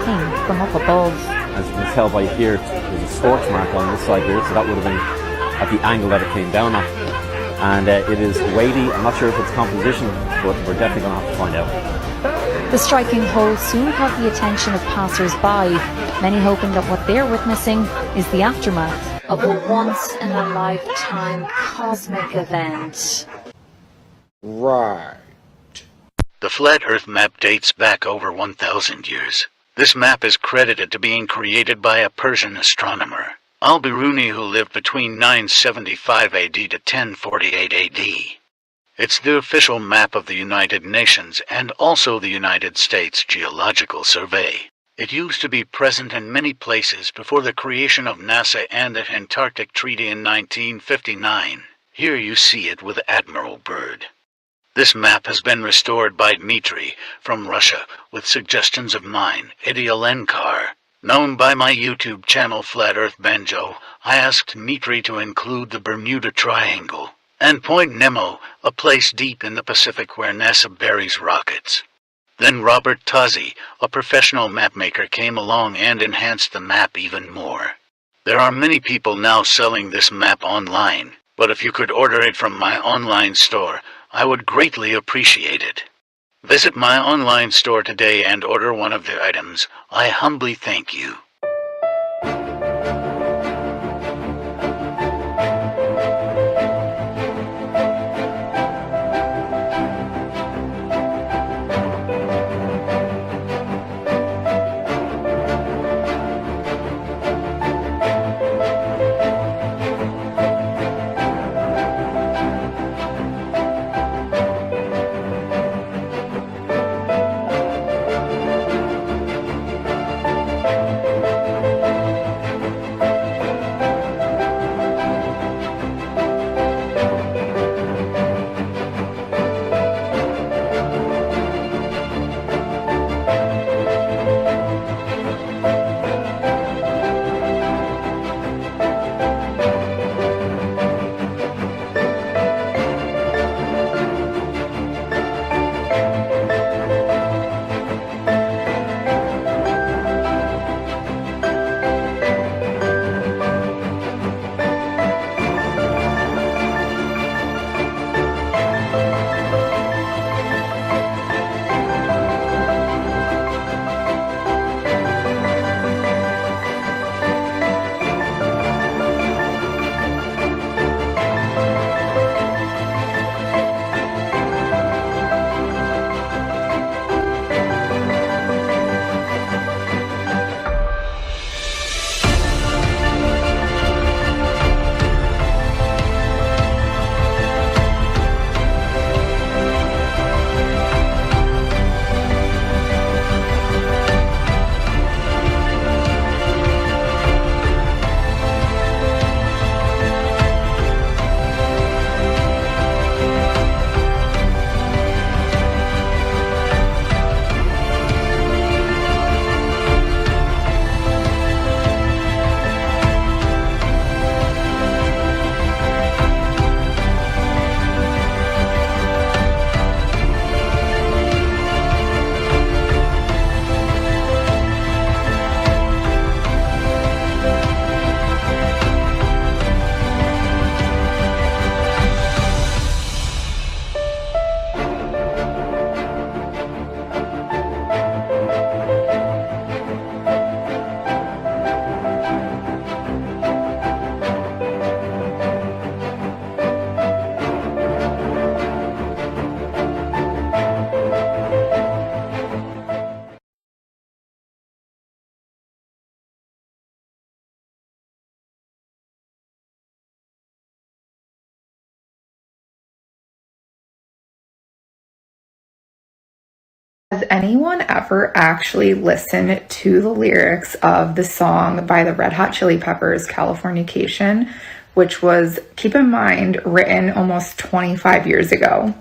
came from up above. As you can tell by here, there's a scorch mark on this side here, so that would have been at the angle that it came down at. And it is weighty. I'm not sure if it's composition, but we're definitely going to have to find out. The striking hole soon caught the attention of passers-by, many hoping that what they're witnessing is the aftermath of a once-in-a-lifetime cosmic event. Right. The Flat Earth map dates back over 1,000 years. This map is credited to being created by a Persian astronomer, Al-Biruni, who lived between 975 AD to 1048 AD. It's the official map of the United Nations and also the United States Geological Survey. It used to be present in many places before the creation of NASA and the Antarctic Treaty in 1959. Here you see it with Admiral Byrd. This map has been restored by Dmitry from Russia with suggestions of mine, Eddie Alenkar. Known by my YouTube channel Flat Earth Banjo, I asked Dmitry to include the Bermuda Triangle and Point Nemo, a place deep in the Pacific where NASA buries rockets. Then Robert Tozzi, a professional mapmaker, came along and enhanced the map even more. There are many people now selling this map online, but if you could order it from my online store, I would greatly appreciate it. Visit my online store today and order one of the items. I humbly thank you. Has anyone ever actually listened to the lyrics of the song by the Red Hot Chili Peppers, Californication, which was, keep in mind, written almost 25 years ago?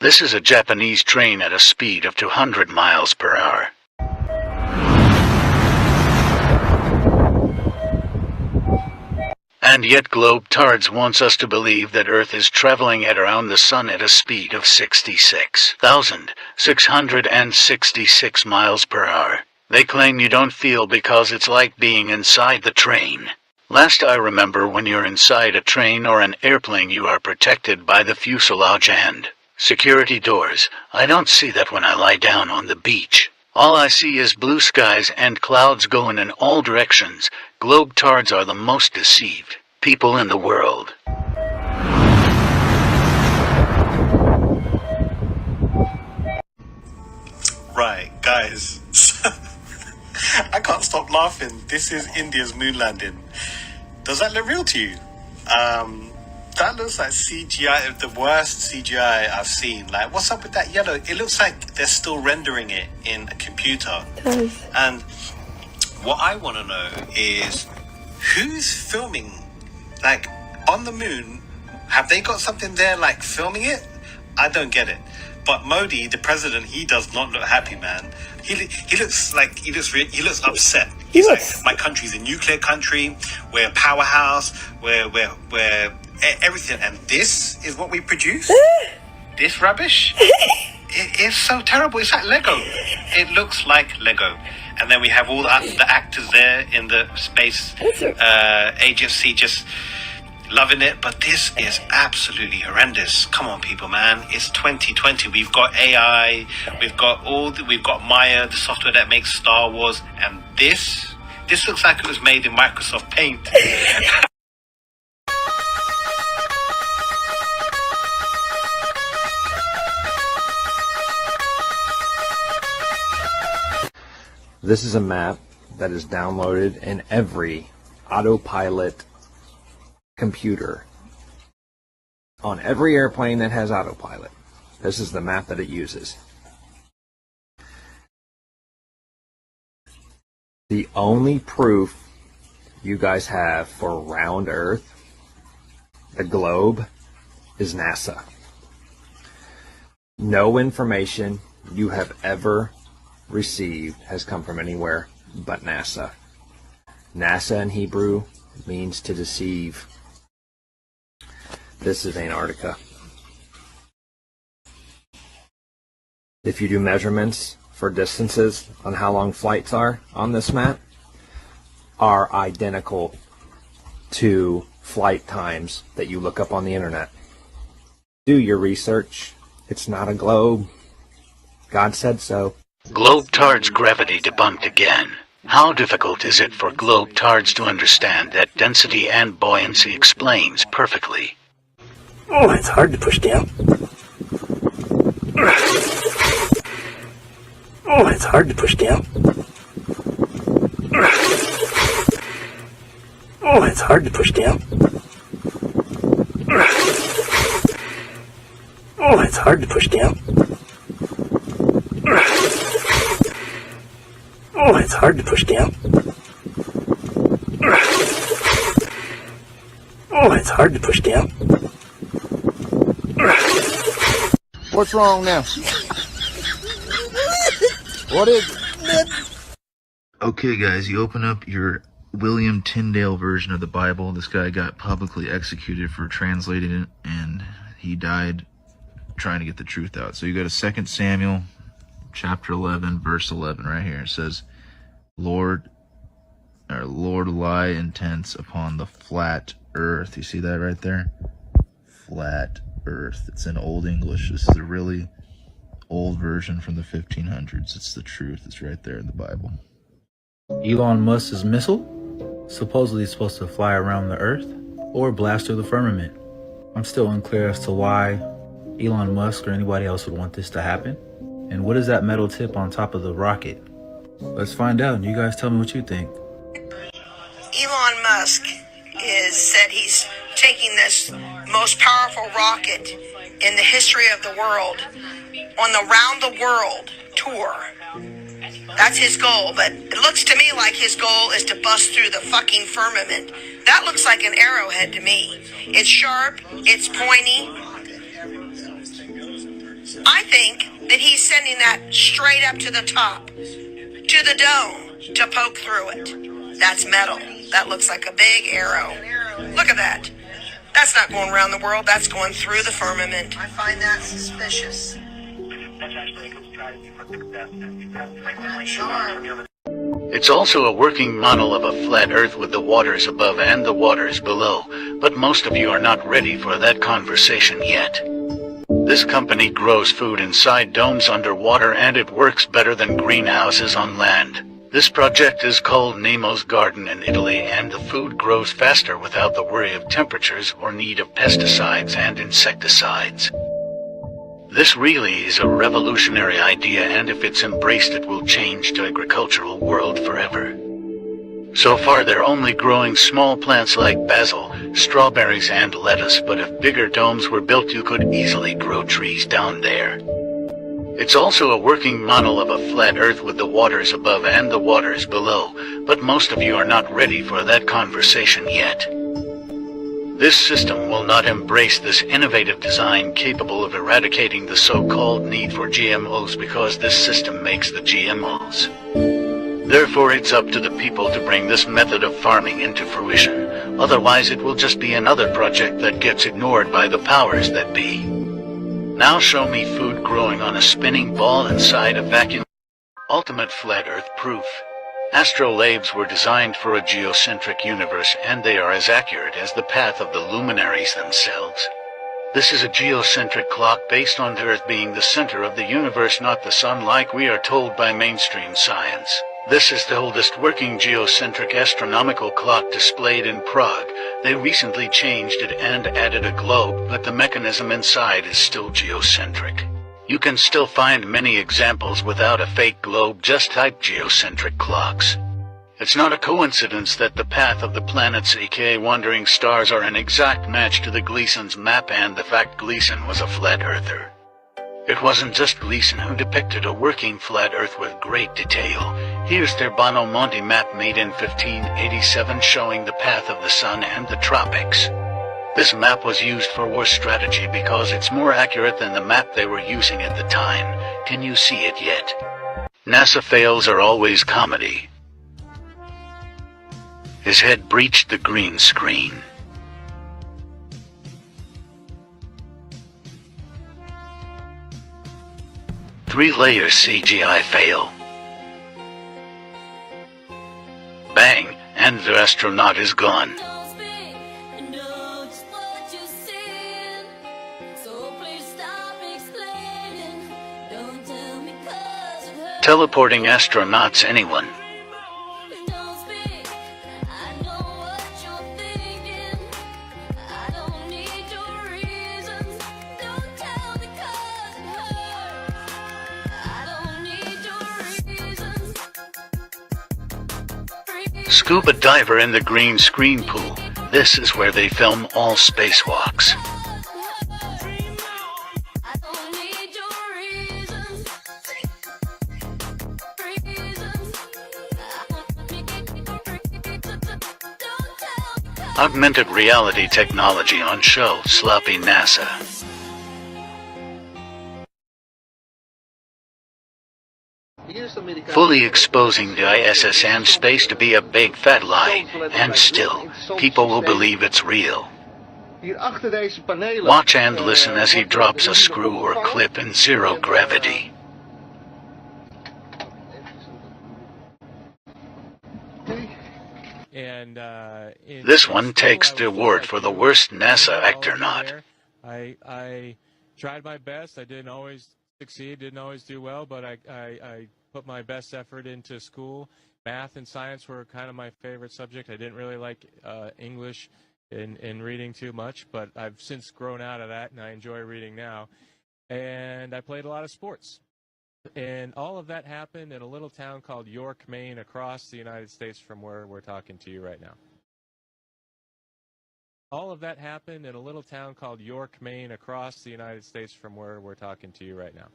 This is a Japanese train at a speed of 200 miles per hour. And yet Globetards wants us to believe that Earth is traveling at around the Sun at a speed of 66,666 miles per hour. They claim you don't feel because it's like being inside the train. Last I remember, when you're inside a train or an airplane, you are protected by the fuselage and security doors. I don't see that when I lie down on the beach. All I see is blue skies and clouds going in all directions. Globetards are the most deceived people in the world. Right, guys. I can't stop laughing. This is India's moon landing. Does that look real to you? That looks like CGI, the worst CGI I've seen. Like, what's up with that yellow? It looks like they're still rendering it in a computer. It does. And what I want to know is, who's filming? Like, on the moon, have they got something there, like, filming it? I don't get it. But Modi, the president, he does not look happy, man. He looks upset. He's like, my country's a nuclear country. We're a powerhouse. We're everything. And this is what we produce? This rubbish? It is so terrible. It's like Lego. It looks like Lego. And then we have all the actors there in the space agency just loving it. But this is absolutely horrendous. Come on, people, man. It's 2020. We've got AI. We've got Maya, the software that makes Star Wars. And this looks like it was made in Microsoft Paint. This is a map that is downloaded in every autopilot computer. On every airplane that has autopilot, this is the map that it uses. The only proof you guys have for round Earth, the globe, is NASA. No information you have ever received has come from anywhere but NASA. NASA in Hebrew means to deceive. This is Antarctica. If you do measurements for distances on how long flights are on this map, are identical to flight times that you look up on the internet. Do your research. It's not a globe. God said so. Globetards gravity debunked again. How difficult is it for Globetards to understand that density and buoyancy explains perfectly? Oh, it's hard to push down. Oh, it's hard to push down. Oh, it's hard to push down. Oh, it's hard to push down. Oh, it's hard to push down. Oh, it's hard to push down. What's wrong now? What is it? Okay, guys, you open up your William Tyndale version of the Bible. This guy got publicly executed for translating it, and he died trying to get the truth out. So you go to 2 Samuel chapter 11, verse 11 right here. It says, Lord lie intents upon the flat earth. You see that right there? Flat earth. It's in Old English. This is a really old version from the 1500s. It's the truth. It's right there in the Bible. Elon Musk's missile supposedly supposed to fly around the earth or blast through the firmament. I'm still unclear as to why Elon Musk or anybody else would want this to happen. And what is that metal tip on top of the rocket? Let's find out, and you guys tell me what you think. Elon Musk said he's taking this most powerful rocket in the history of the world on the round the world tour. That's his goal, but it looks to me like his goal is to bust through the fucking firmament. That looks like an arrowhead to me. It's sharp, it's pointy. I think that he's sending that straight up to the top, to the dome, to poke through it. That's metal. That looks like a big arrow. Look at that. That's not going around the world, that's going through the firmament. I find that suspicious. It's also a working model of a flat Earth with the waters above and the waters below, but most of you are not ready for that conversation yet. This company grows food inside domes underwater, and it works better than greenhouses on land. This project is called Nemo's Garden in Italy, and the food grows faster without the worry of temperatures or need of pesticides and insecticides. This really is a revolutionary idea, and if it's embraced, it will change the agricultural world forever. So far, they're only growing small plants like basil, strawberries, and lettuce, but if bigger domes were built, you could easily grow trees down there. It's also a working model of a flat Earth with the waters above and the waters below, but most of you are not ready for that conversation yet. This system will not embrace this innovative design capable of eradicating the so-called need for GMOs, because this system makes the GMOs. Therefore, it's up to the people to bring this method of farming into fruition. Otherwise, it will just be another project that gets ignored by the powers that be. Now show me food growing on a spinning ball inside a vacuum. Ultimate flat Earth proof. Astrolabes were designed for a geocentric universe, and they are as accurate as the path of the luminaries themselves. This is a geocentric clock based on the Earth being the center of the universe, not the sun like we are told by mainstream science. This is the oldest working geocentric astronomical clock displayed in Prague. They recently changed it and added a globe, but the mechanism inside is still geocentric. You can still find many examples without a fake globe. Just type geocentric clocks. It's not a coincidence that the path of the planets, aka wandering stars, are an exact match to the Gleason's map, and the fact Gleason was a flat earther. It wasn't just Gleason who depicted a working flat Earth with great detail. Here's their Bono Monti map made in 1587 showing the path of the sun and the tropics. This map was used for war strategy because it's more accurate than the map they were using at the time. Can you see it yet? NASA fails are always comedy. His head breached the green screen. Three-layer CGI fail. Bang, and the astronaut is gone. Teleporting astronauts, anyone? Scuba diver in the green screen pool. This is where they film all spacewalks. Augmented reality technology on show, sloppy NASA. fully exposing the ISS and space to be a big fat lie, and still, people will believe it's real. Watch and listen as he drops a screw or clip in zero gravity. And This one takes the award for the worst NASA astronaut. I tried my best. I didn't always succeed, didn't always do well, but I put my best effort into school. Math and science were kind of my favorite subject. I didn't really like English and reading too much, but I've since grown out of that, and I enjoy reading now. And I played a lot of sports. And all of that happened in a little town called York, Maine, across the United States from where we're talking to you right now. All of that happened in a little town called York, Maine, across the United States from where we're talking to you right now.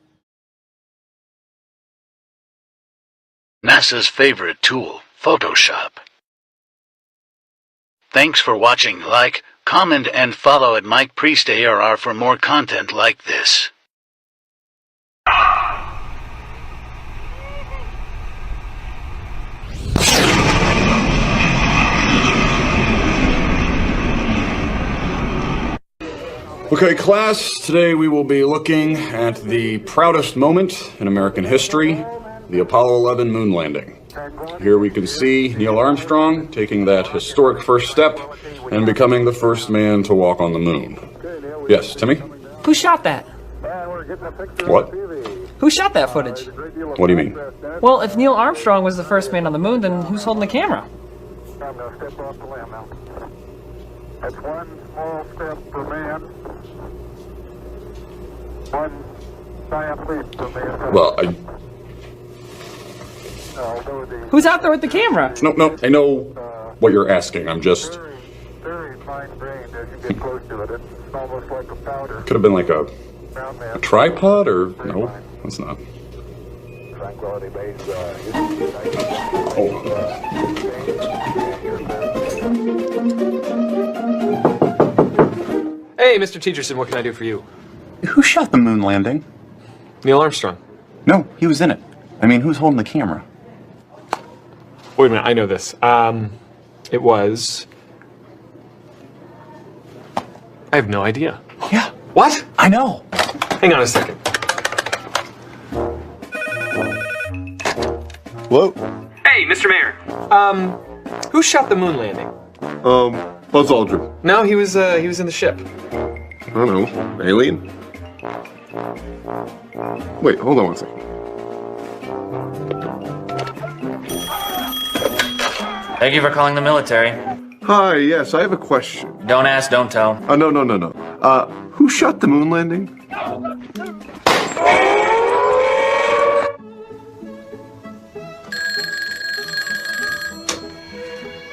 NASA's favorite tool, Photoshop. Thanks for watching. Like, comment, and follow at Mike Priest ARR for more content like this. Okay, class, today we will be looking at the proudest moment in American history, the Apollo 11 moon landing. Here we can see Neil Armstrong taking that historic first step and becoming the first man to walk on the moon. Yes, Timmy? Who shot that? What? Who shot that footage? What do you mean? Well, if Neil Armstrong was the first man on the moon, then who's holding the camera? I'm going to step off the limb now. That's one small step for man, one giant leap for mankind. Well, Who's out there with the camera? No, I know what you're asking. I'm just... Very fine-grained as you get close to it. It's almost like a powder. Could have been like a tripod, or... No, it's not. Tranquility Base, Hey, Mr. Teacherson, what can I do for you? Who shot the moon landing? Neil Armstrong. No, he was in it. I mean, who's holding the camera? Wait a minute, I know this. It was... I have no idea. Yeah. What? I know. Hang on a second. Hello? Hey, Mr. Mayor. Who shot the moon landing? Buzz Aldrin. No, he was in the ship. I don't know. Alien? Wait, hold on one second. Thank you for calling the military. Hi, yes, I have a question. Don't ask, don't tell. No. Who shot the moon landing?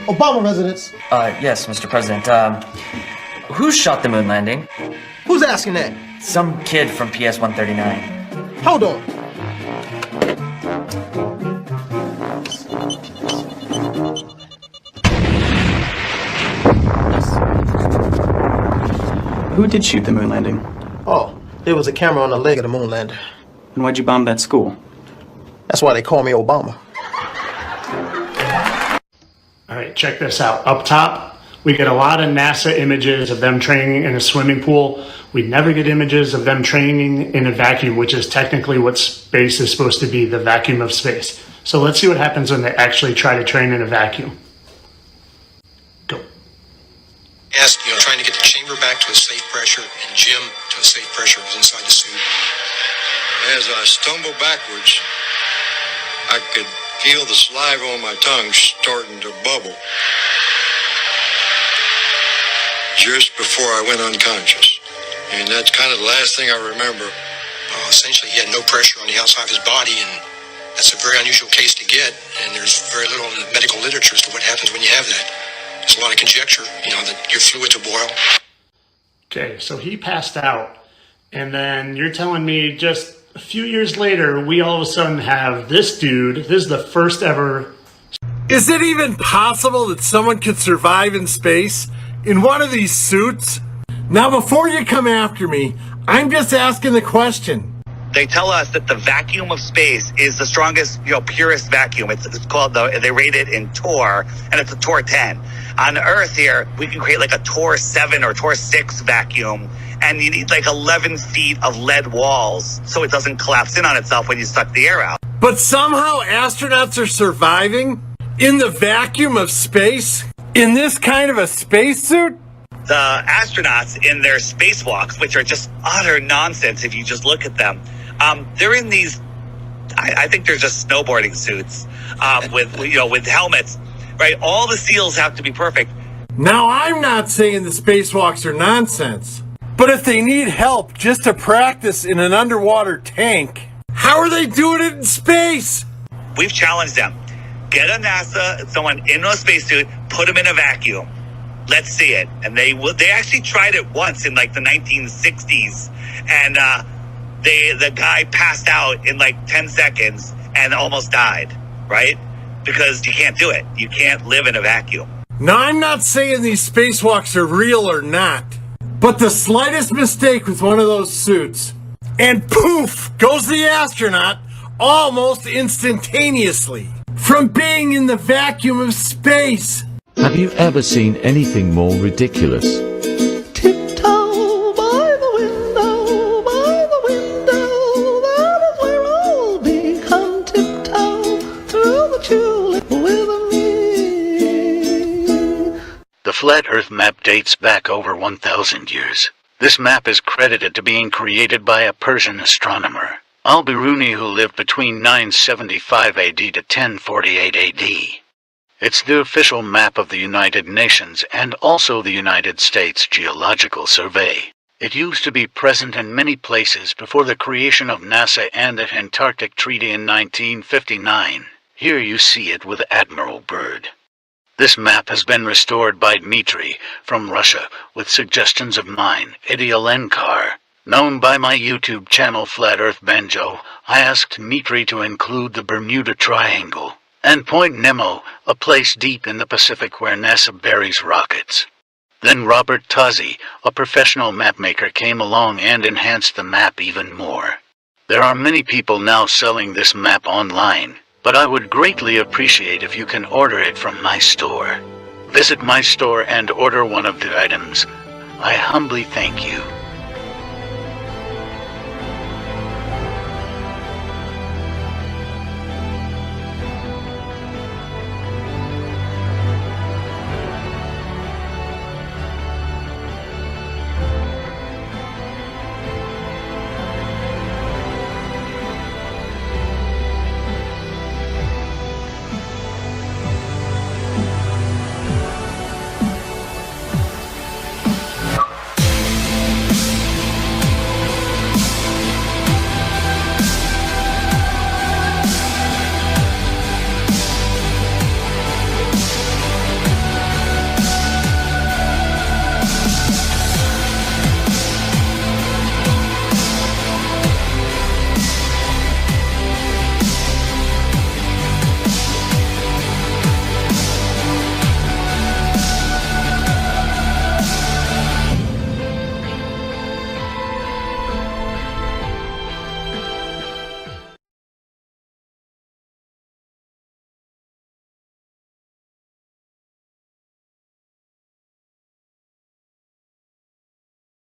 Obama residence. Yes, Mr. President. Who shot the moon landing? Who's asking that? Some kid from PS 139. Hold on. Who did shoot the moon landing? Oh, there was a camera on the leg of the moon lander. And why'd you bomb that school? That's why they call me Obama. All right, check this out. Up top, we get a lot of NASA images of them training in a swimming pool. We never get images of them training in a vacuum, which is technically what space is supposed to be, the vacuum of space. So let's see what happens when they actually try to train in a vacuum. Trying to get the chamber back to a safe pressure and Jim to a safe pressure was inside the suit. As I stumbled backwards, I could feel the saliva on my tongue starting to bubble just before I went unconscious. And that's kind of the last thing I remember. Essentially, he had no pressure on the outside of his body, and that's a very unusual case to get, and there's very little in the medical literature as to what happens when you have that. There's a lot of conjecture, that your fluids will boil. Okay, so he passed out. And then you're telling me just a few years later, we all of a sudden have this dude. This is the first ever. Is it even possible that someone could survive in space in one of these suits? Now, before you come after me, I'm just asking the question. They tell us that the vacuum of space is the strongest, purest vacuum. It's called they rate it in torr, and it's a torr 10. On Earth here, we can create like a torr 7 or torr 6 vacuum, and you need like 11 feet of lead walls so it doesn't collapse in on itself when you suck the air out. But somehow astronauts are surviving in the vacuum of space in this kind of a spacesuit? The astronauts in their spacewalks, which are just utter nonsense if you just look at them, they're in these, I think they're just snowboarding suits with helmets, right? All the seals have to be perfect. Now, I'm not saying the spacewalks are nonsense, but if they need help just to practice in an underwater tank, how are they doing it in space? We've challenged them. Get a NASA, someone in a spacesuit, put them in a vacuum. Let's see it. And they actually tried it once in like the 1960s, and the guy passed out in like 10 seconds and almost died, right? Because you can't do it. You can't live in a vacuum. Now, I'm not saying these spacewalks are real or not, but the slightest mistake with one of those suits, and poof, goes the astronaut almost instantaneously from being in the vacuum of space. Have you ever seen anything more ridiculous? Tiptoe by the window, that is where I'll be. Come tiptoe through the tulip with me. The flat Earth map dates back over 1,000 years. This map is credited to being created by a Persian astronomer, Al-Biruni, who lived between 975 AD to 1048 AD. It's the official map of the United Nations and also the United States Geological Survey. It used to be present in many places before the creation of NASA and the Antarctic Treaty in 1959. Here you see it with Admiral Byrd. This map has been restored by Dmitry from Russia with suggestions of mine, Eddie Alenkar. Known by my YouTube channel Flat Earth Banjo, I asked Dmitry to include the Bermuda Triangle and Point Nemo, a place deep in the Pacific where NASA buries rockets. Then Robert Tozzi, a professional mapmaker, came along and enhanced the map even more. There are many people now selling this map online, but I would greatly appreciate if you can order it from my store. Visit my store and order one of the items. I humbly thank you.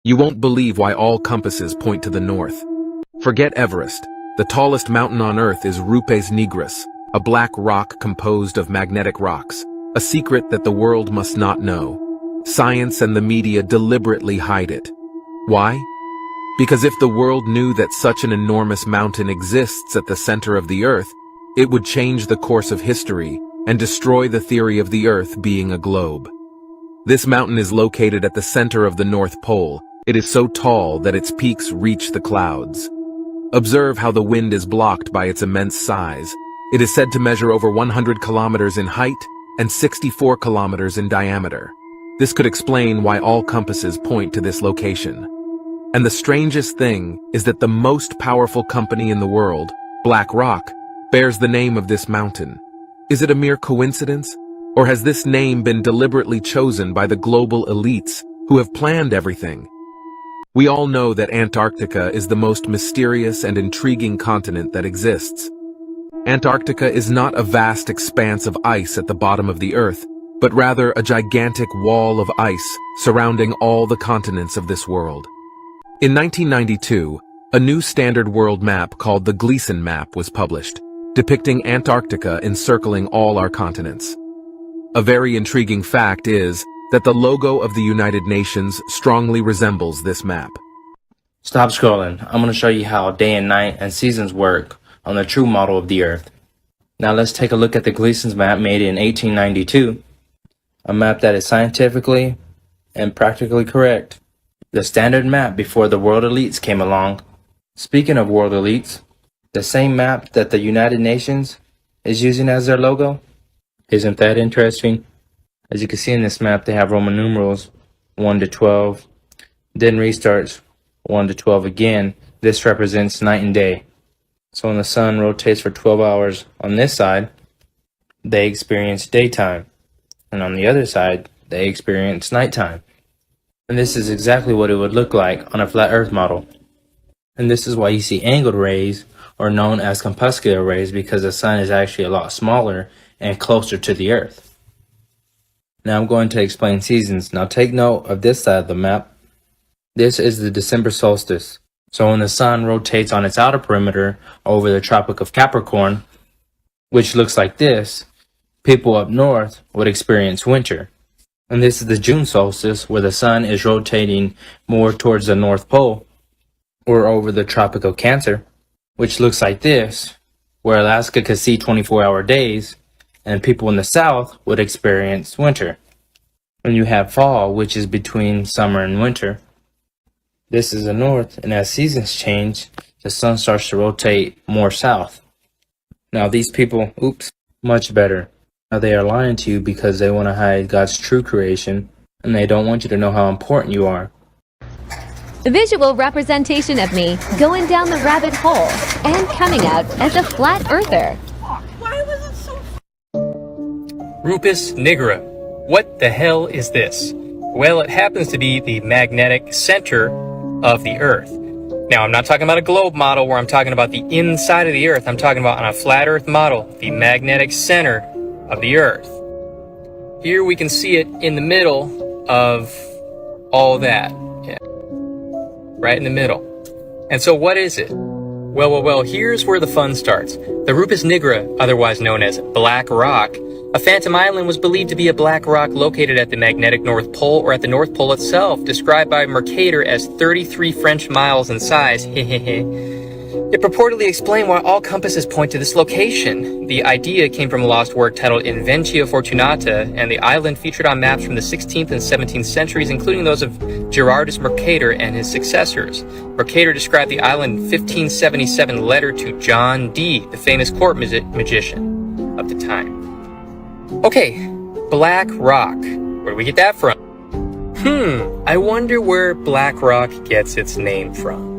You won't believe why all compasses point to the north. Forget Everest. The tallest mountain on Earth is Rupes Nigris, a black rock composed of magnetic rocks, a secret that the world must not know. Science and the media deliberately hide it. Why? Because if the world knew that such an enormous mountain exists at the center of the Earth, it would change the course of history and destroy the theory of the Earth being a globe. This mountain is located at the center of the North Pole. It is so tall that its peaks reach the clouds. Observe how the wind is blocked by its immense size. It is said to measure over 100 kilometers in height and 64 kilometers in diameter. This could explain why all compasses point to this location. And the strangest thing is that the most powerful company in the world, BlackRock, bears the name of this mountain. Is it a mere coincidence? Or has this name been deliberately chosen by the global elites who have planned everything? We all know that Antarctica is the most mysterious and intriguing continent that exists. Antarctica is not a vast expanse of ice at the bottom of the Earth, but rather a gigantic wall of ice surrounding all the continents of this world. In 1992, a new standard world map called the Gleason map was published, depicting Antarctica encircling all our continents. A very intriguing fact is that the logo of the United Nations strongly resembles this map. Stop scrolling. I'm going to show you how day and night and seasons work on the true model of the Earth. Now let's take a look at the Gleason's map made in 1892, a map that is scientifically and practically correct. The standard map before the world elites came along. Speaking of world elites, the same map that the United Nations is using as their logo. Isn't that interesting? As you can see in this map, they have Roman numerals 1 to 12, then restarts 1 to 12 again. This represents night and day. So when the sun rotates for 12 hours on this side, they experience daytime. And on the other side, they experience nighttime. And this is exactly what it would look like on a flat Earth model. And this is why you see angled rays, or known as crepuscular rays, because the sun is actually a lot smaller and closer to the Earth. Now I'm going to explain seasons. Now take note of this side of the map. This is the December solstice. So when the sun rotates on its outer perimeter over the Tropic of Capricorn, which looks like this, people up north would experience winter. And this is the June solstice, where the sun is rotating more towards the North Pole or over the Tropic of Cancer, which looks like this, where Alaska could see 24-hour days, and people in the south would experience winter. And you have fall, which is between summer and winter. This is the north, and as seasons change, the sun starts to rotate more south. Now these people, much better. Now they are lying to you because they want to hide God's true creation, and they don't want you to know how important you are. The visual representation of me going down the rabbit hole and coming out as a flat earther. Rupes nigra. What the hell is this? Well, it happens to be the magnetic center of the Earth. Now, I'm not talking about a globe model where I'm talking about the inside of the Earth. I'm talking about on a flat Earth model, the magnetic center of the Earth. Here we can see it in the middle of all that. Yeah. Right in the middle. And so what is it? Well, here's where the fun starts. The Rupes nigra, otherwise known as Black Rock, a phantom island, was believed to be a black rock located at the magnetic North Pole or at the North Pole itself, described by Mercator as 33 French miles in size. It purportedly explained why all compasses point to this location. The idea came from a lost work titled Inventia Fortunata, and the island featured on maps from the 16th and 17th centuries, including those of Gerardus Mercator and his successors. Mercator described the island in 1577 letter to John Dee, the famous court magician of the time. Okay, Black Rock. Where do we get that from? I wonder where Black Rock gets its name from.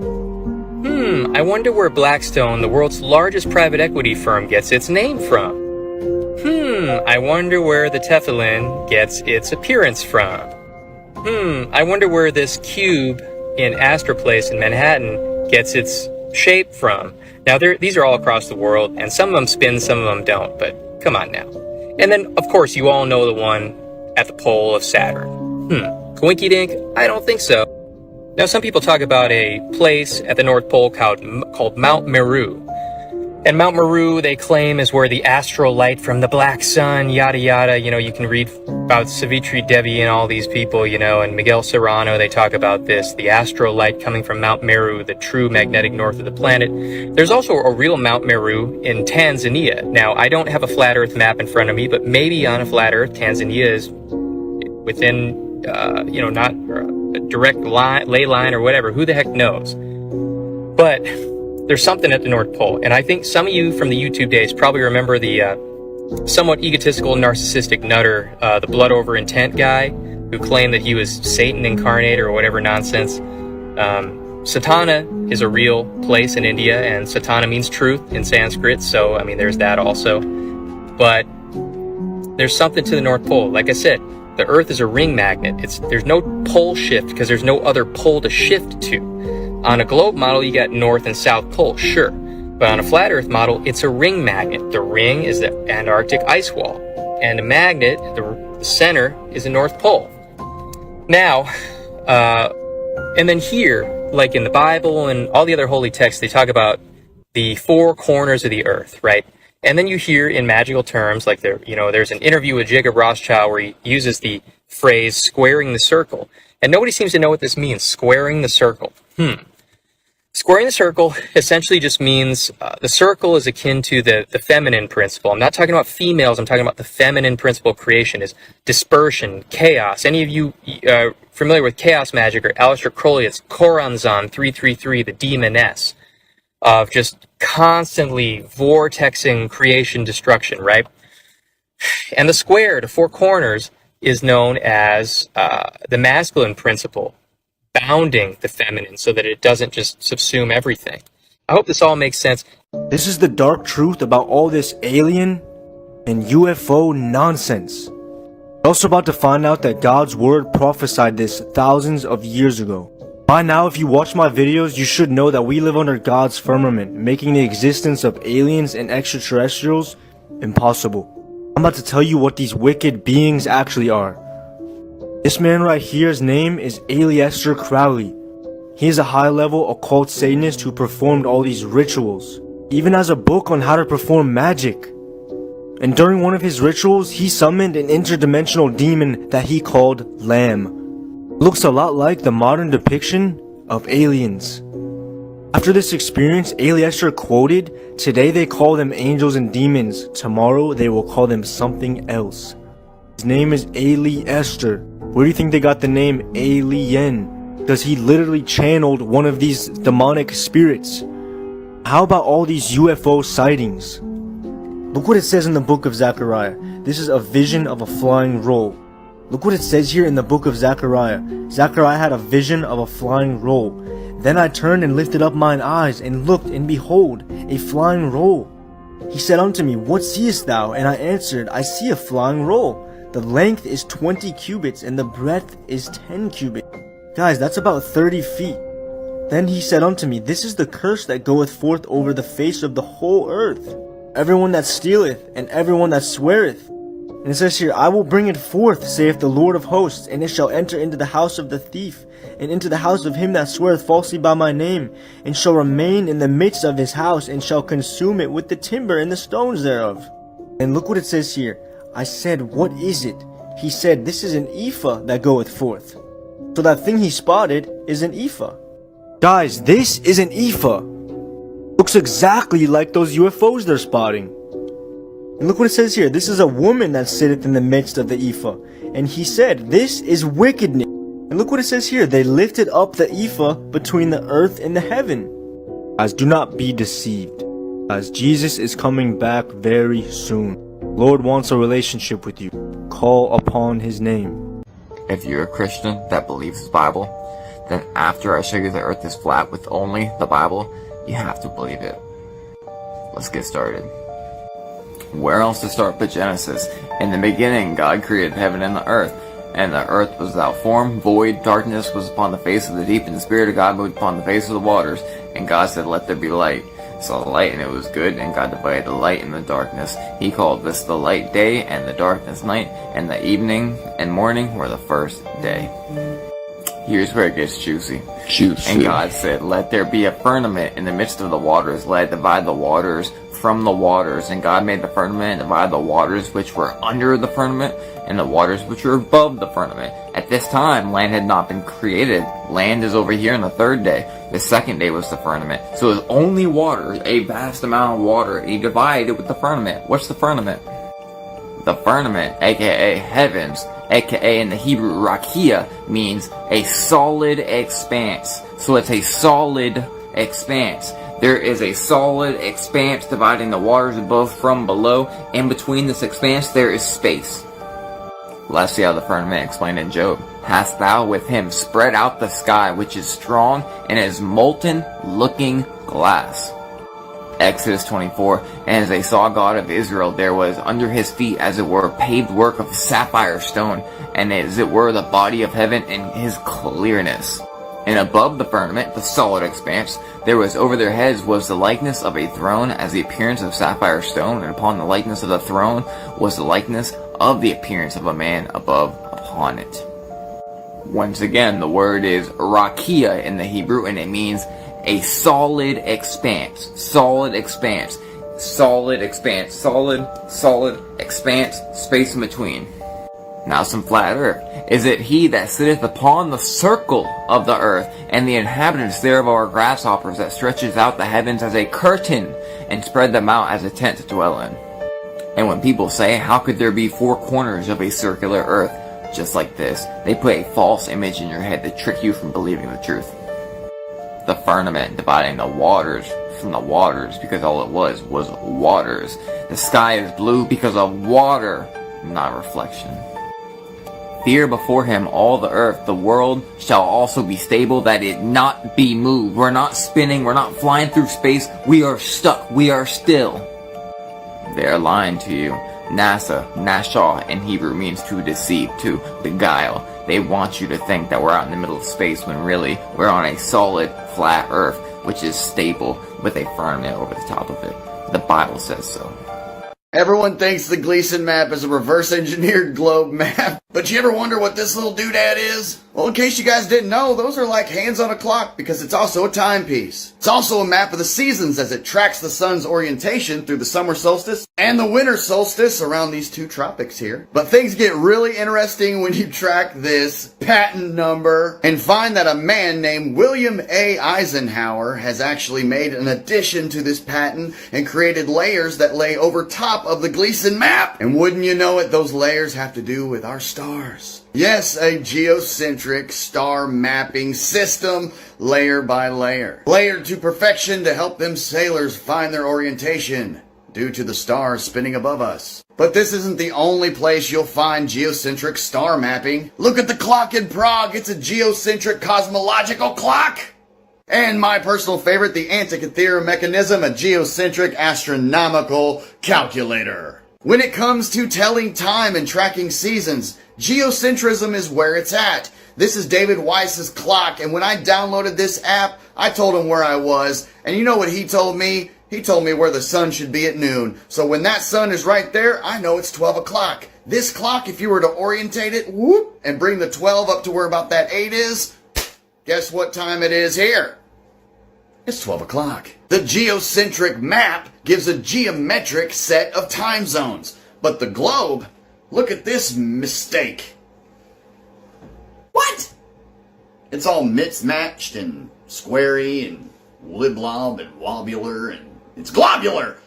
I wonder where Blackstone, the world's largest private equity firm, gets its name from. I wonder where the Teflon gets its appearance from. I wonder where this cube in Astor Place in Manhattan gets its shape from. Now, these are all across the world, and some of them spin, some of them don't, but come on now. And then, of course, you all know the one at the pole of Saturn. Coinky dink? I don't think so. Now, some people talk about a place at the North Pole called Mount Meru. And Mount Meru, they claim, is where the astral light from the black sun, yada yada, you can read about Savitri Devi and all these people, and Miguel Serrano, they talk about this, the astral light coming from Mount Meru, the true magnetic north of the planet. There's also a real Mount Meru in Tanzania. Now, I don't have a flat earth map in front of me, but maybe on a flat earth, Tanzania is within, not a direct ley line or whatever, who the heck knows. But there's something at the North Pole, and I think some of you from the YouTube days probably remember the somewhat egotistical, narcissistic nutter, the blood over intent guy, who claimed that he was Satan incarnate or whatever nonsense. Satana is a real place in India, and Satana means truth in Sanskrit, so, there's that also. But there's something to the North Pole. Like I said, The Earth is a ring magnet. There's no pole shift because there's no other pole to shift to. On a globe model, you got North and South Pole, sure. But on a flat Earth model, it's a ring magnet. The ring is the Antarctic ice wall. And the magnet, the center, is the North Pole. Now, and then here, like in the Bible and all the other holy texts, they talk about the four corners of the earth, right? And then you hear in magical terms, like there's an interview with Jacob Rothschild where he uses the phrase squaring the circle. And nobody seems to know what this means, squaring the circle. Squaring the circle essentially just means the circle is akin to the feminine principle. I'm not talking about females, I'm talking about the feminine principle of creation is dispersion, chaos. Any of you familiar with chaos magic or Aleister Crowley, it's Choronzon 333, the demoness, of just constantly vortexing creation destruction, right? And the square, the four corners, is known as the masculine principle, bounding the feminine so that it doesn't just subsume everything. I hope this all makes sense. This is the dark truth about all this alien and UFO nonsense. We're also about to find out that God's word prophesied this thousands of years ago. By now, if you watch my videos, you should know that we live under God's firmament, making the existence of aliens and extraterrestrials impossible. I'm about to tell you what these wicked beings actually are. This man right here's name is Aleister Crowley. He is a high-level occult Satanist who performed all these rituals, even has a book on how to perform magic. And during one of his rituals, he summoned an interdimensional demon that he called Lamb. Looks a lot like the modern depiction of aliens. After this experience, Aleister quoted, "Today they call them angels and demons, tomorrow they will call them something else." His name is Aleister. Where do you think they got the name Alien? Because he literally channeled one of these demonic spirits. How about all these UFO sightings? Look what it says in the book of Zechariah. This is a vision of a flying roll. Look what it says here in the book of Zechariah. Zechariah had a vision of a flying roll. Then I turned and lifted up mine eyes and looked, and behold, a flying roll. He said unto me, What seest thou? And I answered, I see a flying roll. The length is 20 cubits, and the breadth is 10 cubits. Guys, that's about 30 feet. Then he said unto me, This is the curse that goeth forth over the face of the whole earth. Everyone that stealeth, and everyone that sweareth. And it says here, I will bring it forth, saith the Lord of hosts, and it shall enter into the house of the thief, and into the house of him that sweareth falsely by my name, and shall remain in the midst of his house, and shall consume it with the timber and the stones thereof. And look what it says here. I said, What is it? He said, This is an ephah that goeth forth. So that thing he spotted is an ephah. Guys, this is an ephah. Looks exactly like those UFOs they're spotting. And look what it says here. This is a woman that sitteth in the midst of the ephah. And he said, This is wickedness. And look what it says here. They lifted up the ephah between the earth and the heaven. Guys, do not be deceived. Guys, Jesus is coming back very soon. Lord wants a relationship with you. Call upon his name. If you're a Christian that believes the Bible, then after I show you the earth is flat with only the Bible, you have to believe it. Let's get started. Where else to start but Genesis? In the beginning, God created heaven and the earth. And the earth was without form, void, darkness was upon the face of the deep, and the Spirit of God moved upon the face of the waters. And God said, Let there be light. Saw the light, and it was good, and God divided the light and the darkness. He called this the light day, and the darkness night, and the evening and morning were the first day. Here's where it gets juicy. And God said, Let there be a firmament in the midst of the waters. Let it divide the waters from the waters. And God made the firmament and divided the waters which were under the firmament and the waters which were above the firmament. At this time, land had not been created. Land is over here on the third day. The second day was the firmament. So it was only water, a vast amount of water. He divided it with the firmament. What's the firmament? The firmament, aka heavens, aka in the Hebrew, rakia, means a solid expanse. So it's a solid expanse. There is a solid expanse dividing the waters above from below. In between this expanse, there is space. Let's see how the firmament explained in Job. Hast thou with him spread out the sky, which is strong and is molten looking glass. Exodus 24, and as they saw God of Israel, there was under his feet, as it were, paved work of sapphire stone, and as it were, the body of heaven in his clearness. And above the firmament, the solid expanse, there was over their heads was the likeness of a throne, as the appearance of sapphire stone, and upon the likeness of the throne was the likeness of the appearance of a man above upon it. Once again, the word is rakia in the Hebrew, and it means a solid expanse, solid expanse, solid expanse, solid expanse, space in between. Now some flat earth. Is it he that sitteth upon the circle of the earth, and the inhabitants thereof are grasshoppers, that stretches out the heavens as a curtain, and spread them out as a tent to dwell in? And when people say, how could there be four corners of a circular earth? Just like this, they put a false image in your head to trick you from believing the truth. The firmament dividing the waters from the waters, because all it was waters. The sky is blue because of water, not reflection. Fear before him all the earth, the world shall also be stable, that it not be moved. We're not spinning, we're not flying through space, we are stuck, we are still. They are lying to you. Nashah in Hebrew means to deceive, to beguile. They want you to think that we're out in the middle of space when really we're on a solid, flat earth, which is stable with a firmament over the top of it. The Bible says so. Everyone thinks the Gleason map is a reverse engineered globe map, but you ever wonder what this little doodad is? Well, in case you guys didn't know, those are like hands on a clock because it's also a timepiece. It's also a map of the seasons as it tracks the sun's orientation through the summer solstice and the winter solstice around these two tropics here. But things get really interesting when you track this patent number and find that a man named William A. Eisenhower has actually made an addition to this patent and created layers that lay over top of the Gleason map. And wouldn't you know it, those layers have to do with our stars. Yes, a geocentric star mapping system, layer by layer. Layered to perfection to help them sailors find their orientation due to the stars spinning above us. But this isn't the only place you'll find geocentric star mapping. Look at the clock in Prague. It's a geocentric cosmological clock. And my personal favorite, the Antikythera mechanism, a geocentric astronomical calculator. When it comes to telling time and tracking seasons, geocentrism is where it's at. This is David Weiss's clock, and when I downloaded this app, I told him where I was, and you know what he told me? He told me where the sun should be at noon. So when that sun is right there, I know it's 12 o'clock. This clock, if you were to orientate it, whoop, and bring the 12 up to where about that 8 is, guess what time it is here? It's 12 o'clock. The geocentric map gives a geometric set of time zones. But the globe, look at this mistake. What? It's all mismatched and squarey and wiblob and wobular and it's globular.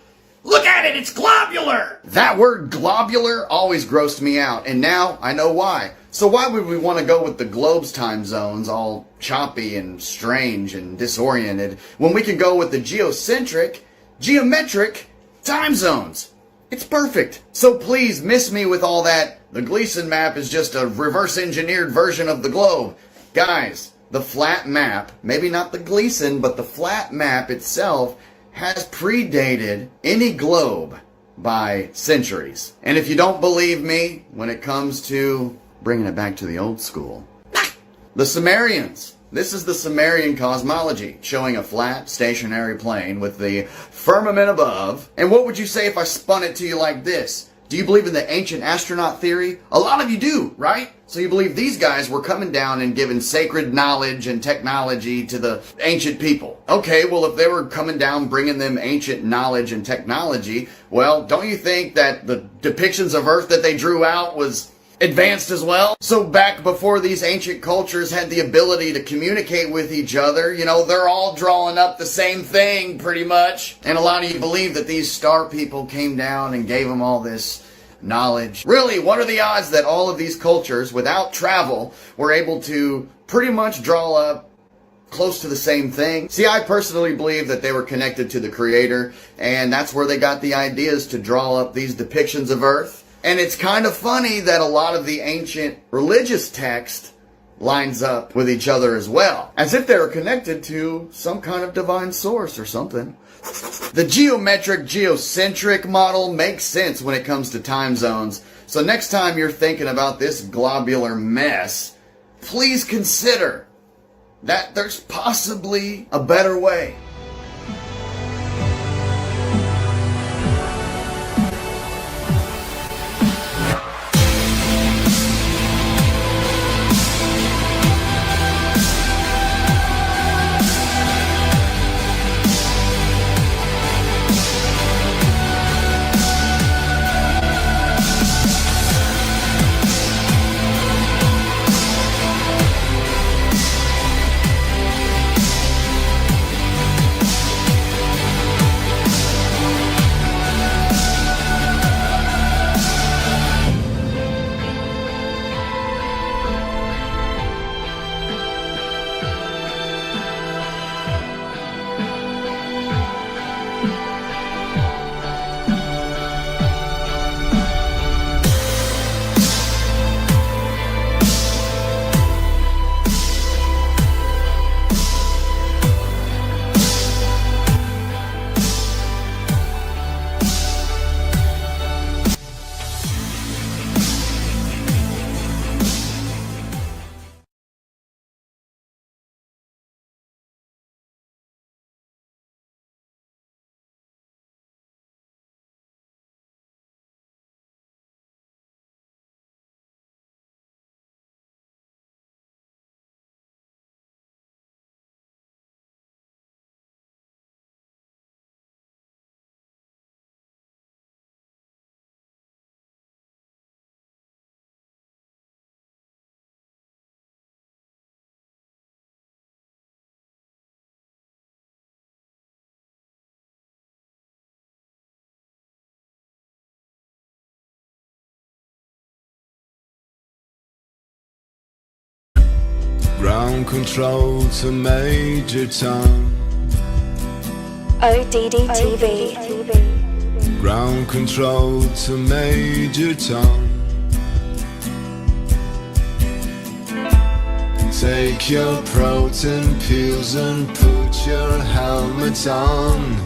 Look at it, it's globular! That word globular always grossed me out, and now I know why. So why would we want to go with the globe's time zones all choppy and strange and disoriented when we can go with the geocentric, geometric time zones? It's perfect. So please miss me with all that. The Gleason map is just a reverse engineered version of the globe. Guys, the flat map, maybe not the Gleason, but the flat map itself has predated any globe by centuries. And if you don't believe me when it comes to bringing it back to the old school, the Sumerians. This is the Sumerian cosmology, showing a flat, stationary plane with the firmament above. And what would you say if I spun it to you like this? Do you believe in the ancient astronaut theory? A lot of you do, right? So you believe these guys were coming down and giving sacred knowledge and technology to the ancient people. Okay, well, if they were coming down bringing them ancient knowledge and technology, well, don't you think that the depictions of Earth that they drew out was advanced as well? So back before these ancient cultures had the ability to communicate with each other, you know, they're all drawing up the same thing pretty much. And a lot of you believe that these star people came down and gave them all this knowledge. Really, what are the odds that all of these cultures, without travel, were able to pretty much draw up close to the same thing? See, I personally believe that they were connected to the Creator, and that's where they got the ideas to draw up these depictions of Earth. And it's kind of funny that a lot of the ancient religious texts lines up with each other as well, as if they were connected to some kind of divine source or something. The geometric geocentric model makes sense when it comes to time zones, so next time you're thinking about this globular mess, please consider that there's possibly a better way. Ground control to Major Tom. ODD TV. Ground control to Major Tom. Take your protein pills and put your helmet on.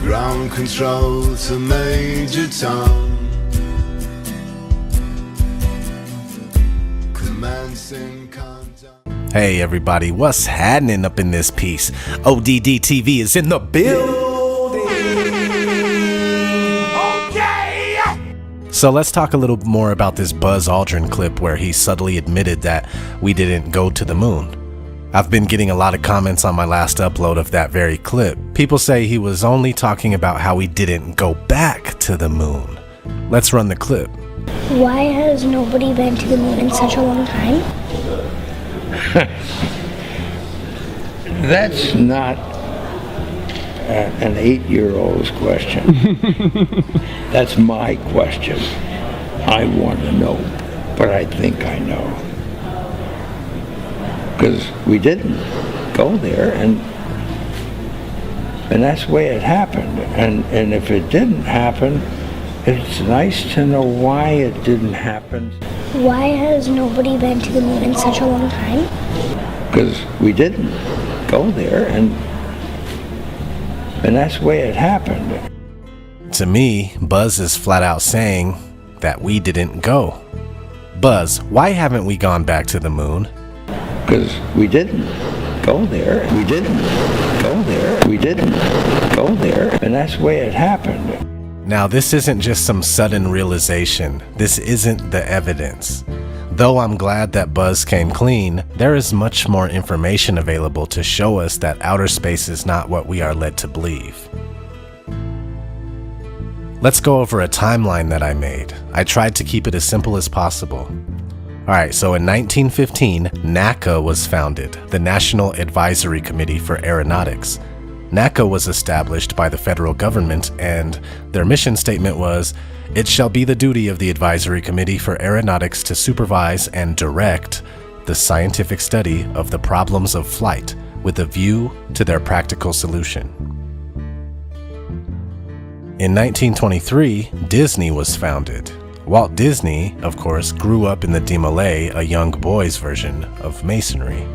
Ground control to Major Tom. Hey everybody, what's happening up in this piece? ODD TV is in the building. Okay. So let's talk a little more about this Buzz Aldrin clip where he subtly admitted that we didn't go to the moon. I've been getting a lot of comments on my last upload of that very clip. People say he was only talking about how we didn't go back to the moon. Let's run the clip. Why has nobody been to the moon in such a long time? That's not an 8-year-old's question. That's my question. I want to know, but I think I know. Because we didn't go there, and that's the way it happened. And if it didn't happen, it's nice to know why it didn't happen. Why has nobody been to the moon in such a long time? Because we didn't go there, and that's the way it happened. To me, Buzz is flat out saying that we didn't go. Buzz, why haven't we gone back to the moon? Because we didn't go there, we didn't go there, we didn't go there, and that's the way it happened. Now, this isn't just some sudden realization. This isn't the evidence. Though I'm glad that Buzz came clean, there is much more information available to show us that outer space is not what we are led to believe. Let's go over a timeline that I made. I tried to keep it as simple as possible. Alright, so in 1915, NACA was founded, the National Advisory Committee for Aeronautics. NACA was established by the federal government, and their mission statement was, "It shall be the duty of the Advisory Committee for Aeronautics to supervise and direct the scientific study of the problems of flight with a view to their practical solution." In 1923, Disney was founded. Walt Disney, of course, grew up in the Demolay, a young boy's version of Masonry.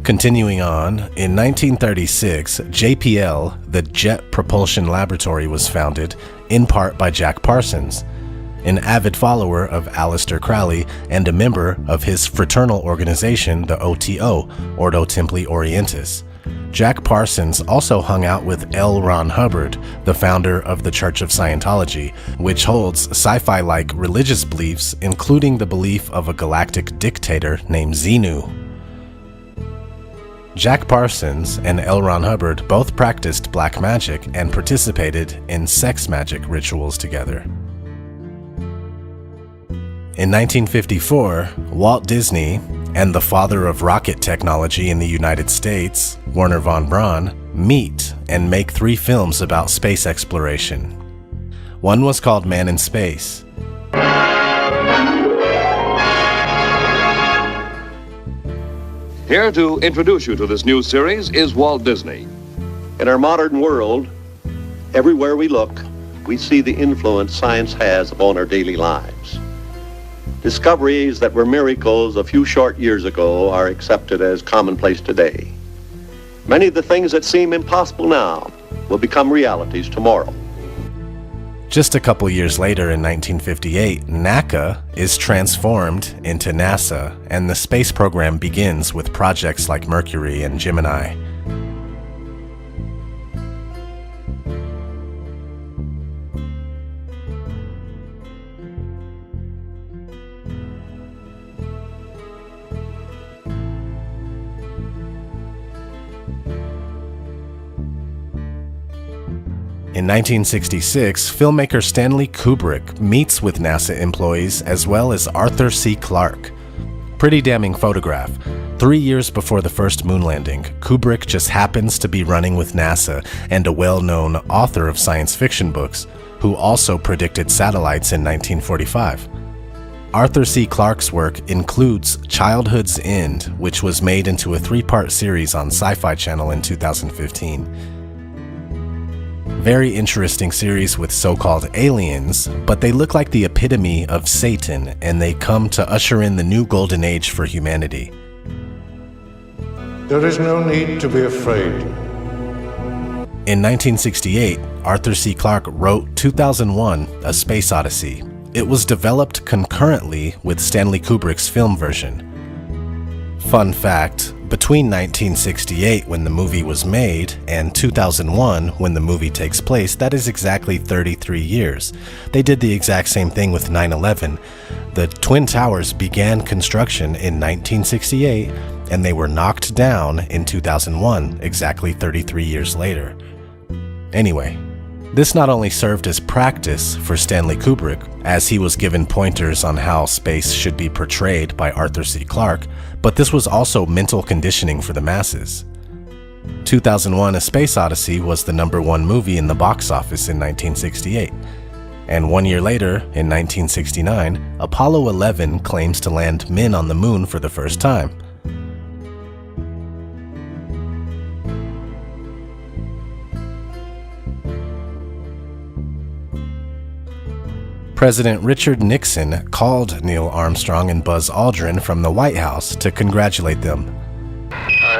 Continuing on, in 1936, JPL, the Jet Propulsion Laboratory, was founded, in part by Jack Parsons, an avid follower of Aleister Crowley and a member of his fraternal organization, the OTO, Ordo Templi Orientis. Jack Parsons also hung out with L. Ron Hubbard, the founder of the Church of Scientology, which holds sci-fi-like religious beliefs, including the belief of a galactic dictator named Xenu. Jack Parsons and L. Ron Hubbard both practiced black magic and participated in sex magic rituals together. In 1954, Walt Disney and the father of rocket technology in the United States, Wernher von Braun, meet and make 3 films about space exploration. One was called Man in Space. Here to introduce you to this new series is Walt Disney. In our modern world, everywhere we look, we see the influence science has upon our daily lives. Discoveries that were miracles a few short years ago are accepted as commonplace today. Many of the things that seem impossible now will become realities tomorrow. Just a couple years later, in 1958, NACA is transformed into NASA, and the space program begins with projects like Mercury and Gemini. In 1966, filmmaker Stanley Kubrick meets with NASA employees as well as Arthur C. Clarke. Pretty damning photograph. 3 years before the first moon landing, Kubrick just happens to be running with NASA and a well-known author of science fiction books, who also predicted satellites in 1945. Arthur C. Clarke's work includes Childhood's End, which was made into a 3-part series on Sci-Fi Channel in 2015. Very interesting series with so-called aliens, but they look like the epitome of Satan, and they come to usher in the new golden age for humanity. There is no need to be afraid. In 1968, Arthur C. Clarke wrote 2001: A Space Odyssey. It was developed concurrently with Stanley Kubrick's film version. Fun fact, between 1968, when the movie was made, and 2001, when the movie takes place, that is exactly 33 years. They did the exact same thing with 9/11. The Twin Towers began construction in 1968, and they were knocked down in 2001, exactly 33 years later. Anyway, this not only served as practice for Stanley Kubrick, as he was given pointers on how space should be portrayed by Arthur C. Clarke, but this was also mental conditioning for the masses. 2001: A Space Odyssey was the #1 movie in the box office in 1968. And 1 year later, in 1969, Apollo 11 claims to land men on the moon for the first time. President Richard Nixon called Neil Armstrong and Buzz Aldrin from the White House to congratulate them.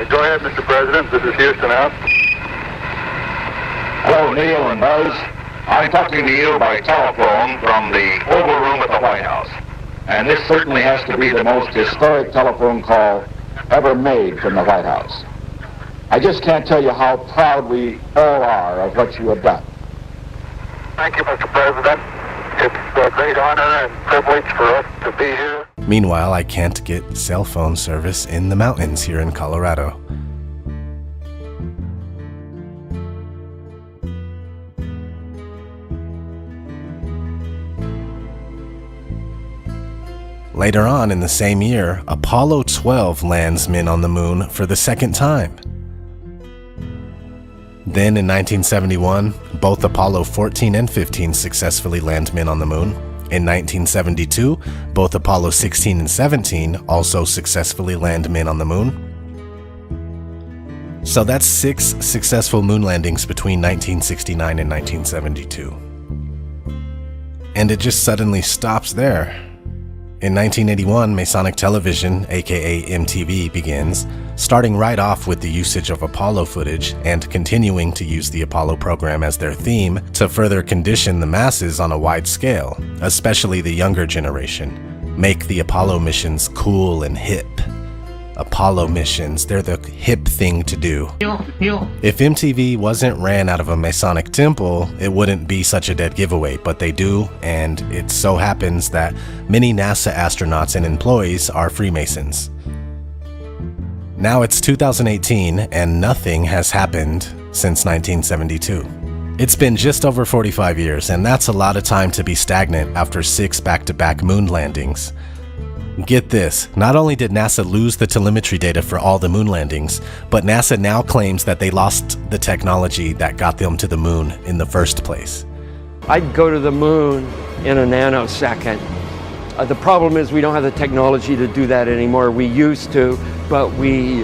Go ahead, Mr. President. This is Houston out. Hello, Neil and Buzz. I'm talking to you by telephone from the Oval Room at the White House. And this certainly has to be the most historic telephone call ever made from the White House. I just can't tell you how proud we all are of what you have done. Thank you, Mr. President. It's a great honor and privilege for us to be here. Meanwhile, I can't get cell phone service in the mountains here in Colorado. Later on in the same year, Apollo 12 lands men on the moon for the second time. Then in 1971, both Apollo 14 and 15 successfully land men on the moon. In 1972, both Apollo 16 and 17 also successfully land men on the moon. So that's 6 successful moon landings between 1969 and 1972. And it just suddenly stops there. In 1981, Masonic Television, aka MTV, begins, starting right off with the usage of Apollo footage and continuing to use the Apollo program as their theme to further condition the masses on a wide scale, especially the younger generation. Make the Apollo missions cool and hip. Apollo missions, they're the hip thing to do. If MTV wasn't ran out of a Masonic temple, it wouldn't be such a dead giveaway, but they do, and it so happens that many NASA astronauts and employees are Freemasons. Now it's 2018, and nothing has happened since 1972. It's been just over 45 years, and that's a lot of time to be stagnant after 6 back-to-back moon landings. Get this, not only did NASA lose the telemetry data for all the moon landings, but NASA now claims that they lost the technology that got them to the moon in the first place. I'd go to the moon in a nanosecond. The problem is we don't have the technology to do that anymore. We used to, but we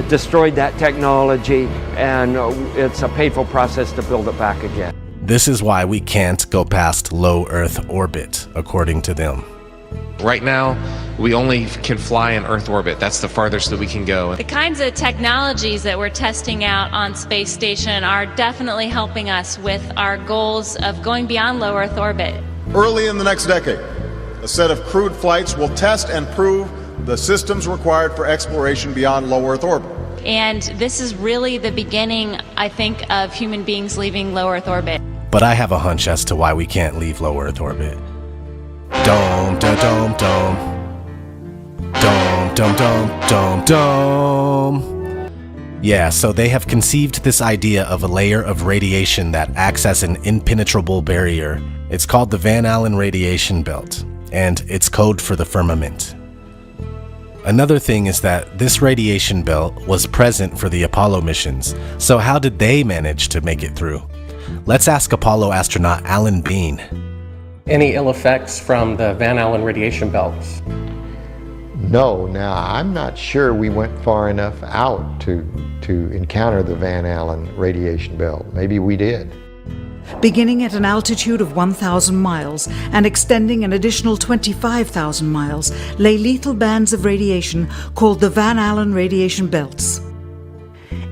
destroyed that technology, and it's a painful process to build it back again. This is why we can't go past low Earth orbit, according to them. Right now, we only can fly in Earth orbit. That's the farthest that we can go. The kinds of technologies that we're testing out on Space Station are definitely helping us with our goals of going beyond low Earth orbit. Early in the next decade, a set of crewed flights will test and prove the systems required for exploration beyond low Earth orbit. And this is really the beginning, I think, of human beings leaving low Earth orbit. But I have a hunch as to why we can't leave low Earth orbit. Dome, dome, dome, dome. Dome, dome, dome, dome, dome. Yeah, so they have conceived this idea of a layer of radiation that acts as an impenetrable barrier. It's called the Van Allen radiation belt, and it's code for the firmament. Another thing is that this radiation belt was present for the Apollo missions, so how did they manage to make it through? Let's ask Apollo astronaut Alan Bean. Any ill effects from the Van Allen radiation belts? No, now I'm not sure we went far enough out to encounter the Van Allen radiation belt. Maybe we did. Beginning at an altitude of 1,000 miles and extending an additional 25,000 miles, lay lethal bands of radiation called the Van Allen radiation belts.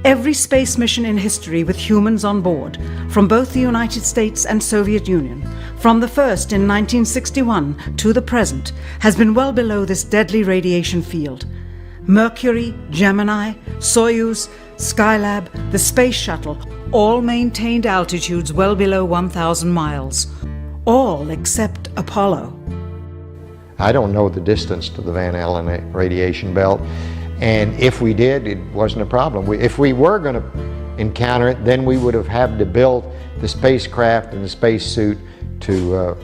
Every space mission in history with humans on board, from both the United States and Soviet Union, from the first in 1961 to the present, has been well below this deadly radiation field. Mercury, Gemini, Soyuz, Skylab, the Space Shuttle, all maintained altitudes well below 1,000 miles. All except Apollo. I don't know the distance to the Van Allen radiation belt, and if we did, it wasn't a problem. If we were going to encounter it, then we would have had to build the spacecraft and the spacesuit to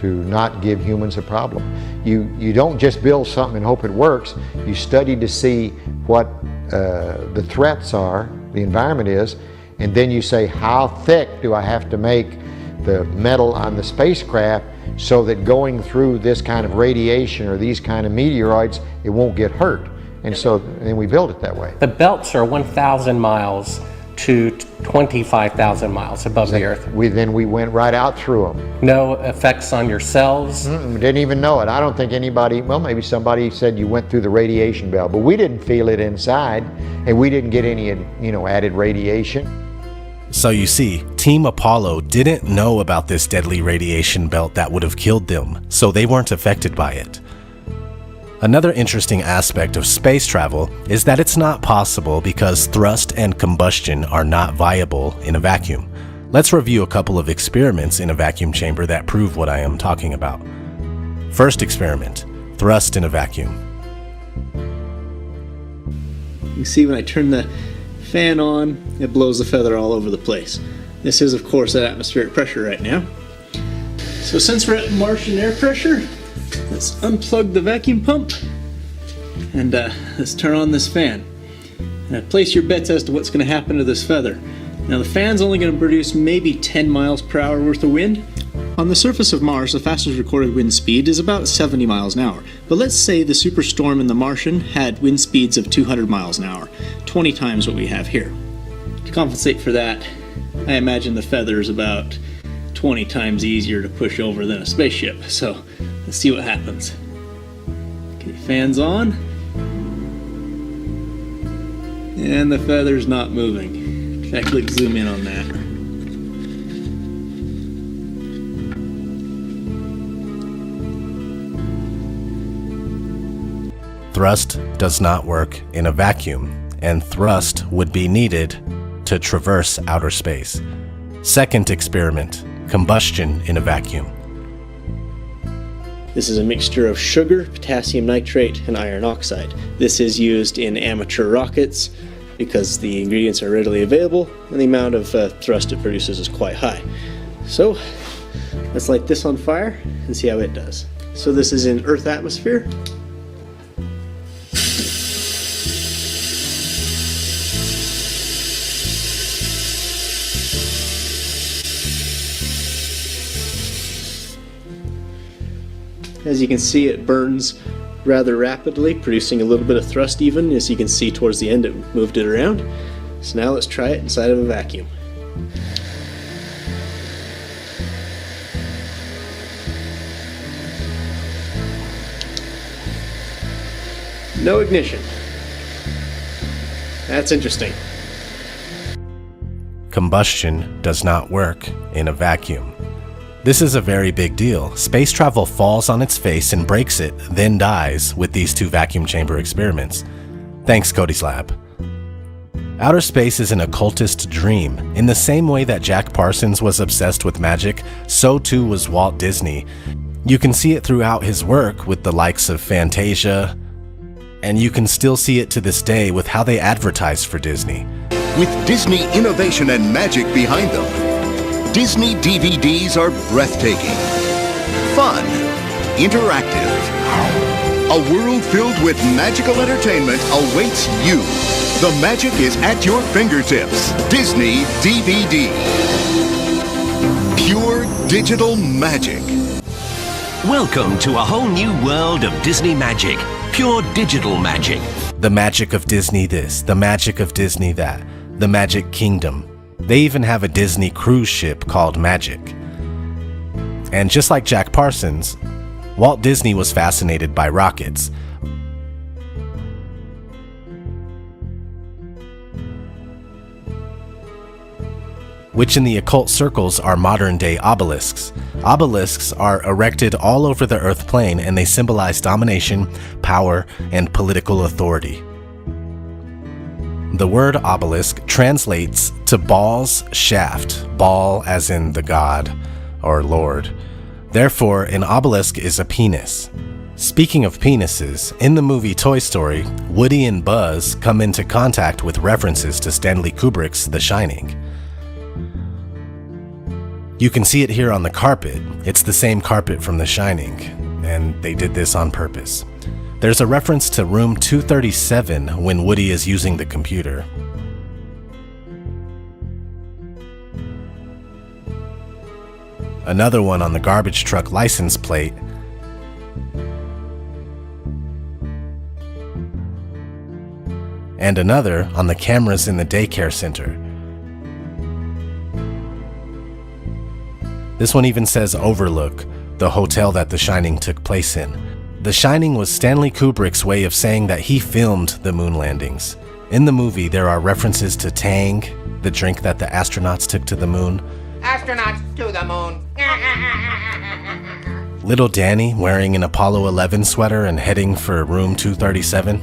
not give humans a problem. You don't just build something and hope it works. You study to see what the threats are, the environment is, and then you say, how thick do I have to make the metal on the spacecraft so that going through this kind of radiation or these kind of meteoroids, it won't get hurt. And so then we build it that way. The belts are 1,000 miles to 25,000 miles above the Earth. We went right out through them. No effects on your cells? Didn't even know it. I don't think anybody, well, maybe somebody said you went through the radiation belt, but we didn't feel it inside, and we didn't get any, added radiation. So you see, Team Apollo didn't know about this deadly radiation belt that would have killed them, so they weren't affected by it. Another interesting aspect of space travel is that it's not possible because thrust and combustion are not viable in a vacuum. Let's review a couple of experiments in a vacuum chamber that prove what I am talking about. First experiment, thrust in a vacuum. You see when I turn the fan on, it blows the feather all over the place. This is, of course, at atmospheric pressure right now. So since we're at Martian air pressure, let's unplug the vacuum pump and let's turn on this fan. And place your bets as to what's going to happen to this feather. Now the fan's only going to produce maybe 10 miles per hour worth of wind. On the surface of Mars, the fastest recorded wind speed is about 70 miles an hour. But let's say the superstorm in the Martian had wind speeds of 200 miles an hour, 20 times what we have here. To compensate for that, I imagine the feather is about 20 times easier to push over than a spaceship. So let's see what happens. Okay, fans on. And the feather's not moving. In fact, let's zoom in on that. Thrust does not work in a vacuum, and thrust would be needed to traverse outer space. Second experiment, combustion in a vacuum. This is a mixture of sugar, potassium nitrate, and iron oxide. This is used in amateur rockets because the ingredients are readily available and the amount of thrust it produces is quite high. So let's light this on fire and see how it does. So this is in Earth atmosphere. As you can see, it burns rather rapidly, producing a little bit of thrust even. As you can see towards the end, it moved it around. So now let's try it inside of a vacuum. No ignition. That's interesting. Combustion does not work in a vacuum. This is a very big deal. Space travel falls on its face and breaks it, then dies with these two vacuum chamber experiments. Thanks, Cody's Lab. Outer space is an occultist dream. In the same way that Jack Parsons was obsessed with magic, so too was Walt Disney. You can see it throughout his work with the likes of Fantasia, and you can still see it to this day with how they advertise for Disney. With Disney innovation and magic behind them, Disney DVDs are breathtaking, fun, interactive. A world filled with magical entertainment awaits you. The magic is at your fingertips. Disney DVD. Pure digital magic. Welcome to a whole new world of Disney magic. Pure digital magic. The magic of Disney this, the magic of Disney that, the Magic Kingdom. They even have a Disney cruise ship called Magic. And just like Jack Parsons, Walt Disney was fascinated by rockets. Which in the occult circles are modern-day obelisks. Obelisks are erected all over the Earth plane, and they symbolize domination, power, and political authority. The word obelisk translates to Baal's shaft, Baal as in the god or lord. Therefore, an obelisk is a penis. Speaking of penises, in the movie Toy Story, Woody and Buzz come into contact with references to Stanley Kubrick's The Shining. You can see it here on the carpet. It's the same carpet from The Shining, and they did this on purpose. There's a reference to room 237 when Woody is using the computer. Another one on the garbage truck license plate. And another on the cameras in the daycare center. This one even says Overlook, the hotel that The Shining took place in. The Shining was Stanley Kubrick's way of saying that he filmed the moon landings. In the movie, there are references to Tang, the drink that the astronauts took to the moon. Astronauts to the moon. Little Danny wearing an Apollo 11 sweater and heading for room 237.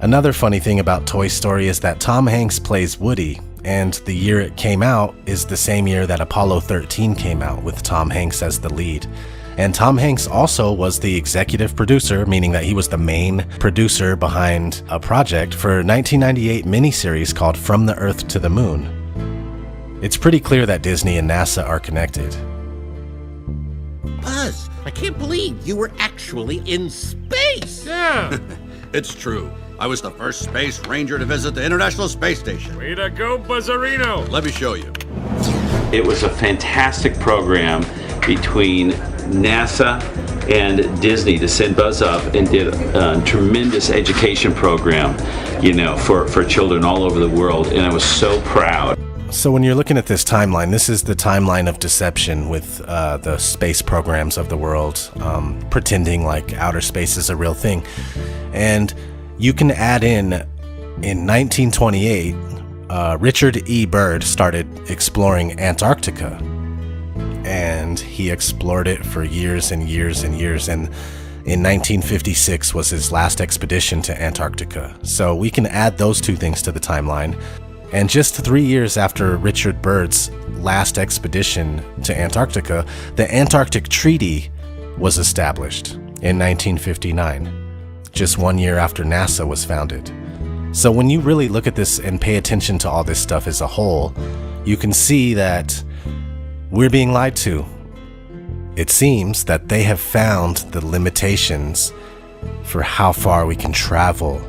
Another funny thing about Toy Story is that Tom Hanks plays Woody, and the year it came out is the same year that Apollo 13 came out, with Tom Hanks as the lead. And Tom Hanks also was the executive producer, meaning that he was the main producer behind a project for a 1998 miniseries called From the Earth to the Moon. It's pretty clear that Disney and NASA are connected. Buzz, I can't believe you were actually in space! Yeah, it's true. I was the first space ranger to visit the International Space Station. Way to go, Buzzarino! Let me show you. It was a fantastic program between NASA and Disney to send Buzz up and did a tremendous education program, for children all over the world, and I was so proud. So when you're looking at this timeline, this is the timeline of deception with the space programs of the world, pretending like outer space is a real thing. And you can add in 1928, Richard E. Byrd started exploring Antarctica. And he explored it for years and years and years. And in 1956 was his last expedition to Antarctica. So we can add those two things to the timeline. And just 3 years after Richard Byrd's last expedition to Antarctica, the Antarctic Treaty was established in 1959, just 1 year after NASA was founded. So when you really look at this and pay attention to all this stuff as a whole, you can see that we're being lied to. It seems that they have found the limitations for how far we can travel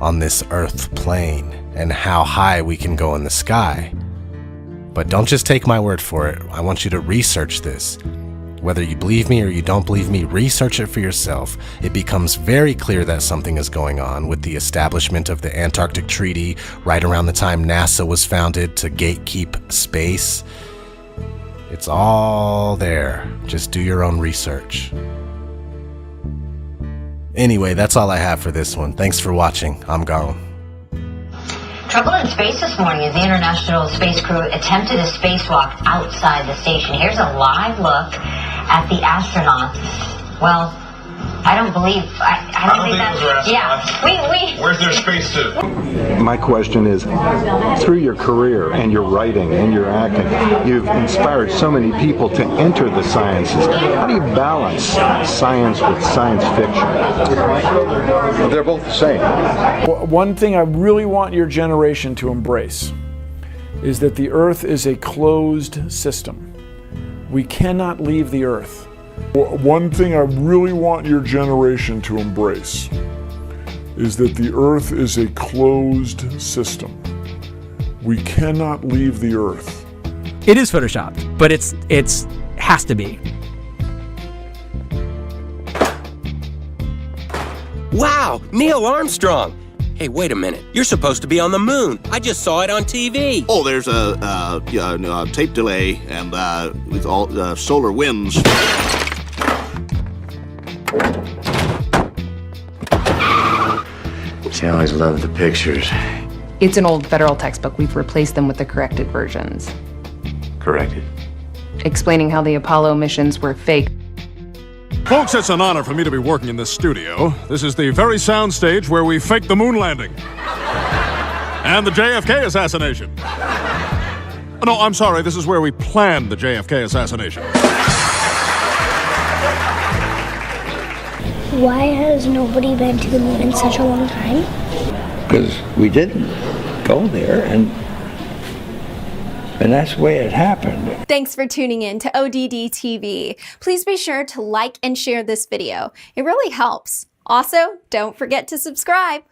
on this Earth plane and how high we can go in the sky. But don't just take my word for it. I want you to research this. Whether you believe me or you don't believe me, research it for yourself. It becomes very clear that something is going on with the establishment of the Antarctic Treaty right around the time NASA was founded to gatekeep space. It's all there. Just do your own research. Anyway, that's all I have for this one. Thanks for watching. I'm gone. Trouble in space this morning as the International Space Crew attempted a spacewalk outside the station. Here's a live look at the astronauts. Well, I don't believe that's... Yeah, Where's their spacesuit? My question is, through your career and your writing and your acting, you've inspired so many people to enter the sciences. How do you balance science with science fiction? They're both the same. One thing I really want your generation to embrace is that the Earth is a closed system. We cannot leave the Earth. One thing I really want your generation to embrace is that the Earth is a closed system. We cannot leave the Earth. It is photoshopped, but it's has to be. Wow, Neil Armstrong. Hey, wait a minute. You're supposed to be on the moon. I just saw it on TV. Oh, there's a tape delay and with all solar winds. She always loved the pictures. It's an old federal textbook. We've replaced them with the corrected versions. Corrected? Explaining how the Apollo missions were fake. Folks, it's an honor for me to be working in this studio. This is the very sound stage where we faked the moon landing. And the JFK assassination. No, I'm sorry, this is where we planned the JFK assassination. Why has nobody been to the moon in such a long time? Because we didn't go there, and that's the way it happened. Thanks for tuning in to ODD TV. Please be sure to like and share this video. It really helps. Also, don't forget to subscribe.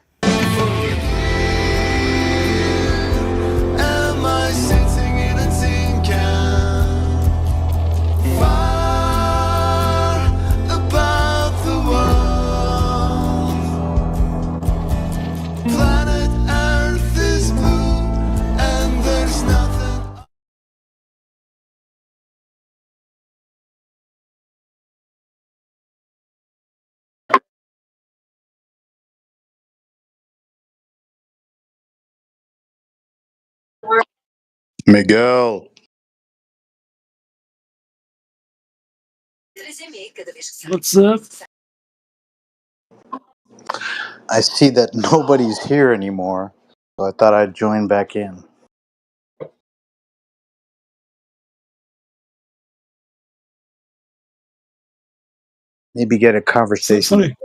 Miguel. What's up? I see that nobody's here anymore, so I thought I'd join back in. Maybe get a conversation. Sorry.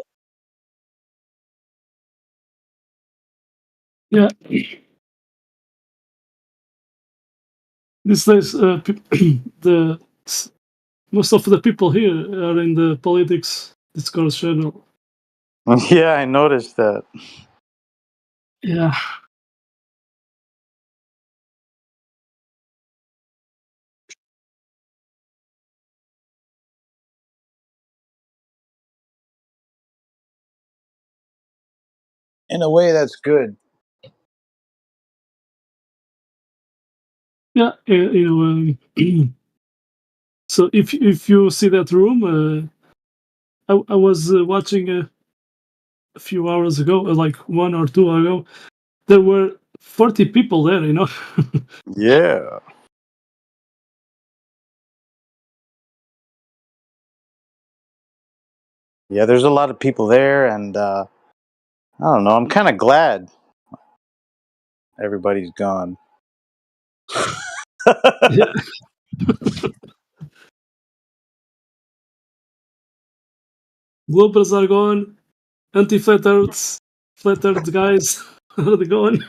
Yeah. These days, most of the people here are in the politics discourse channel. Yeah, I noticed that. Yeah. In a way, that's good. Yeah, so if you see that room, I was watching a few hours ago, like 1 or 2 ago. There were 40 people there. Yeah. Yeah, there's a lot of people there, and I don't know. I'm kind of glad everybody's gone. Yeah. Globers are gone. Anti-flat earth guys are gone.